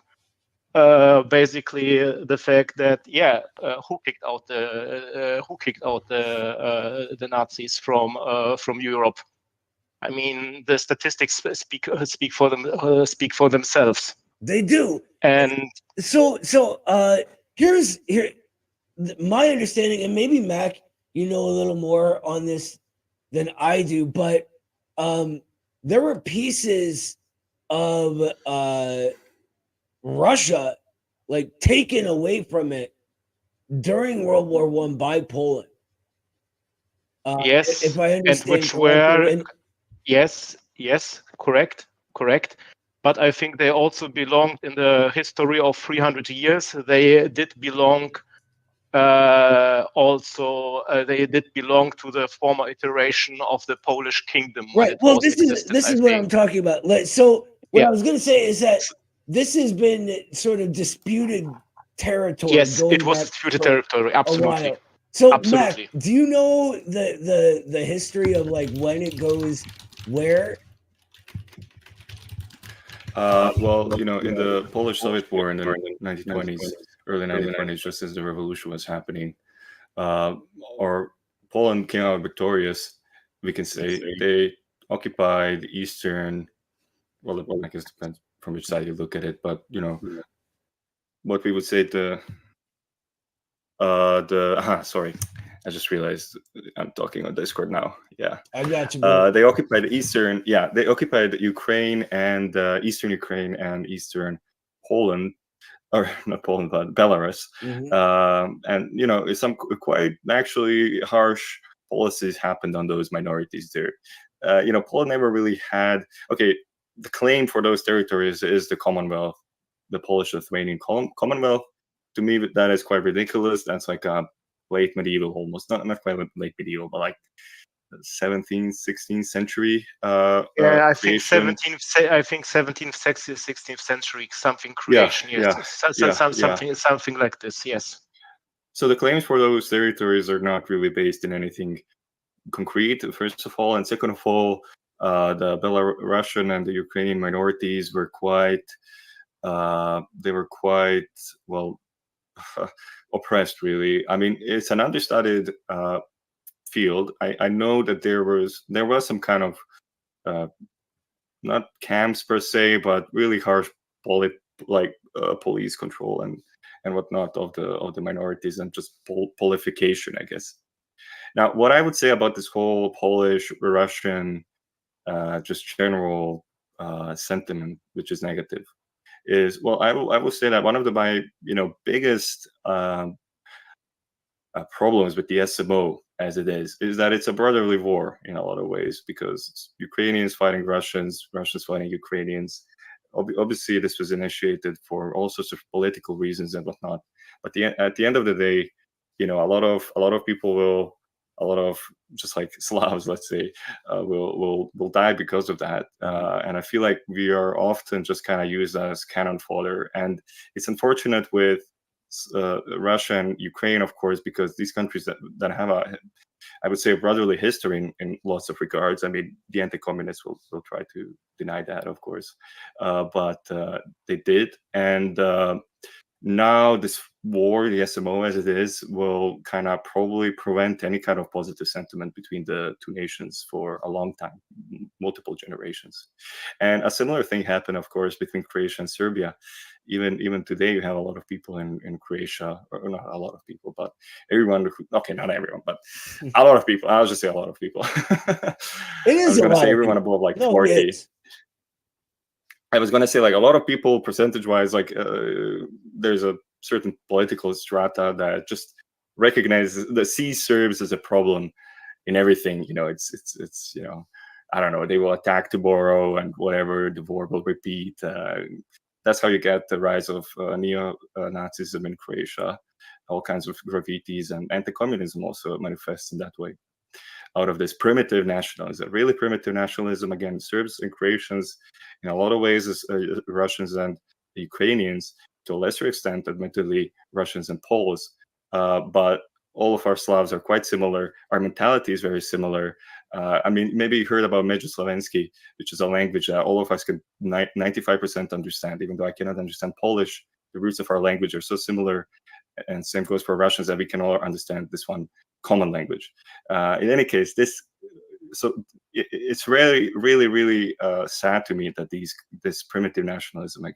basically the fact that who kicked out the Nazis from Europe? I mean, the statistics speak for themselves. They do. And so here's my understanding, and maybe Mac, you know a little more on this than I do, but there were pieces of Russia like taken away from it during World War I by Poland. Yes, if I understand and which correctly. were yes, correct. But I think they also belonged in the history of 300 years. They did belong they did belong to the former iteration of the Polish kingdom. Right. Well, this is what I'm talking about. So what I was going to say is that this has been sort of disputed territory. Yes, it was disputed territory. Absolutely. So absolutely. Mac, do you know the history of like when it goes where? Well, you know, in the Polish-Soviet War in the 1920s, early 1920s, just as the revolution was happening, or Poland came out victorious, we can say. They occupied eastern, well, I guess it depends from which side you look at it, but, you know, what we would say sorry, I just realized I'm talking on Discord now. Yeah, I got you. They occupied eastern. Yeah, they occupied Ukraine and eastern Ukraine and eastern Poland, or not Poland, but Belarus. And you know, some quite actually harsh policies happened on those minorities there. You know, Poland never really had. Okay, the claim for those territories is the Commonwealth, the Polish-Lithuanian Commonwealth. To me, that is quite ridiculous. That's like a late medieval, almost not quite late medieval, but like 17th, 16th century. I think 17th, 16th century, something creation. Something like this. Yes. So the claims for those territories are not really based in anything concrete, first of all, and second of all, the Belarusian and the Ukrainian minorities were quite well oppressed, really. I mean, it's an understudied field. I know that there was some kind of not camps per se, but really harsh police control and whatnot of the minorities, and just polification, I guess. Now, what I would say about this whole Polish-Russian just general sentiment, which is negative, is, well, I will say that one of my biggest problems with the SMO as it is that it's a brotherly war in a lot of ways, because it's Ukrainians fighting Russians, Russians fighting Ukrainians. obviously this was initiated for all sorts of political reasons and whatnot. But at the end of the day, a lot of people will, a lot of just like Slavs, let's say, will die because of that. And I feel like we are often just kind of used as cannon fodder, and it's unfortunate with Russia and Ukraine, of course, because these countries that have I would say, a brotherly history in lots of regards. I mean, the anti-communists will try to deny that, of course, but they did. And now this war, the SMO as it is, will kind of probably prevent any kind of positive sentiment between the two nations for a long time, multiple generations. And a similar thing happened, of course, between Croatia and Serbia. Even today, you have a lot of people in Croatia, or not a lot of people, but everyone. Okay, not everyone, but a lot of people. I'll just say a lot of people. It is I was a going to lot say of everyone people. above like No, 40. it is. I was going to say like a lot of people, percentage-wise, like there's a certain political strata that just recognizes that sees Serbs as a problem in everything. It's I don't know. They will attack tomorrow and whatever. The war will repeat. That's how you get the rise of neo-Nazism in Croatia. All kinds of graffitis, and anti-communism also manifests in that way. Out of this primitive nationalism, really primitive nationalism, again, Serbs and Croatians, in a lot of ways, as Russians and Ukrainians, to a lesser extent, admittedly, Russians and Poles, but all of our Slavs are quite similar. Our mentality is very similar. I mean, maybe you heard about Međuslavensky, which is a language that all of us can 95% understand, even though I cannot understand Polish. The roots of our language are so similar, and same goes for Russians, that we can all understand this one common language. In any case, it's really, really, really sad to me that this primitive nationalism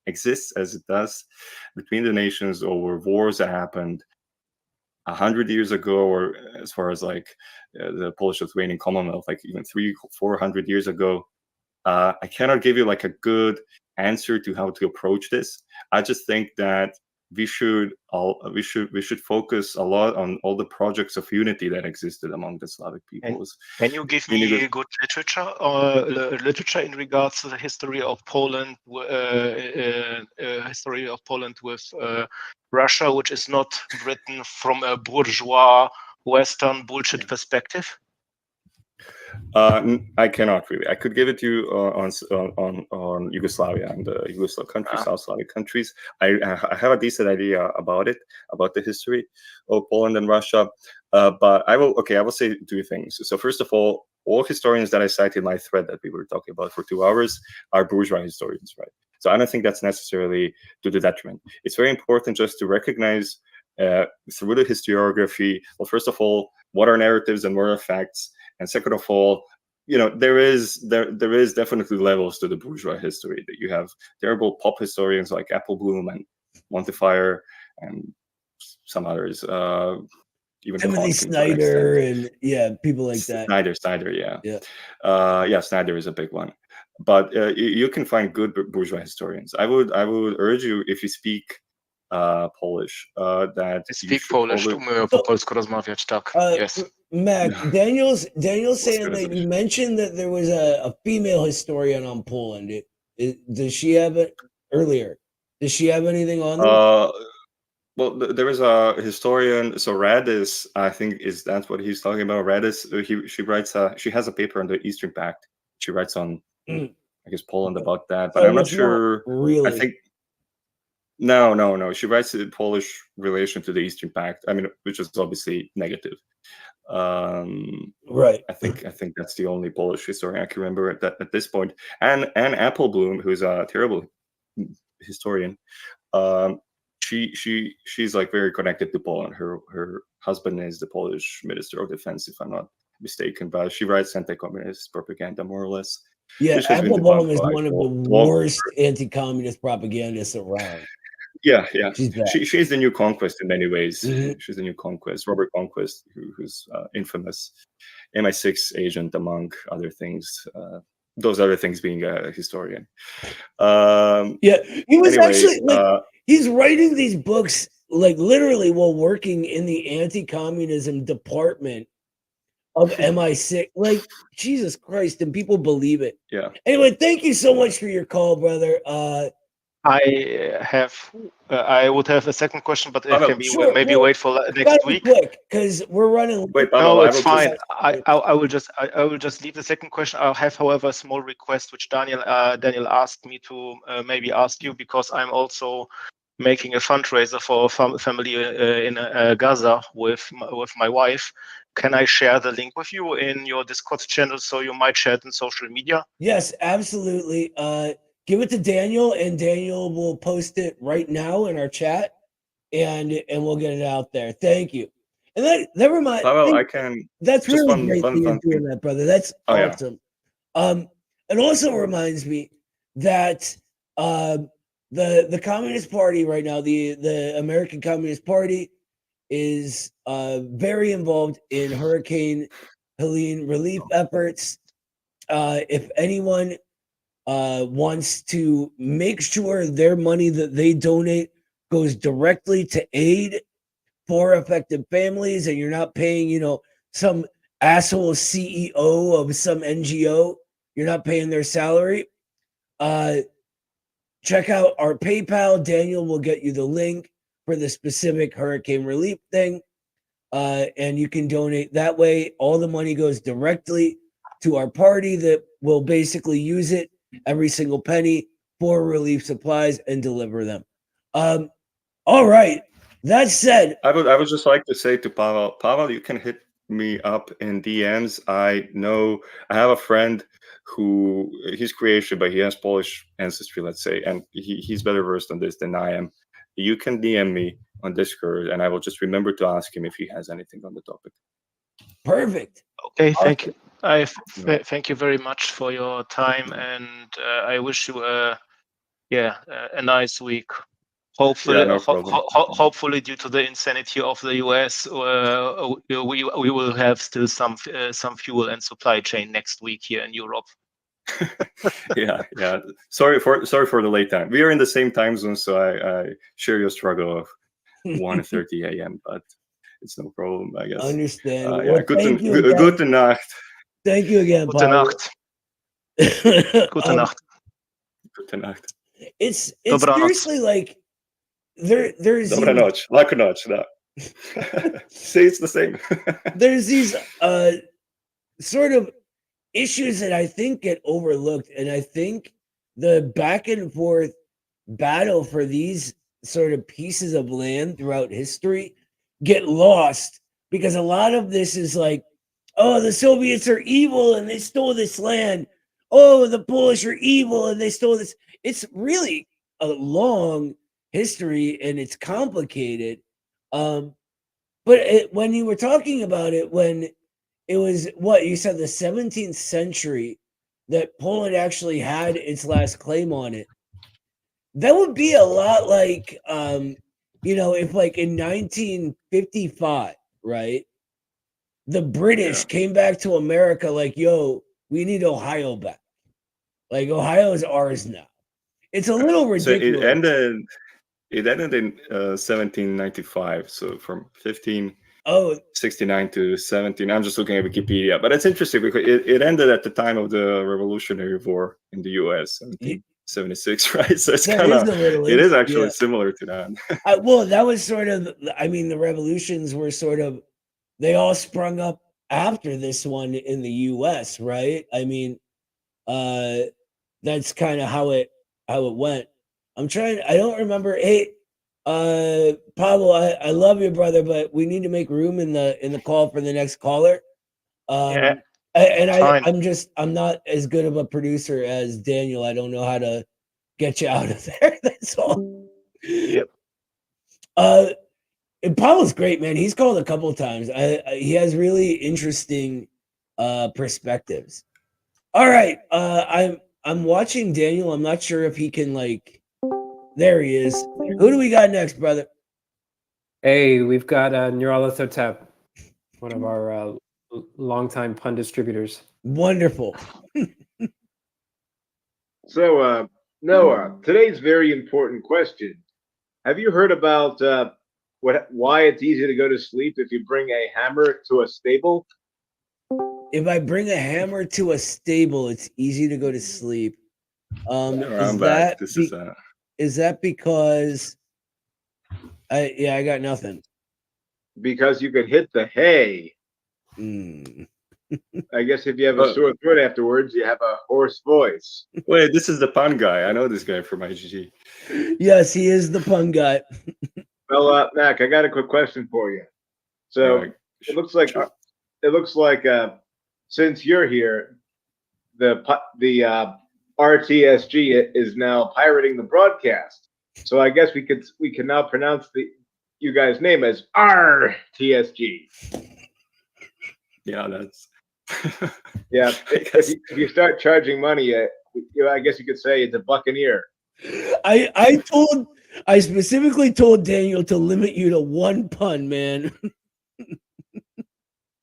exists as it does between the nations over wars that happened 100 years ago, or as far as like the Polish-Lithuanian Commonwealth, like even 300-400 years ago. I cannot give you like a good answer to how to approach this. I just think that we should focus a lot on all the projects of unity that existed among the Slavic peoples. Can you give me good literature in regards to the history of Poland, with Russia, which is not written from a bourgeois Western bullshit perspective? I cannot really. I could give it to you on Yugoslavia and the Yugoslav countries, South Slavic countries. I have a decent idea about the history of Poland and Russia. But I will say two things. So first of all historians that I cited in my thread that we were talking about for 2 hours are bourgeois historians, right? So I don't think that's necessarily to the detriment. It's very important just to recognize through the historiography, well, first of all, what are narratives and what are facts? And second of all, there is definitely levels to the bourgeois history. That you have terrible pop historians like Appleblom and Montefiore and some others, even Timothy Snyder and people like that. Snyder, yeah. Snyder is a big one. But you can find good bourgeois historians. I would urge you, if you speak Polish, that speak Polish. Umiem po polsku rozmawiać, tak. Yes. Mac, Daniel's saying that you mentioned that there was a female historian on Poland. Does she have it earlier? Does she have anything on there? Well, there is a historian. So Radis, I think that's what he's talking about. Radis, she writes. She has a paper on the Eastern Pact. She writes on, I guess, Poland about that. But I'm not sure. Really? I think. No. She writes the Polish relation to the Eastern Pact. I mean, which is obviously negative. Right. I think that's the only Polish historian I can remember at this point. And Appleblom, who's a terrible historian, she's like very connected to Poland. Her husband is the Polish Minister of Defense, if I'm not mistaken. But she writes anti-communist propaganda, more or less. Yeah, Appleblom is one of the worst anti-communist propagandists around. Yeah. She's the new Conquest in many ways. Mm-hmm. She's the new Conquest, Robert Conquest, who's infamous MI6 agent, among other things. Those other things being a historian. He was actually he's writing these books like literally while working in the anti-communism department of MI6. Like, Jesus Christ, and people believe it. Yeah. Anyway, thank you so much for your call, brother. I would have a second question, but it Pavel, can be Sure, maybe well, wait for it's gotta next be week. quick because we're running. wait, Pavel, No, I it's will fine. just. I will just leave the second question. I'll have, however, a small request which Daniel asked me to maybe ask you, because I'm also making a fundraiser for a family in Gaza with my wife. Can I share the link with you in your Discord channel so you might share it in social media? Yes, absolutely. Give it to Daniel, and Daniel will post it right now in our chat, and we'll get it out there. Thank you. And that reminds. Pavel, I can That's just really great that you're one doing thing. that, brother. That's Oh, yeah. awesome. It also reminds me that the Communist Party right now, the American Communist Party, is very involved in Hurricane Helene relief efforts. If anyone wants to make sure their money that they donate goes directly to aid for affected families, and you're not paying, some asshole CEO of some NGO, you're not paying their salary. Check out our PayPal. Daniel will get you the link for the specific hurricane relief thing. And you can donate that way. All the money goes directly to our party that will basically use it, every single penny, for relief supplies and deliver them. All right. That said, I would just like to say to Pavel, you can hit me up in DMs. I know I have a friend who he's Croatian, but he has Polish ancestry, let's say, and he's better versed on this than I am. You can DM me on Discord, and I will just remember to ask him if he has anything on the topic. perfect. Okay, thank you. Thank you very much for your time, and I wish you a nice week. Hopefully, Yeah, no problem. hopefully, due to the insanity of the US, we will have still some fuel and supply chain next week here in Europe. yeah. Sorry for the late time. We are in the same time zone, so I share your struggle of 1:30 a.m. But it's no problem, I guess. Understand. Yeah, Thank you again. Gute Nacht. Thank you again, Gute Pavel. Nacht. Gute Nacht. Gute Nacht. It's Dobranoc. seriously like there's Dobranoc. Laku noc, da. See, it's the same. there's these sort of issues that I think get overlooked, and I think the back and forth battle for these sort of pieces of land throughout history get lost, because a lot of this is like, oh, the Soviets are evil and they stole this land. Oh, the Polish are evil and they stole this. It's really a long history and it's complicated. But when you were talking about it, when it was what you said, the 17th century, that Poland actually had its last claim on it, that would be a lot like, if like in 1955, right? The British came back to America like, yo, we need Ohio back. Like, Ohio is ours now. It's a little ridiculous. So it ended in 1795. So from 1569 to 17. I'm just looking at Wikipedia, but it's interesting because it ended at the time of the Revolutionary War in the U.S. 1776, right? So it's kind of it is actually similar to that. Well, that was sort of, I mean, the revolutions were sort of, they all sprung up after this one in the U.S., right? I mean, that's kind of how it went. I don't remember. Hey, Pablo, I love you, brother, but we need to make room in the call for the next caller. Yeah. I'm not as good of a producer as Daniel. I don't know how to get you out of there. That's all. Yep. And Pablo's great, man. He's called a couple of times. He has really interesting perspectives. All right, I'm watching Daniel. I'm not sure if he can there he is. Who do we got next, brother? Hey, we've got Neurolithotep, one of our longtime pun distributors. Wonderful. So, Noah, today's very important question. Have you heard about why it's easy to go to sleep if you bring a hammer to a stable? if I bring a hammer to a stable, it's easy to go to sleep. I'm Is back. that This is that because I got nothing. Because you could hit the hay. Mm. I guess if you have a sore throat afterwards, you have a hoarse voice. Wait, this is the pun guy. I know this guy from IGG. Yes, he is the pun guy. Well, Mac, I got a quick question for you. So it looks like since you're here, the RTSG is now pirating the broadcast. So I guess we can now pronounce you guys' name as RTSG. Yeah, that's yeah. If you start charging money, I guess you could say it's a buccaneer. I specifically told Daniel to limit you to one pun, man.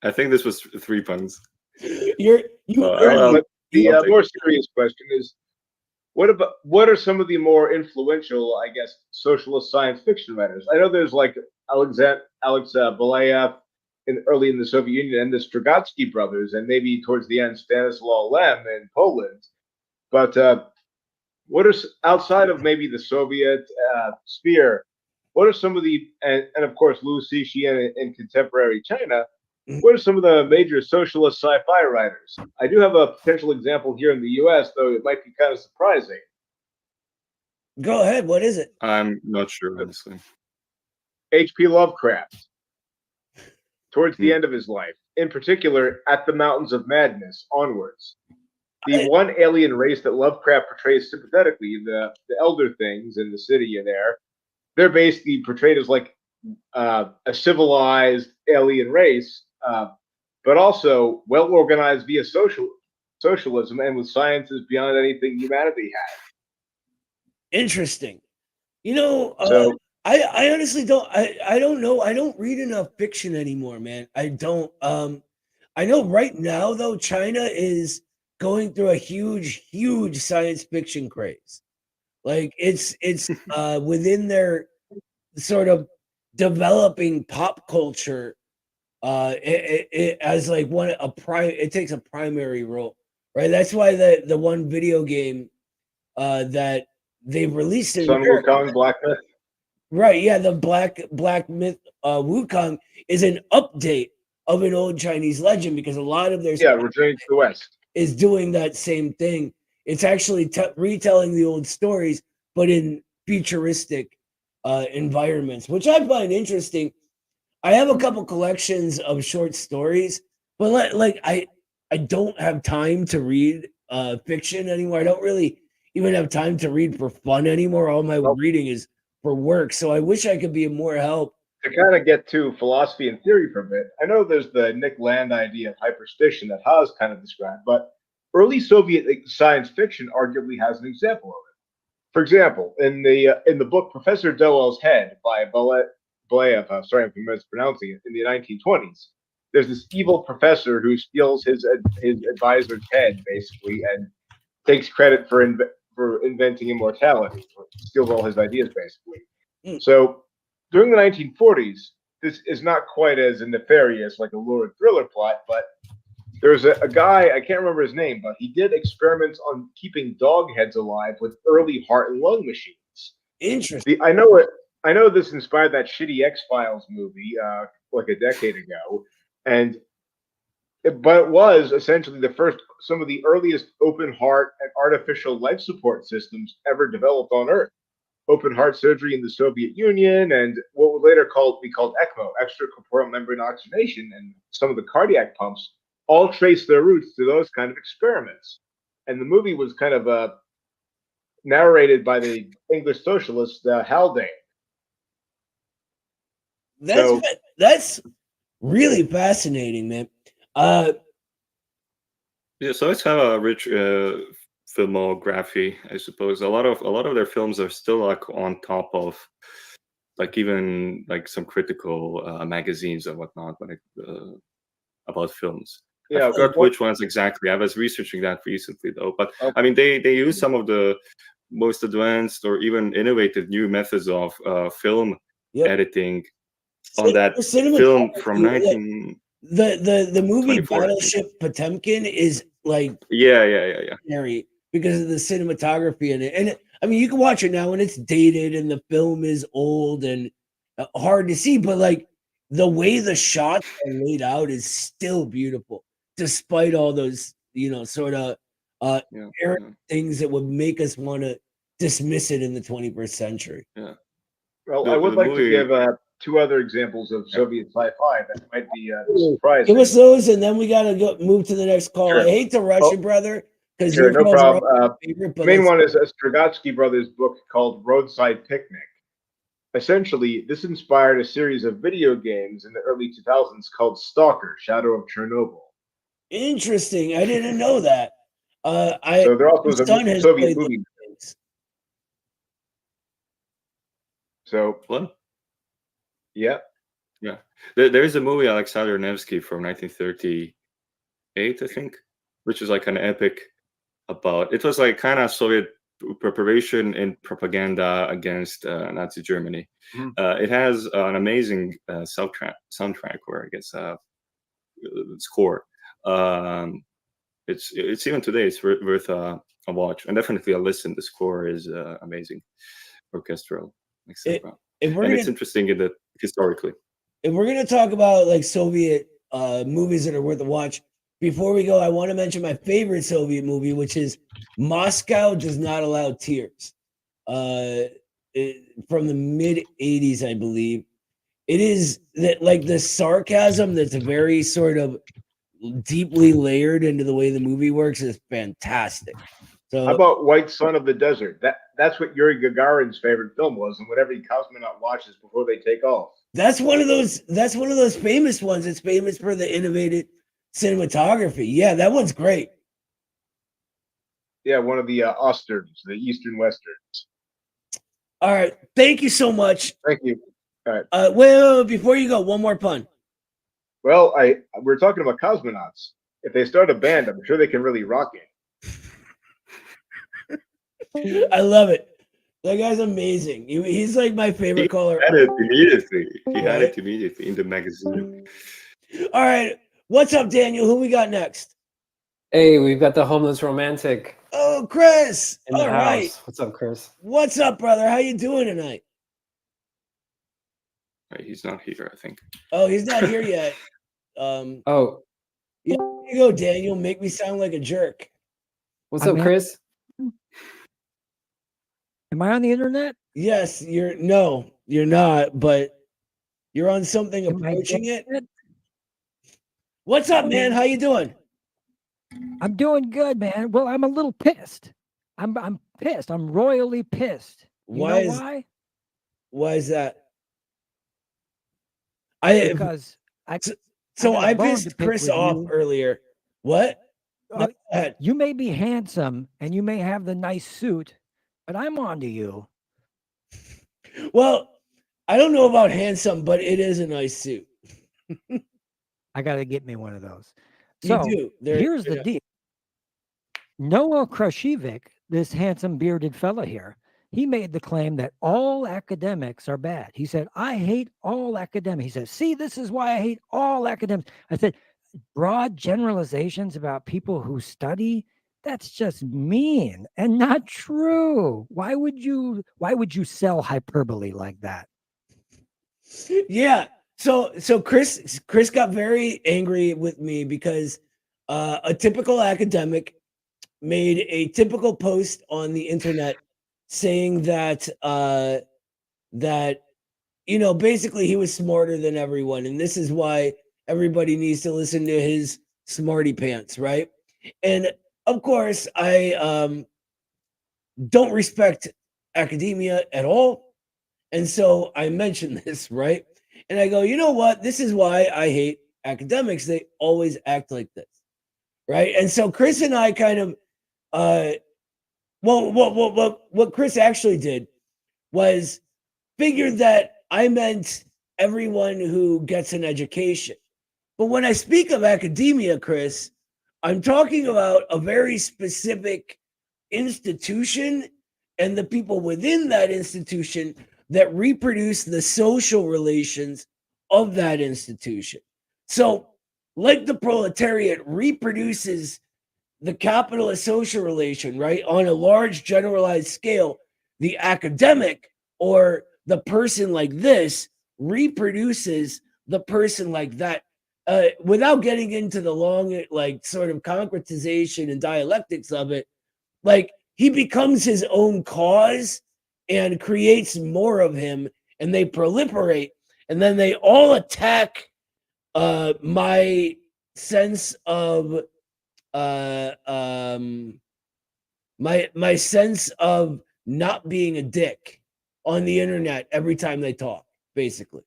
I think this was 3 puns. The more serious question is, what are some of the more influential, I guess, socialist science fiction writers? I know there's like Alex Belayev early in the Soviet Union, and the Strugatsky brothers, and maybe towards the end Stanislaw Lem in Poland. But what are, outside of maybe the Soviet sphere, what are some of the, and of course Liu Cixin in contemporary China, what are some of the major socialist sci-fi writers? I do have a potential example here in the U.S., though it might be kind of surprising. Go ahead. What is it? I'm not sure, honestly. H.P. Lovecraft. Towards the end of his life, in particular, At the Mountains of Madness onwards. The one alien race that Lovecraft portrays sympathetically, the Elder Things in the city there, they're basically portrayed as like a civilized alien race, but also well organized via socialism and with sciences beyond anything humanity had. Interesting. You know, I honestly don't. I don't know. I don't read enough fiction anymore, man. I don't. I know right now though, China is going through a huge science fiction craze. Like it's within their sort of developing pop culture. It as like it takes a primary role, right? That's why the one video game that they've released in Sun Wukong Black Myth. Right, yeah, the Black Myth Wukong is an update of an old Chinese legend because a lot of their Returning to the West is doing that same thing. It's actually retelling the old stories, but in futuristic environments, which I find interesting. I have a couple collections of short stories, but I don't have time to read fiction anymore. I don't really even have time to read for fun anymore. All my reading is for work, so I wish I could be of more help. To kind of get to philosophy and theory for a bit, I know there's the Nick Land idea of hyperstition that Haas kind of described, but early Soviet science fiction arguably has an example of it. For example, in the book Professor Doel's Head by Belayev, sorry if I'm mispronouncing it, in the 1920s, there's this evil professor who steals his advisor's head basically and takes credit for inventing immortality, or steals all his ideas basically. So during the 1940s, this is not quite as nefarious like a lurid thriller plot, but there's a guy, I can't remember his name, but he did experiments on keeping dog heads alive with early heart and lung machines. Interesting. I know this inspired that shitty X-Files movie like a decade ago, but it was essentially some of the earliest open heart and artificial life support systems ever developed on Earth. Open heart surgery in the Soviet Union, and what would later be called ECMO, extracorporeal membrane oxygenation, and some of the cardiac pumps all trace their roots to those kind of experiments. And the movie was kind of narrated by the English socialist Haldane. That's really fascinating, man. So it's kind of a rich filmography, I suppose. A lot of their films are still like on top of like even like some critical magazines and whatnot about films. I forgot which ones exactly. I was researching that recently though, but I mean they use some of the most advanced or even innovative new methods of film editing on that film from The movie 24, I think. Battleship Potemkin is like Yeah. scary because of the cinematography in it. And I mean, you can watch it now and it's dated and the film is old and hard to see, but like the way the shots are laid out is still beautiful, despite all those, sort of Yeah. errant things that would make us want to dismiss it in the 21st century. Yeah. Well, The- I would the like to movie- give two other examples of Soviet sci-fi that might be surprising. Give us those, and then we gotta go move to the next call. Sure. I hate to rush you, brother, because Sure, your no calls are problem. my favorite. But The main let's- one is a Strugatsky Brothers book called Roadside Picnic. Essentially, this inspired a series of video games in the early 2000s called Stalker: Shadow of Chernobyl. Interesting. I didn't know that. So there also was my son a has Soviet played movie. those games. So What? yeah, Yeah. There is a movie, Alexander Nevsky, from 1938, I think, which is like an epic about, it was like kind of Soviet preparation and propaganda against Nazi Germany. It has an amazing soundtrack, or I guess score. It's even today, it's worth a watch, and definitely a listen. The score is amazing, orchestral, etc. If we're And it's gonna interesting in that historically. if we're gonna talk about like Soviet movies that are worth a watch, before we go, I want to mention my favorite Soviet movie, which is Moscow Does Not Allow Tears, from the mid '80s, I believe. It is that like the sarcasm that's very sort of deeply layered into the way the movie works is fantastic. So how about White Sun of the Desert? That's what Yuri Gagarin's favorite film was, and what every cosmonaut watches before they take off. that's one of those famous ones. It's famous for the innovative cinematography. Yeah, that one's great. Yeah, one of the Osterns, the Eastern Westerns. All right, thank you so much. Thank you. All right. Well, before you go, one more pun. Well, we're talking about cosmonauts. If they start a band, I'm sure they can really rock it. I love it. That guy's amazing. He's like my favorite caller. He had it immediately. He had Right? it immediately in the magazine. All right, what's up, Daniel? Who we got next? Hey, we've got the homeless romantic Oh, Chris. in the All house. right. What's up, Chris? What's up, brother? How you doing tonight? Right, he's not here, I think. Oh, he's not here yet. Oh, Yeah, there you go, Daniel. Make me sound like a jerk. what's up, Chris? Am I on the internet? Yes, you're not, but you're on something Am I approaching it. dead? What's up, man? How you doing? I'm doing good, man. Well, I'm a little pissed. I'm pissed. I'm royally pissed. You know why? Why is that? Because So got a I bone to pissed pick Chris with off you. earlier. What? No, go ahead. You may be handsome and you may have the nice suit, but I'm on to you. Well, I don't know about handsome, but it is a nice suit. I got to get me one of those. You So do. here's the deal. Noah Krashevik, this handsome bearded fella here, he made the claim that all academics are bad. He said, I hate all academics. He said, see, this is why I hate all academics. I said, broad generalizations about people who study, that's just mean and not true. Why would you sell hyperbole like that? Yeah. So Chris got very angry with me because a typical academic made a typical post on the internet saying that basically he was smarter than everyone, and this is why everybody needs to listen to his smarty pants, right? And of course, I don't respect academia at all, and so I mentioned this, right? And I go, you know what? This is why I hate academics. They always act like this, right? And so Chris and I kind of, what Chris actually did was figured that I meant everyone who gets an education. But when I speak of academia, Chris, I'm talking about a very specific institution and the people within that institution that reproduce the social relations of that institution. So like the proletariat, reproduces the capitalist social relation, right, on a large generalized scale, the academic or the person like this reproduces the person like that. Without getting into the long, like, sort of concretization and dialectics of it, like, he becomes his own cause and creates more of him, and they proliferate, and then they all attack my sense of my sense of not being a dick on the internet every time they talk, basically.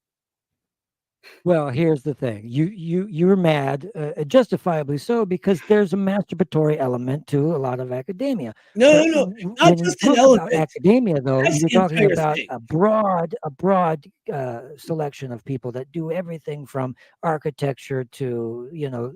Well, here's the thing. You're mad, justifiably so, because there's a masturbatory element to a lot of academia. No, But no, no, not when you just an talk about element. academia, though, That's you're the talking entire about thing. a broad selection of people that do everything from architecture to,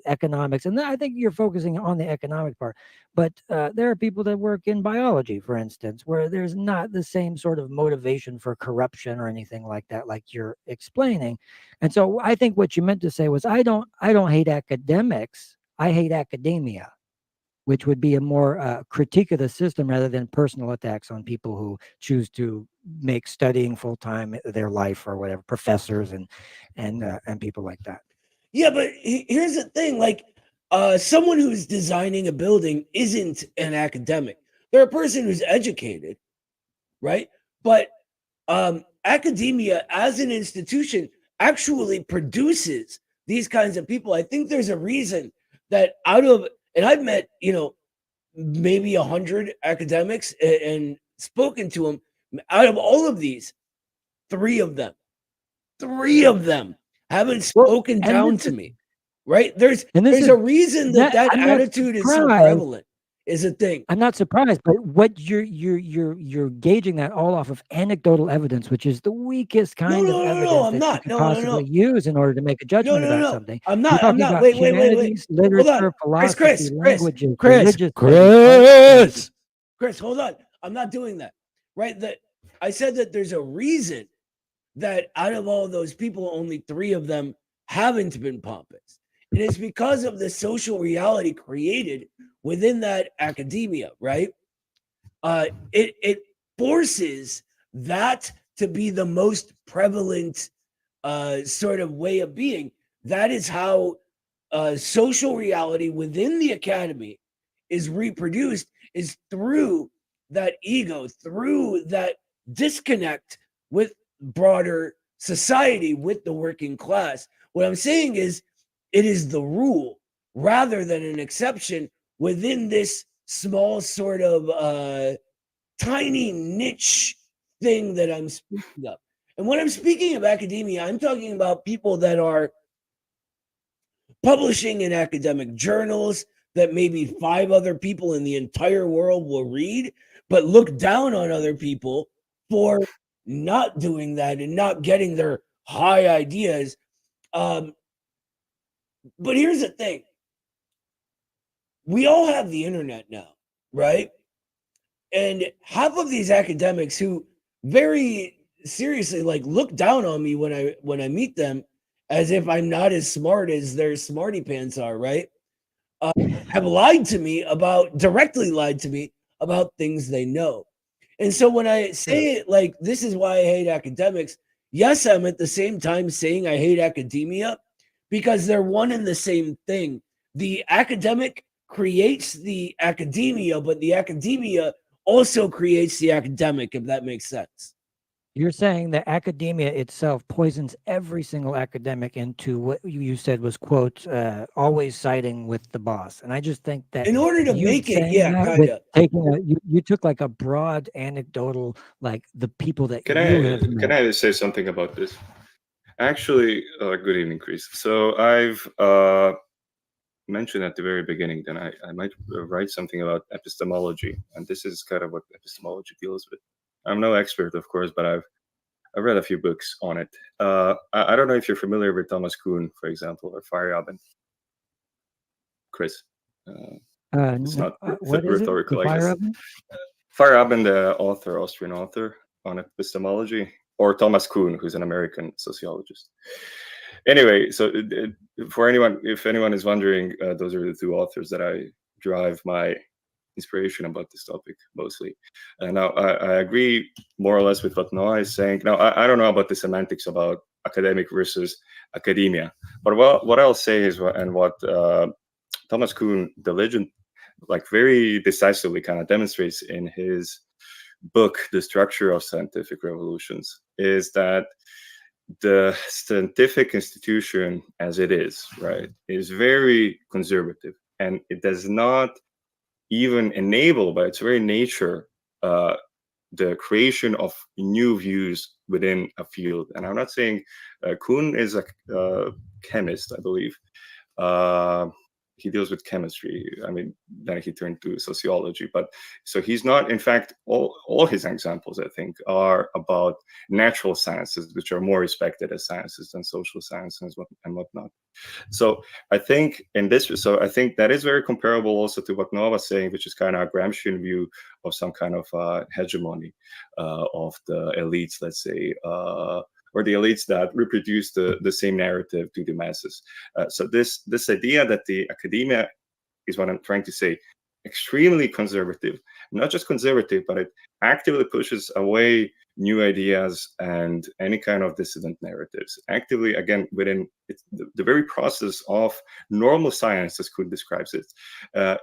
economics. And I think you're focusing on the economic part. But there are people that work in biology, for instance, where there's not the same sort of motivation for corruption or anything like that, like you're explaining. And so I think what you meant to say was I don't hate academics. I hate academia, which would be a more critique of the system rather than personal attacks on people who choose to make studying full time their life or whatever, professors and people like that. Yeah, but here's the thing, like, someone who's designing a building isn't an academic. They're a person who's educated, right? But academia as an institution actually produces these kinds of people. I think there's a reason that and I've met, maybe 100 academics and spoken to them. Out of all of these, three of them haven't spoken down to me, right? There's a reason that attitude is so prevalent, is a thing. I'm not surprised, but what you're gauging that all off of anecdotal evidence, which is the weakest kind of evidence I'm that not. you could possibly use in order to make a judgment about something. I'm You're not. I'm talking not. about Wait. humanities, Hold on. literature, philosophy, languages, religious Chris, hold on. I'm not doing that. Right? That I said that there's a reason that out of all those people, only three of them haven't been pompous. And it's because of the social reality created within that academia, right? It forces that to be the most prevalent sort of way of being. That is how social reality within the academy is reproduced, is through that ego, through that disconnect with broader society, with the working class. What I'm saying is, it is the rule rather than an exception within this small sort of tiny niche thing that I'm speaking of. And when I'm speaking of academia, I'm talking about people that are publishing in academic journals that maybe 5 other people in the entire world will read, but look down on other people for not doing that and not getting their high ideas. But here's the thing. We all have the internet now, right? And half of these academics who very seriously look down on me when I meet them, as if I'm not as smart as their smarty pants are, right? Have directly lied to me about things they know. And so when I say it like, this is why I hate academics, yes, I'm at the same time saying I hate academia, because they're one and the same thing. The academic creates the academia, but the academia also creates the academic, if that makes sense. You're saying that academia itself poisons every single academic into what you said was, quote, always siding with the boss. And I just think that in order to make it, you took like a broad anecdotal, like the people that Can have I say something about this? Actually, good evening, Chris. So I've mentioned at the very beginning that I might write something about epistemology, and this is kind of what epistemology deals with. I'm no expert, of course, but I've read a few books on it. I don't know if you're familiar with Thomas Kuhn, for example, or Feyerabend. Chris, it's not what is rhetorical, it? I guess. Feyerabend, the Austrian author on epistemology, or Thomas Kuhn, who's an American sociologist. anyway, so for anyone, if anyone is wondering, those are the two authors that I derive my inspiration about this topic mostly. And now I agree more or less with what Noah is saying. Now I don't know about the semantics about academic versus academia, but what I'll say is, and what Thomas Kuhn, the legend, like very decisively kind of demonstrates in his book, The Structure of Scientific Revolutions, is that the scientific institution as it is, right, is very conservative, and it does not even enable by its very nature the creation of new views within a field. And I'm not saying Kuhn is a chemist, I believe. He deals with chemistry. I mean, then he turned to sociology. But so he's not, in fact, all his examples, I think, are about natural sciences, which are more respected as sciences than social sciences and whatnot. So I think I think that is very comparable also to what Noah was saying, which is kind of a Gramscian view of some kind of hegemony of the elites, let's say, or the elites that reproduce the same narrative to the masses. So this idea that the academia is, what I'm trying to say, extremely conservative, not just conservative, but it actively pushes away new ideas and any kind of dissident narratives. Actively, again, within the very process of normal science, as Kuhn describes it,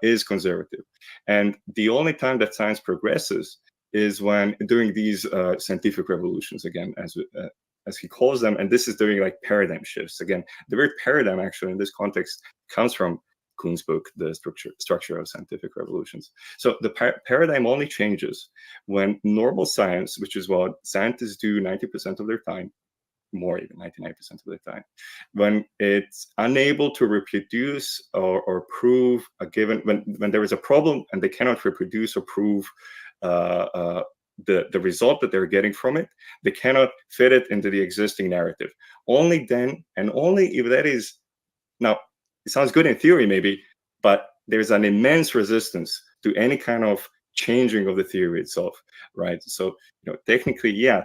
is conservative. And the only time that science progresses is when during these scientific revolutions, again, as he calls them, and this is during like paradigm shifts. Again, the word paradigm actually in this context comes from Kuhn's book, The Structure of Scientific Revolutions. So the paradigm only changes when normal science, which is what scientists do 90% of their time, more even 99% of the time, when it's unable to reproduce or prove a given, when there is a problem and they cannot reproduce or prove the result that they're getting from it, they cannot fit it into the existing narrative. Only then, and only if that is, now it sounds good in theory maybe, but there's an immense resistance to any kind of changing of the theory itself, right? So, technically, yeah,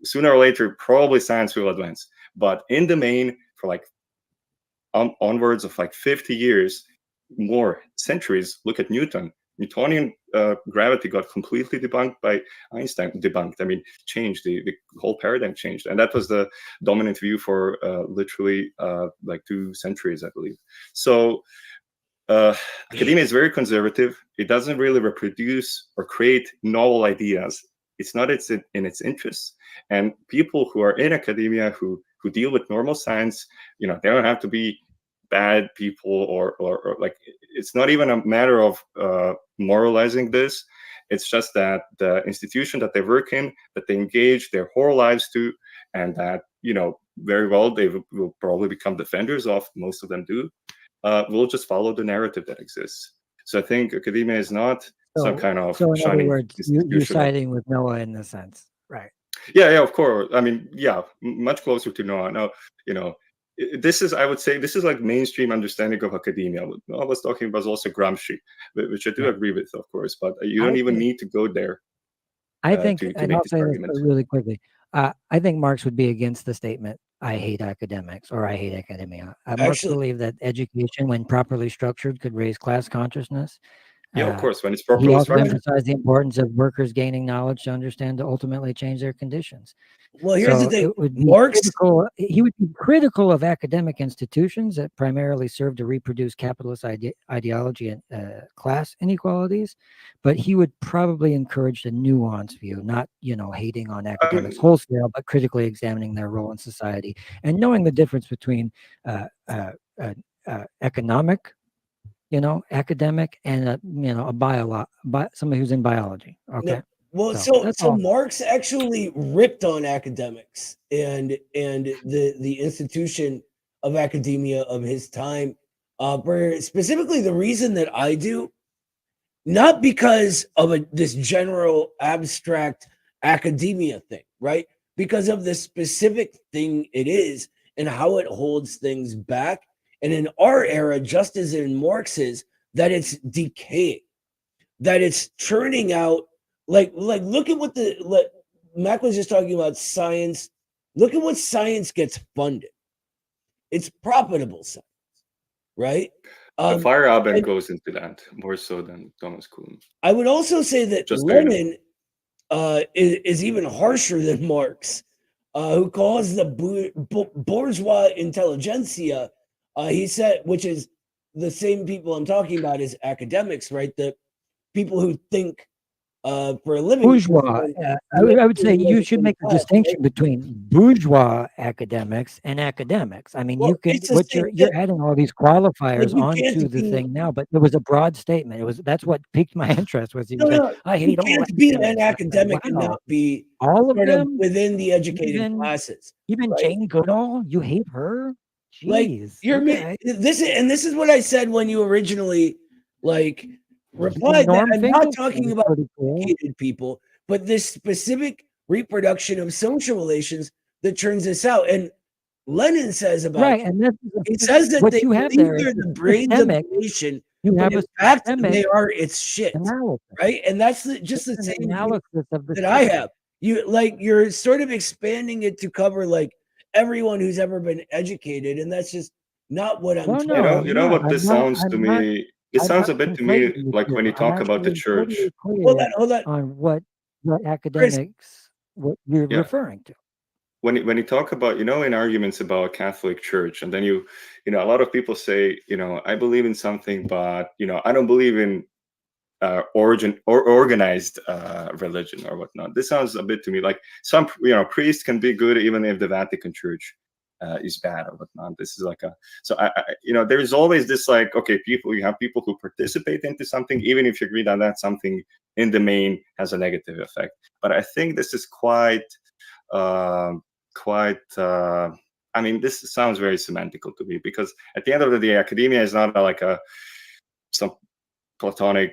sooner or later, probably science will advance. But in the main, for like onwards of like 50 years, more centuries, look at Newton. Newtonian gravity got completely debunked by Einstein. I mean, changed, the whole paradigm changed. And that was the dominant view for literally like 2 centuries, I believe. So academia is very conservative. It doesn't really reproduce or create novel ideas. It's not in its interests. And people who are in academia who deal with normal science, they don't have to be bad people or like, it's not even a matter of moralizing this. It's just that the institution that they work in, that they engage their whole lives to, and that, very well, they will probably become defenders of, most of them do, will just follow the narrative that exists. So I think academia is not some kind of So in other shiny words, you're siding with Noah in this sense, right? Yeah, of course. I mean, yeah, much closer to Noah. Now, this is, I would say, this is like mainstream understanding of academia. What I was talking about is also Gramsci, which I do agree with, of course, but you don't even need to go there. I think, to and make I'll this say argument. this really quickly. I think Marx would be against the statement, I hate academics or I hate academia. Marx believed that education, when properly structured, could raise class consciousness. Yeah, of course, when it's He properly also structured. emphasized the importance of workers gaining knowledge to understand to ultimately change their conditions. Well, here's the thing. It would be Marx, he would be critical of academic institutions that primarily serve to reproduce capitalist ideology and class inequalities, but he would probably encourage the nuanced view, not hating on academics wholesale, but critically examining their role in society and knowing the difference between economic, academic, and somebody who's in biology. Okay. No, well, so Marx actually ripped on academics and the institution of academia of his time. Specifically, the reason that I do, not because of this general abstract academia thing, right? Because of the specific thing it is and how it holds things back. And in our era, just as in Marx's, that it's decaying, that it's churning out. Like look at what Mac was just talking about science. Look at what science gets funded. It's profitable science, right? Feyerabend goes into that more so than Thomas Kuhn. I would also say that Just so you know. Lenin is even harsher than Marx, who calls the bourgeois intelligentsia, he said, which is the same people I'm talking about as academics, right? The people who think for a living. Bourgeois. I would say you should make a distinction between bourgeois academics and academics. I mean, Well, you can, it's the what same you're thing. adding all these qualifiers you can't onto the be- thing now, but it was a broad statement. That's what piqued my interest. Was you said, I you hate all can't be an academics. academic and Wow, not be all of sort of them, within the educated even classes. even right? Jane Goodall. You hate her? Like Jeez. you're Okay. this is what I said when you originally like replied that Norm I'm not Finkelstein talking is about pretty cool. educated people, but this specific reproduction of social relations that turns this out. And Lenin says about Right, and this he is says that what they you have believe there is they're a the brains of systemic. the nation, You but have in a fact systemic they are its shit. analysis. Right? And that's just the It's an same view analysis of the that I system. have. You're sort of expanding it to cover like everyone who's ever been educated, and that's just not what I'm Well, trying. no, You know what this sounds to me? It I'm sounds not a bit to me conflating the like when you two. I'm talk about the actually church. totally Hold clear on. on what academics, what you're Yeah. referring to. When you talk about, in arguments about Catholic Church, and then a lot of people say, I believe in something, but I don't believe in organized religion or whatnot. This sounds a bit to me like some priests can be good even if the Vatican Church is bad or whatnot. This is like there's always this like, okay, you have people who participate into something even if you agree that something in the main has a negative effect. But I think this is quite this sounds very semantical to me, because at the end of the day, academia is not like some Platonic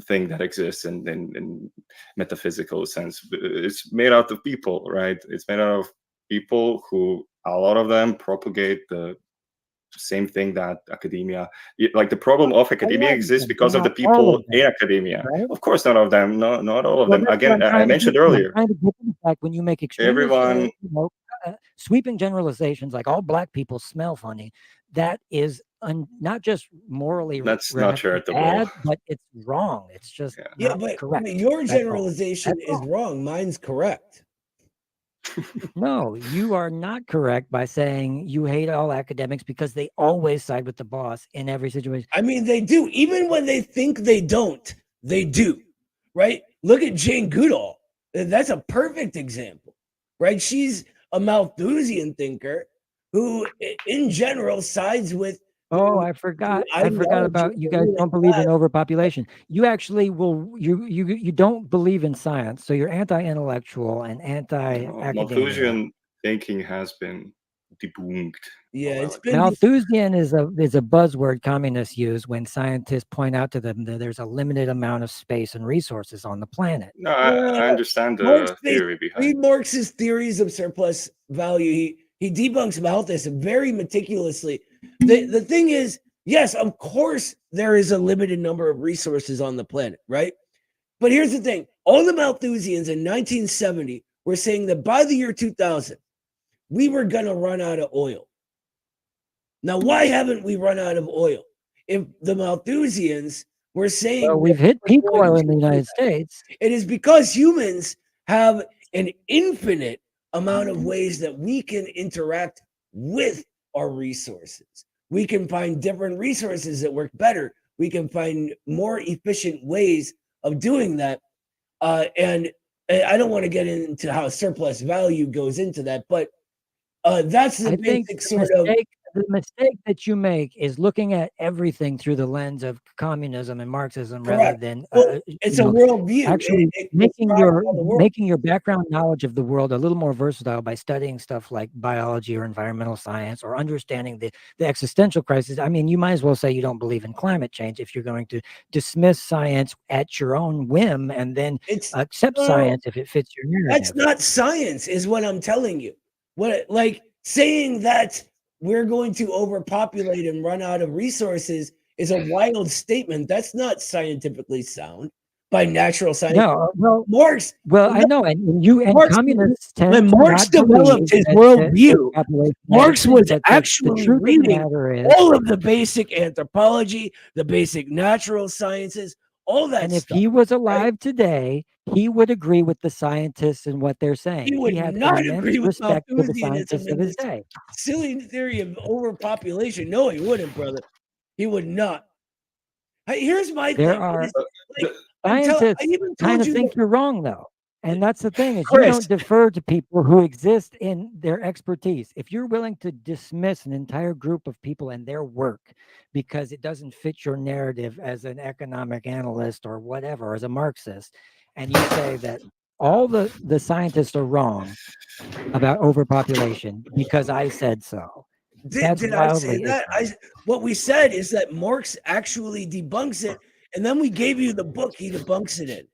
thing that exists in metaphysical sense. It's made out of people, right? It's made out of people who, a lot of them, propagate the same thing that academia. Like the problem of academia exists because of the people in academia. Right? Of course, not of them, not all of them. That's what Again, I mentioned earlier. I'm trying to get to the fact when you make extremely Everyone. sweeping generalizations like all black people smell funny, that is not just morally That's not charitable. bad, but it's wrong. It's just not correct. But your That's all. generalization That's is wrong. Mine's correct. No, you are not correct by saying you hate all academics because they always side with the boss in every situation. I mean, they do. Even when they think they don't, they do. Right? Look at Jane Goodall. That's a perfect example. Right? She's a Malthusian thinker who, in general, sides with. Oh, I forgot about you guys don't believe in overpopulation. You actually you don't believe in science, so you're anti-intellectual and anti-academia. Malthusian thinking has been debunked. Yeah, it's been Malthusian is a buzzword communists use when scientists point out to them that there's a limited amount of space and resources on the planet. No, I understand the theory behind. Read Marx's theories of surplus value. He debunks Malthus very meticulously. The thing is, yes, of course, there is a limited number of resources on the planet, right? But here's the thing. All the Malthusians in 1970 were saying that by the year 2000, we were going to run out of oil. Now, why haven't we run out of oil? If the Malthusians were saying... Well, we've hit peak oil in the United States. It is because humans have an infinite amount of ways that we can interact with our resources. We can find different resources that work better. We can find more efficient ways of doing that. And I don't want to get into how surplus value goes into that, but that's the basic sort of... The mistake that you make is looking at everything through the lens of communism and Marxism rather than it's a worldview. Actually, making your background knowledge of the world a little more versatile by studying stuff like biology or environmental science or understanding the existential crisis. I mean, you might as well say you don't believe in climate change if you're going to dismiss science at your own whim and then accept science if it fits your narrative. That's not science, is what I'm telling you. Like saying that we're going to overpopulate and run out of resources is a wild statement. That's not scientifically sound. by natural science. No, well, Marx, I know, and you and Marx, communists tend when to Marx not believe developed his that worldview, overpopulation Marx existed, was but the actually truth of the reading matter is, all of the basic anthropology, the basic natural sciences, all that and if stuff. he was right? alive today, he would agree with the scientists and what they're saying. He would had not immense agree with respect for the Malthusianism scientists of and his this day. silly theory of overpopulation. No, he wouldn't, brother. He would not. Here's my There thing. are is, like, I scientists even kind told of you think that, you're wrong, though. And that's the thing, is you Chris, don't defer to people who exist in their expertise. If you're willing to dismiss an entire group of people and their work because it doesn't fit your narrative as an economic analyst or whatever, as a Marxist, and you say that all the scientists are wrong about overpopulation because I said so, that's did I say wildly that? ignorant. What we said is that Marx actually debunks it, and then we gave you the book he debunks it in.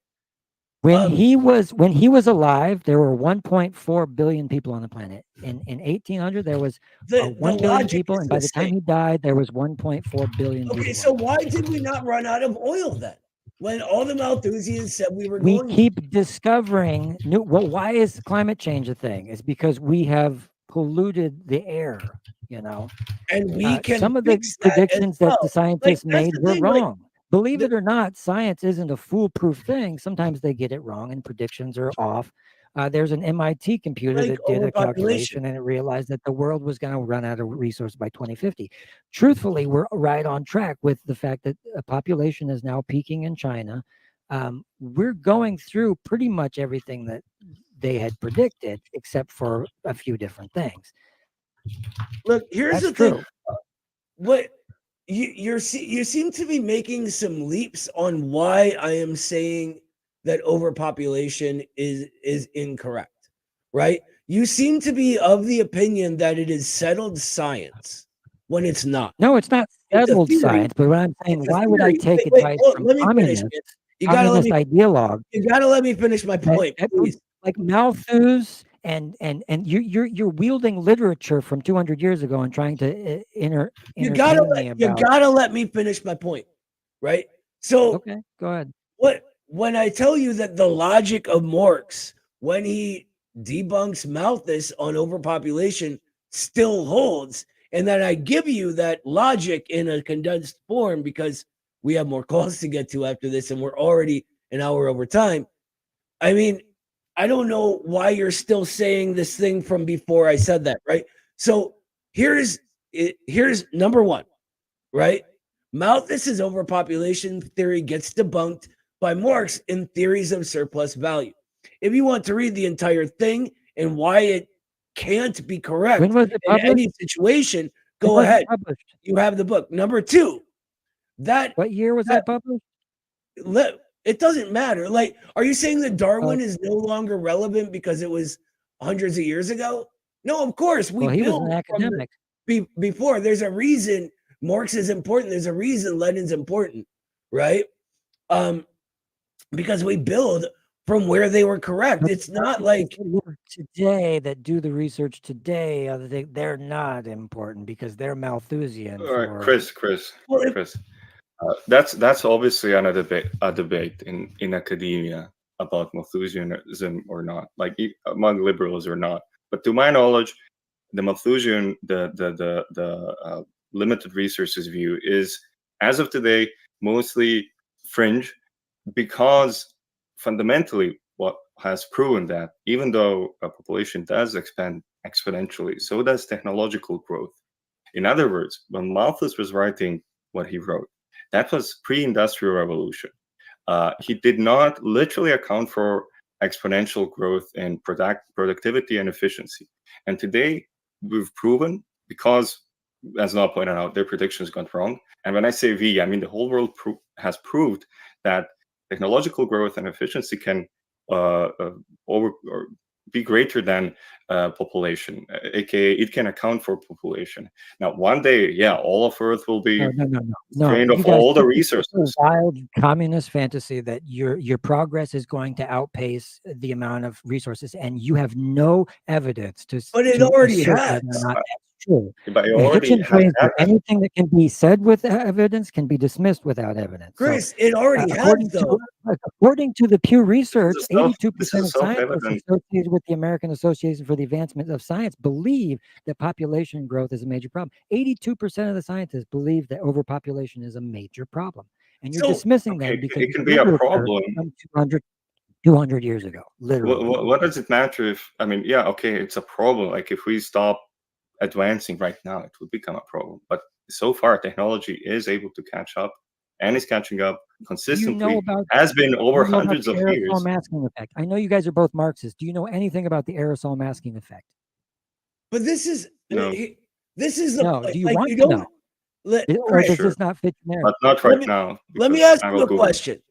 When he was alive, there were 1.4 billion people on the planet. In 1800, there was 1 billion logic people, is and the by the time same. he died, there was 1.4 billion Okay, people. so why did we not run out of oil then? When all the Malthusians said we were We going to. keep discovering new. Well, why is climate change a thing? It's because we have polluted the air. You know, And we can some of the fix that as predictions that well. the Like, scientists that's made the were thing, like, wrong. Believe the- it or not, science isn't a foolproof thing. Sometimes they get it wrong and predictions are off. There's an MIT computer like that did a overpopulation. calculation and it realized that the world was going to run out of resources by 2050. Truthfully, we're right on track with the fact that a population is now peaking in China. We're going through pretty much everything that they had predicted, except for a few different things. Look, here's That's the thing. true. What you seem to be making some leaps on why I am saying that overpopulation is incorrect, right? You seem to be of the opinion that it is settled science when it's not. No, it's not It's a settled theory. science, but what I'm saying, It's a why would I theory. take Wait, advice from let me finish, man. You gotta let communist me. ideologues You gotta let me finish my point, please. like Malthus and you're wielding literature from 200 years ago and trying to You entertain me about. gotta let me finish my point, right? So Okay, go ahead. when I tell you that the logic of Marx, when he debunks Malthus on overpopulation, still holds, and that I give you that logic in a condensed form because we have more calls to get to after this, and we're already an hour over time. I mean, I don't know why you're still saying this thing from before I said that, right? So here's number one, right? Malthus's overpopulation theory gets debunked by Marx in Theories of Surplus Value. If you want to read the entire thing and why it can't be correct When was it in published? any situation, When go was it ahead. published? You have the book. Number two, What year was that published? it doesn't matter. Like, are you saying that Darwin is no longer relevant because it was hundreds of years ago? No, of course. We Well, he was build an from academic. before. There's a reason Marx is important. There's a reason Lenin's important, right? Because we build from where they were correct. It's not like today that do the research today. They're not important because they're Malthusian. All right, Chris. That's obviously a debate in academia about Malthusianism or not, like among liberals or not. But to my knowledge, the Malthusian, the limited resources view is, as of today, mostly fringe, because fundamentally what has proven that even though a population does expand exponentially, so does technological growth. In other words, when Malthus was writing what he wrote, that was pre-industrial revolution. He did not literally account for exponential growth in productivity and efficiency. And today, we've proven, because, as Noah pointed out, their predictions got wrong. And when I say we, I mean the whole world has proved that technological growth and efficiency can be greater than population, aka it can account for population. Now, one day, yeah, all of Earth will be No. drained You of guys, all the it's a resources. wild communist fantasy that your progress is going to outpace the amount of resources, and you have no evidence to But it to already assert has. whether or not that's true. But it The already Hitchin has phrase that happened. anything that can be said with evidence can be dismissed without evidence. So, Chris, it already has, though. according to the Pew Research, This 82% is of scientists self-evident. associated with the American Association for the Advancement of Science believe that population growth is a major problem. 82% of the scientists believe that overpopulation is a major problem. And you're So- dismissing Okay, them because it can be a remember problem. from 200 years ago, literally. What does it matter if, I mean, yeah, okay, it's a problem. Like if we stop advancing right now, it would become a problem. But so far, technology is able to catch up and is catching up consistently, has been over hundreds of years. Aerosol masking effect. I know you guys are both Marxists. Do you know anything about the aerosol masking effect? But this is No. this is the No. point. Do you Like, want you to don't know? Or Chris, does Sure. this not fit your But narrative? not right now. let me because ask I you will a Google. question.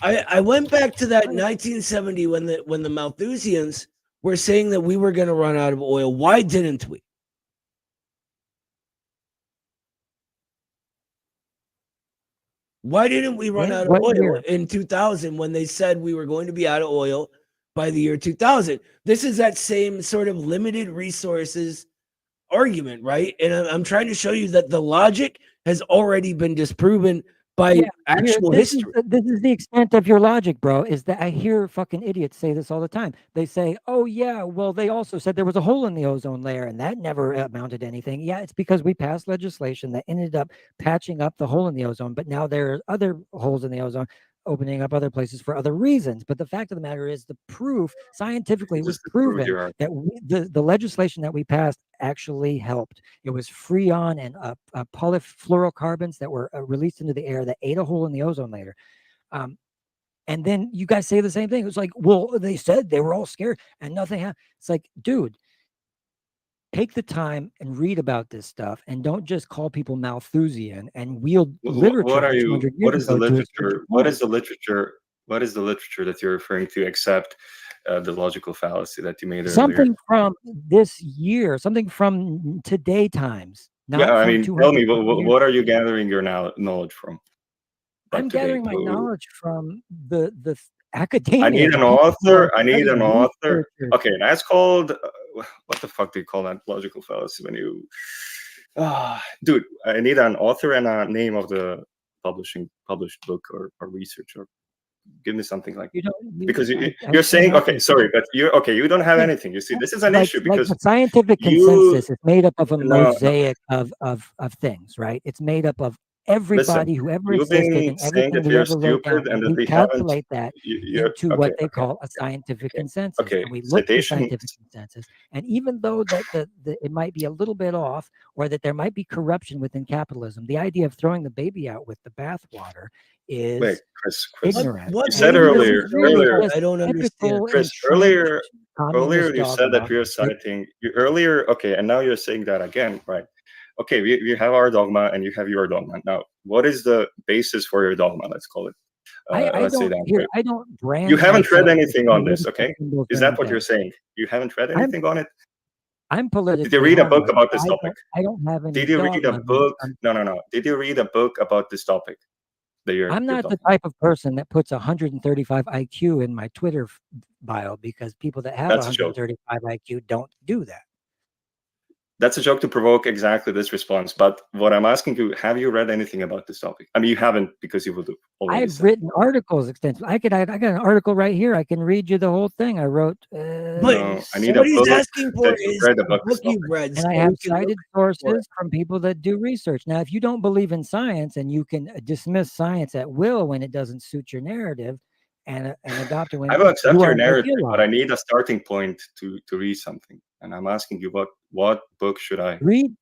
I went back to that 1970 when the Malthusians were saying that we were going to run out of oil. Why didn't we? Why didn't we run out of What oil year? in 2000 when they said we were going to be out of oil by the year 2000? This is that same sort of limited resources argument, right? And I'm trying to show you that the logic has already been disproven by actual history. This is the extent of your logic, bro. Is that I hear fucking idiots say this all the time. They say, "Oh yeah, well they also said there was a hole in the ozone layer, and that never amounted to anything." Yeah, it's because we passed legislation that ended up patching up the hole in the ozone, but now there are other holes in the ozone opening up other places for other reasons. But the fact of the matter is, the proof scientifically was proven that the legislation that we passed actually helped. It was freon and polyfluorocarbons that were released into the air that ate a hole in the ozone layer. And then you guys say the same thing. It was like, well, they said they were all scared and nothing happened. It's like, dude, take the time and read about this stuff, and don't just call people Malthusian and wield literature. What are you? What is the ago to literature? What is the literature? What is the literature that you're referring to? Except the logical fallacy that you made earlier. Something from this year, something from today times. Yeah, I mean, tell me, what are you gathering your knowledge from? I'm gathering my knowledge from the academia. I need an author. I need an author. Okay, that's called what the fuck do you call that logical fallacy when you? Dude, I need an author and a name of the published book or research, or give me something like because you're saying okay, sorry, but you're okay. You don't have anything. You see, this is an issue because the scientific consensus is made up of a mosaic of things, right? It's made up of everybody who ever existed and everything we ever wrote down. And we calculate that into what they call a scientific consensus. Okay. And we look at the scientific consensus. And even though that it might be a little bit off, or that there might be corruption within capitalism, the idea of throwing the baby out with the bathwater is Chris, ignorant. You said earlier, I don't understand. Chris, earlier you said that we are citing you earlier. Okay, and now you're saying that again, right? Okay, we have our dogma and you have your dogma. Now, what is the basis for your dogma? Let's call it. I don't brand. You haven't read anything on this, okay? Is that what you're saying? You haven't read anything on it? I'm politically. Did you read a book about this topic? I don't have any. Did you read a book? No. Did you read a book about this topic? I'm not the type of person that puts 135 IQ in my Twitter bio, because people that have 135 IQ don't do that. That's a joke to provoke exactly this response. But what I'm asking you, have you read anything about this topic? I mean, you haven't, because you would already. I've written articles extensively. I got an article right here. I can read you the whole thing. I wrote. But I need what he's asking for is a book you've read. And I have cited sources from people that do research. Now, if you don't believe in science and you can dismiss science at will when it doesn't suit your narrative, and adopt it when I will accept your narrative, but I need a starting point to read something. And I'm asking you, what book should I read? Read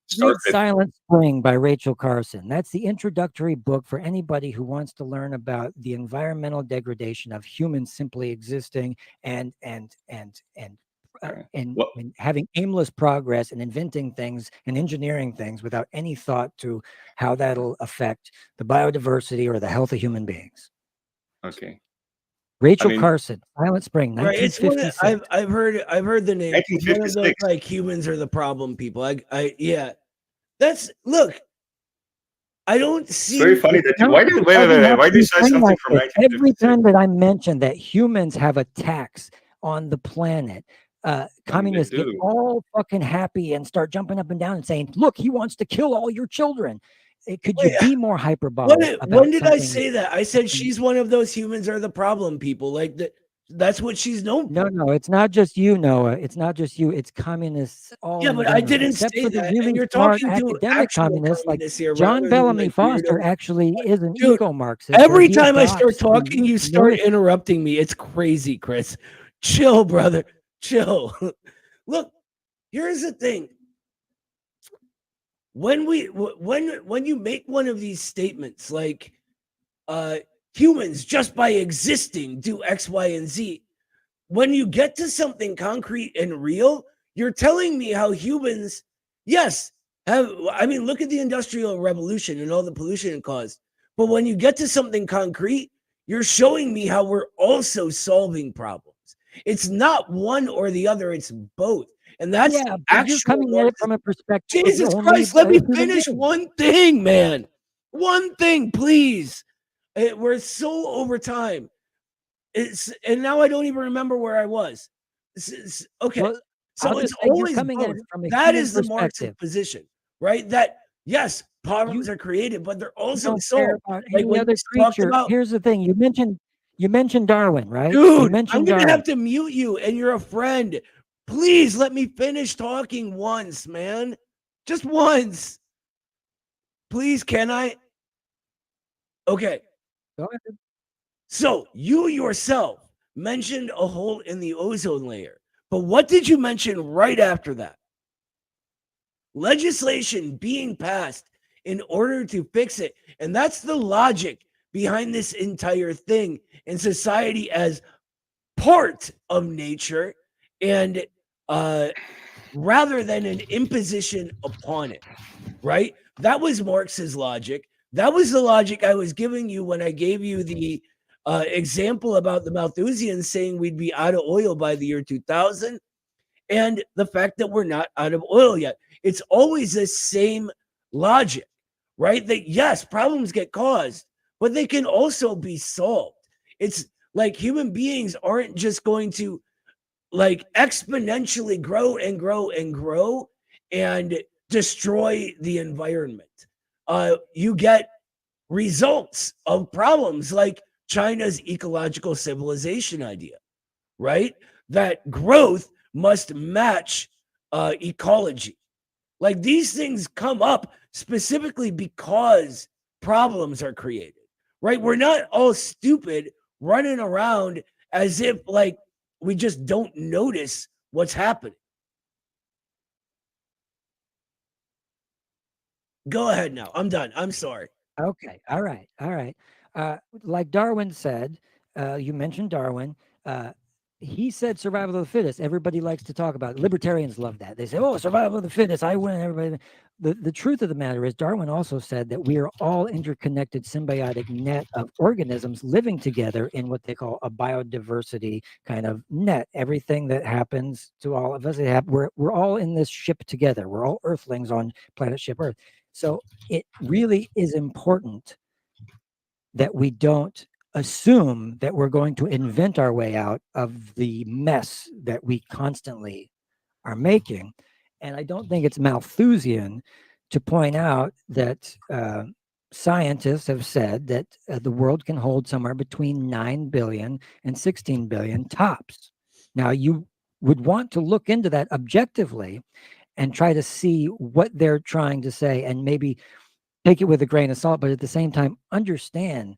Silent Spring by Rachel Carson. That's the introductory book for anybody who wants to learn about the environmental degradation of humans simply existing and having aimless progress and inventing things and engineering things without any thought to how that'll affect the biodiversity or the health of human beings. Okay. Rachel mean, Carson, Silent Spring, Right. It's one of, 1956. I've heard the name. It's one of those 1956. like humans are the problem people. Yeah. That's look. I don't It's see. very funny that you. No, Why do it doesn't have why to do you be say framed something like from this. Every 1956? time that I mention that humans have a tax on the planet, I mean, they communists get do. all fucking happy and start jumping up and down and saying, "Look, he wants to kill all your children." Could you Wait, be more hyperbolic when about did I something? say that? I said she's one of those humans are the problem people. Like that. That's what she's known for. No, it's not just you, Noah. It's not just you. It's communists all Yeah, in but I general, didn't except say for the that. really And you're smart talking to academic actual communists like communists here John rather than Bellamy like Foster. weirdo. Actually, is an Dude, eco-Marxist. Every he time I start adopts the talking, you start newest- interrupting me. It's crazy, Chris. Chill, brother. Chill. Look, here's the thing. When you make one of these statements like humans just by existing do X, Y, and Z, when you get to something concrete and real, you're telling me how humans, yes, look at the Industrial Revolution and all the pollution it caused. But when you get to something concrete, you're showing me how we're also solving problems. It's not one or the other, it's both. And that's yeah, but you're coming at it from a perspective. Jesus of Christ, let me finish one thing, man. One thing, please. We're so over time. And now I don't even remember where I was. Okay. Well, so it's always coming at both. it from a That human is the perspective. Marxist position, right? That yes, problems are created, but they're also Don't care solved. about Like any when other you talked creature. about, Here's the thing: you mentioned Darwin, right? dude, You mentioned I'm gonna Darwin. have to mute you, and you're a friend. Please let me finish talking once, man. Just once. Please, can I? Okay. Go ahead. So you yourself mentioned a hole in the ozone layer. But what did you mention right after that? Legislation being passed in order to fix it. And that's the logic behind this entire thing in society as part of nature and rather than an imposition upon it, right? That was Marx's logic. That was the logic I was giving you when I gave you the example about the Malthusians saying we'd be out of oil by the year 2000 and the fact that we're not out of oil yet. It's always the same logic, right? That yes, problems get caused, but they can also be solved. It's like human beings aren't just going to like exponentially grow and grow and grow and destroy the environment. You get results of problems like China's ecological civilization idea, right? That growth must match ecology. Like these things come up specifically because problems are created, right? We're not all stupid running around as if like we just don't notice what's happening. Go ahead now. I'm done. I'm sorry. Okay. All right. Like Darwin said, you mentioned Darwin. He said survival of the fittest. Everybody likes to talk about it. Libertarians love that. They say, "Oh, survival of the fittest. I win." Everybody. The truth of the matter is, Darwin also said that we are all interconnected, symbiotic net of organisms living together in what they call a biodiversity kind of net. Everything that happens to all of us, we're all in this ship together. We're all Earthlings on planet ship Earth. So it really is important that we don't assume that we're going to invent our way out of the mess that we constantly are making. And I don't think it's Malthusian to point out that scientists have said that the world can hold somewhere between 9 billion and 16 billion tops. Now, you would want to look into that objectively and try to see what they're trying to say and maybe take it with a grain of salt, but at the same time, understand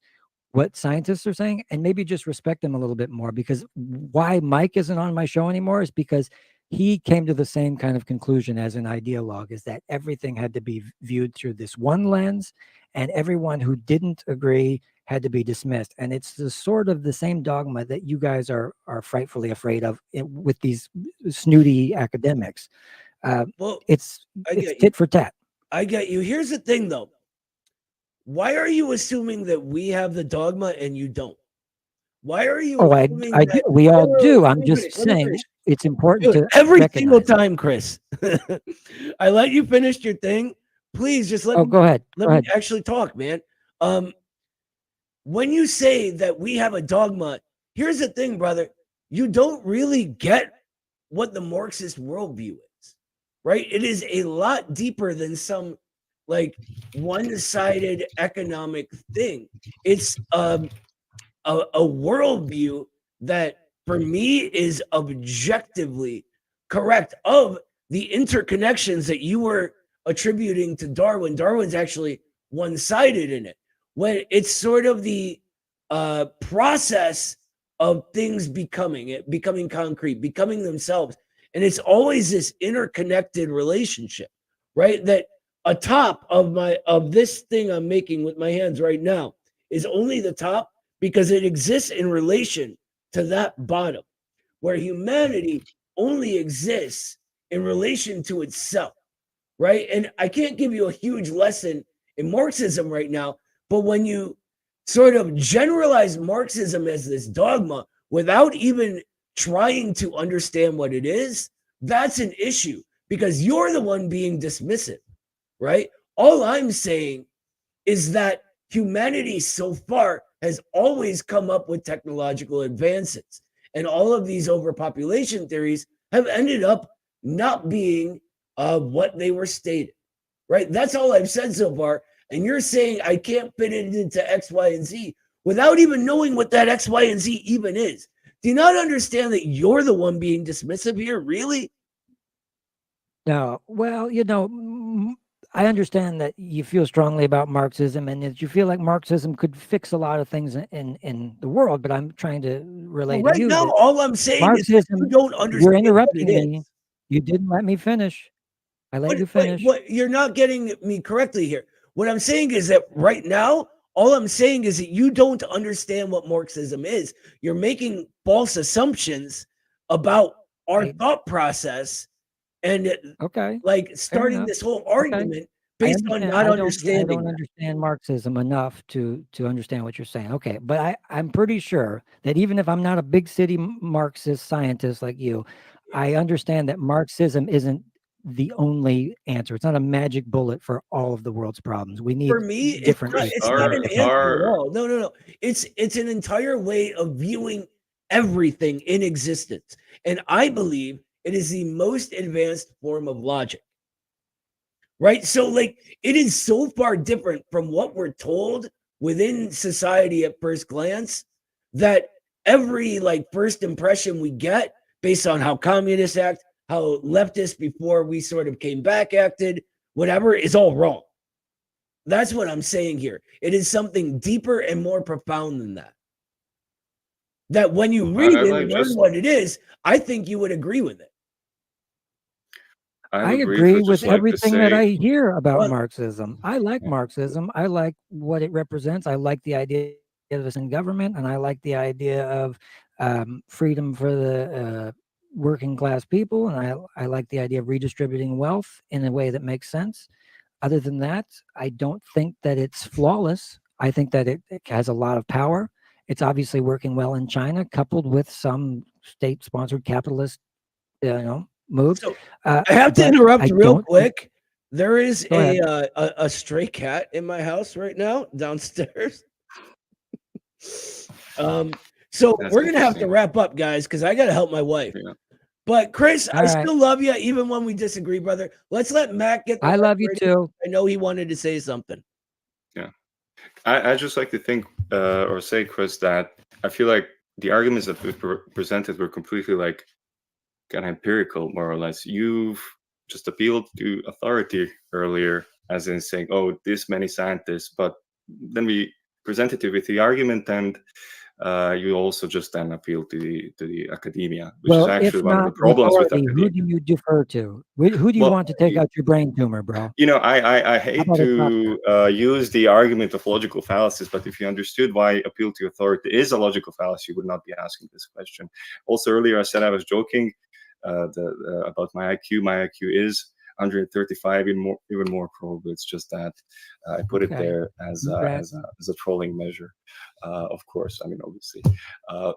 what scientists are saying and maybe just respect them a little bit more. Because why Mike isn't on my show anymore is because he came to the same kind of conclusion as an ideologue, is that everything had to be viewed through this one lens and everyone who didn't agree had to be dismissed. And it's the sort of the same dogma that you guys are frightfully afraid of with these snooty academics. Well, it's tit for tat. I get you. Here's the thing, though. Why are you assuming that we have the dogma and you don't? Why are you? Oh, I assuming do. that- We all Wait, do. let I'm me just finish, let me saying finish. it's important Dude, to every single recognize it. time, Chris, I let you finish your thing. Please just let Oh, me go ahead. let Go me ahead. actually talk, man. When you say that we have a dogma, here's the thing, brother. You don't really get what the Marxist worldview is, right? It is a lot deeper than some like one-sided economic thing. It's a worldview that for me is objectively correct of the interconnections that you were attributing to Darwin. Darwin's actually one-sided in it. When it's sort of the process of things becoming concrete, becoming themselves. And it's always this interconnected relationship, right? That atop of this thing I'm making with my hands right now is only the top because it exists in relation to that bottom, where humanity only exists in relation to itself, right? And I can't give you a huge lesson in Marxism right now, but when you sort of generalize Marxism as this dogma without even trying to understand what it is, that's an issue because you're the one being dismissive, right? All I'm saying is that humanity so far has always come up with technological advances. And all of these overpopulation theories have ended up not being what they were stated, right? That's all I've said so far. And you're saying I can't fit it into X, Y, and Z without even knowing what that X, Y, and Z even is. Do you not understand that you're the one being dismissive here? Really? No. Well, I understand that you feel strongly about Marxism and that you feel like Marxism could fix a lot of things in the world, but I'm trying to relay Well, to right you now, that all I'm saying is you Marxism, don't you're understand what it interrupting is. me. You didn't let me finish. I let you finish. What you're not getting me correctly here. What I'm saying is that right now, all I'm saying is that you don't understand what Marxism is. You're making false assumptions about our thought process and Okay. like Fair starting enough. this whole Okay. argument based on not I understanding don't that. understand Marxism enough to understand what you're saying. Okay, but I'm pretty sure that even if I'm not a big city Marxist scientist like you, I understand that Marxism isn't the only answer. It's not a magic bullet for all of the world's problems. We For need me, different Chris, it's not an answer at our all. No. It's an entire way of viewing everything in existence. And I believe it is the most advanced form of logic. Right? So like it is so far different from what we're told within society at first glance that every like first impression we get based on how communists act, how leftists before we sort of came back acted, whatever is all wrong. That's what I'm saying here. It is something deeper and more profound than that. That when you read it and learn what it is, I think you would agree with it. I would agree with just like to everything that say, I hear about Well, Marxism. I like Marxism. I like what it represents. I like the idea of us in government, and I like the idea of freedom for the working class people, and I like the idea of redistributing wealth in a way that makes sense. Other than that, I don't think that it's flawless. I think that it has a lot of power. It's obviously working well in China, coupled with some state-sponsored capitalist, moves. so I have to But interrupt I real don't think. quick. There is Go ahead. a stray cat in my house right now downstairs. So that's we're gonna have to interesting. wrap up, guys, because I gotta help my wife. Yeah. But Chris, All I right. still love you, even when we disagree, brother. Let's let Matt get the I love you word. too. I know he wanted to say something. Yeah. I just like to think or say, Chris, that I feel like the arguments that we presented were completely like kind of empirical, more or less. You've just appealed to authority earlier, as in saying, "Oh, this many scientists," but then we presented you with the argument, and you also just then appeal to the academia, which is Well, actually if one of the not problems with authority, who academia. do you defer to? Who do you Well, want to take out your brain tumor, bro? I How hate about a doctor? to use the argument of logical fallacies, but if you understood why appeal to authority is a logical fallacy, you would not be asking this question. Also, earlier I said I was joking about my IQ. My IQ is 135, even more probably. It's just that I put it there as a trolling measure, of course. I mean, obviously.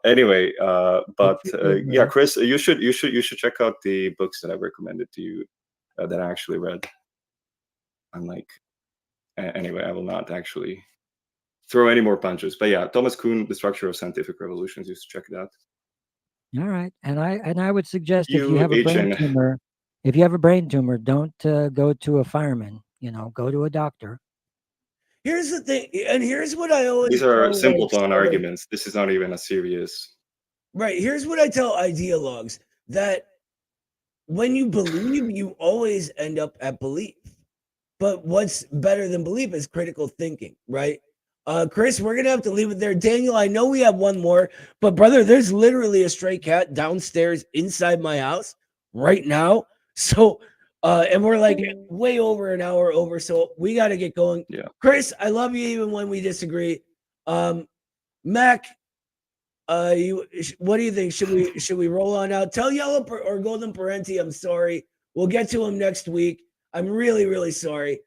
Anyway, but yeah, Chris, you should check out the books that I recommended to you that I actually read. I'm like, anyway, I will not actually throw any more punches. But yeah, Thomas Kuhn, The Structure of Scientific Revolutions. You should check it out. All right, and I would suggest if you have a brain tumor, don't go to a fireman. Go to a doctor. Here's the thing, and here's what I always. These are simpleton arguments. This is not even a serious. Right. Here's what I tell ideologues, that when you believe, you always end up at belief. But what's better than belief is critical thinking, right? Chris, we're going to have to leave it there. Daniel, I know we have one more, but brother, there's literally a stray cat downstairs inside my house right now. So, and we're like way over an hour over. So we got to get going. Yeah. Chris, I love you even when we disagree. Mac, what do you think? Should we roll on out? Tell Yellow or Golden Parenti I'm sorry. We'll get to him next week. I'm really, really sorry.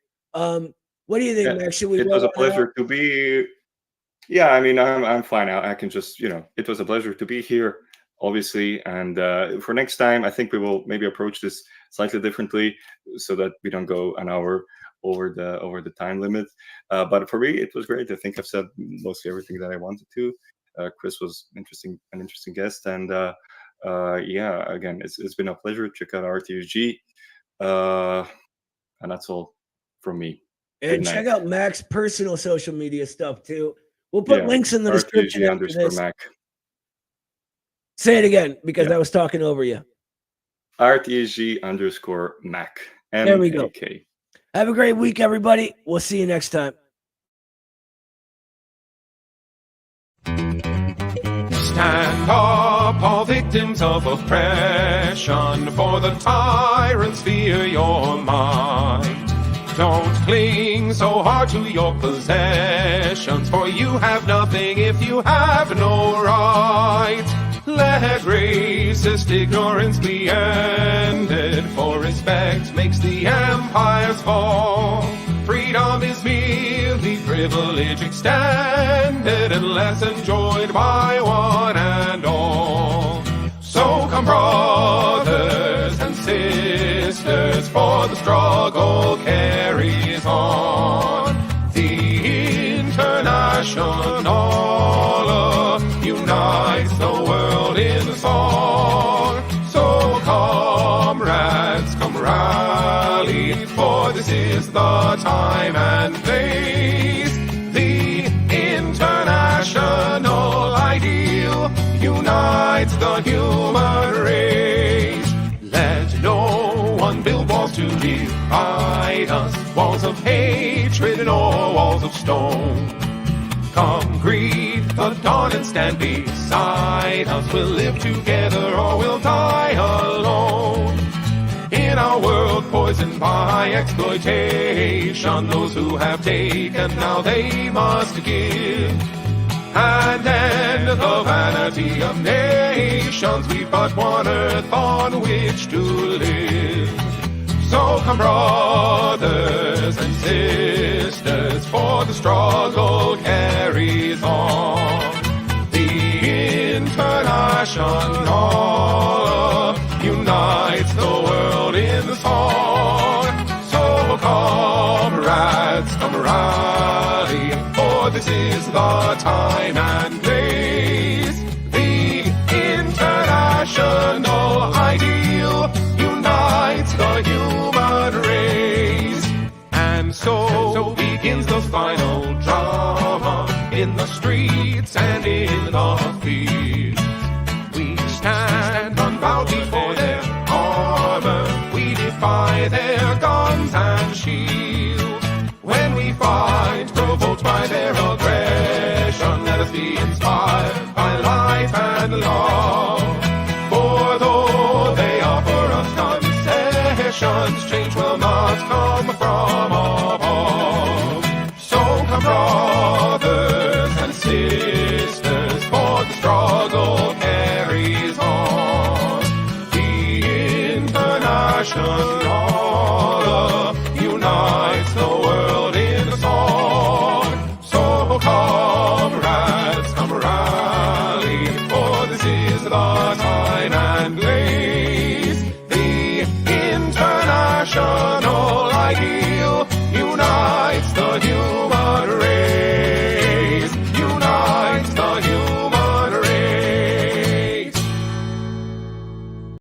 What do you think, Max? Should we? It was a pleasure to be. Yeah, I mean, I'm fine now. I can just, it was a pleasure to be here, obviously. And for next time, I think we will maybe approach this slightly differently, so that we don't go an hour over the time limit. But for me, it was great. I think I've said mostly everything that I wanted to. Chris was an interesting guest, and yeah, again, it's been a pleasure. Check out RTSG, and that's all from me. And check out Mac's personal social media stuff too. We'll put links in the description after this. Mac. Say it again, because I was talking over you. RTSG_Mac. There we go. Have a great week, everybody. We'll see you next time. Stand up, all victims of oppression, for the tyrants fear your might. Don't cling so hard to your possessions, for you have nothing if you have no right. Let racist ignorance be ended, for respect makes the empires fall. Freedom is merely privilege extended, unless enjoyed by one and all. So come, brothers and sisters, for the struggle carries on. The International unites the world in song. So comrades, come rally, for this is the time and place. The international ideal unites the human race. Let no one build walls to divide us, walls of hatred nor walls of stone. Come greet the dawn and stand beside us. We'll live together or we'll die alone. In our world poisoned by exploitation, those who have taken, now they must give. And end the vanity of nations, we've but one earth on which to live. So come, brothers and sisters, for the struggle carries on. The International unites the world in the song. So comrades, come rally, for this is the time and place. The international ideal unites the human race. And so begins the final drama, in the streets and in the fields. We stand unbowed before their armor, we defy their guns and shields. When we fight, provoked by their aggression, let us be inspired by life and love. For though they offer us concessions, change will not come from above. So come, brothers and sisters, for the struggle carries on. The International ideal unites the human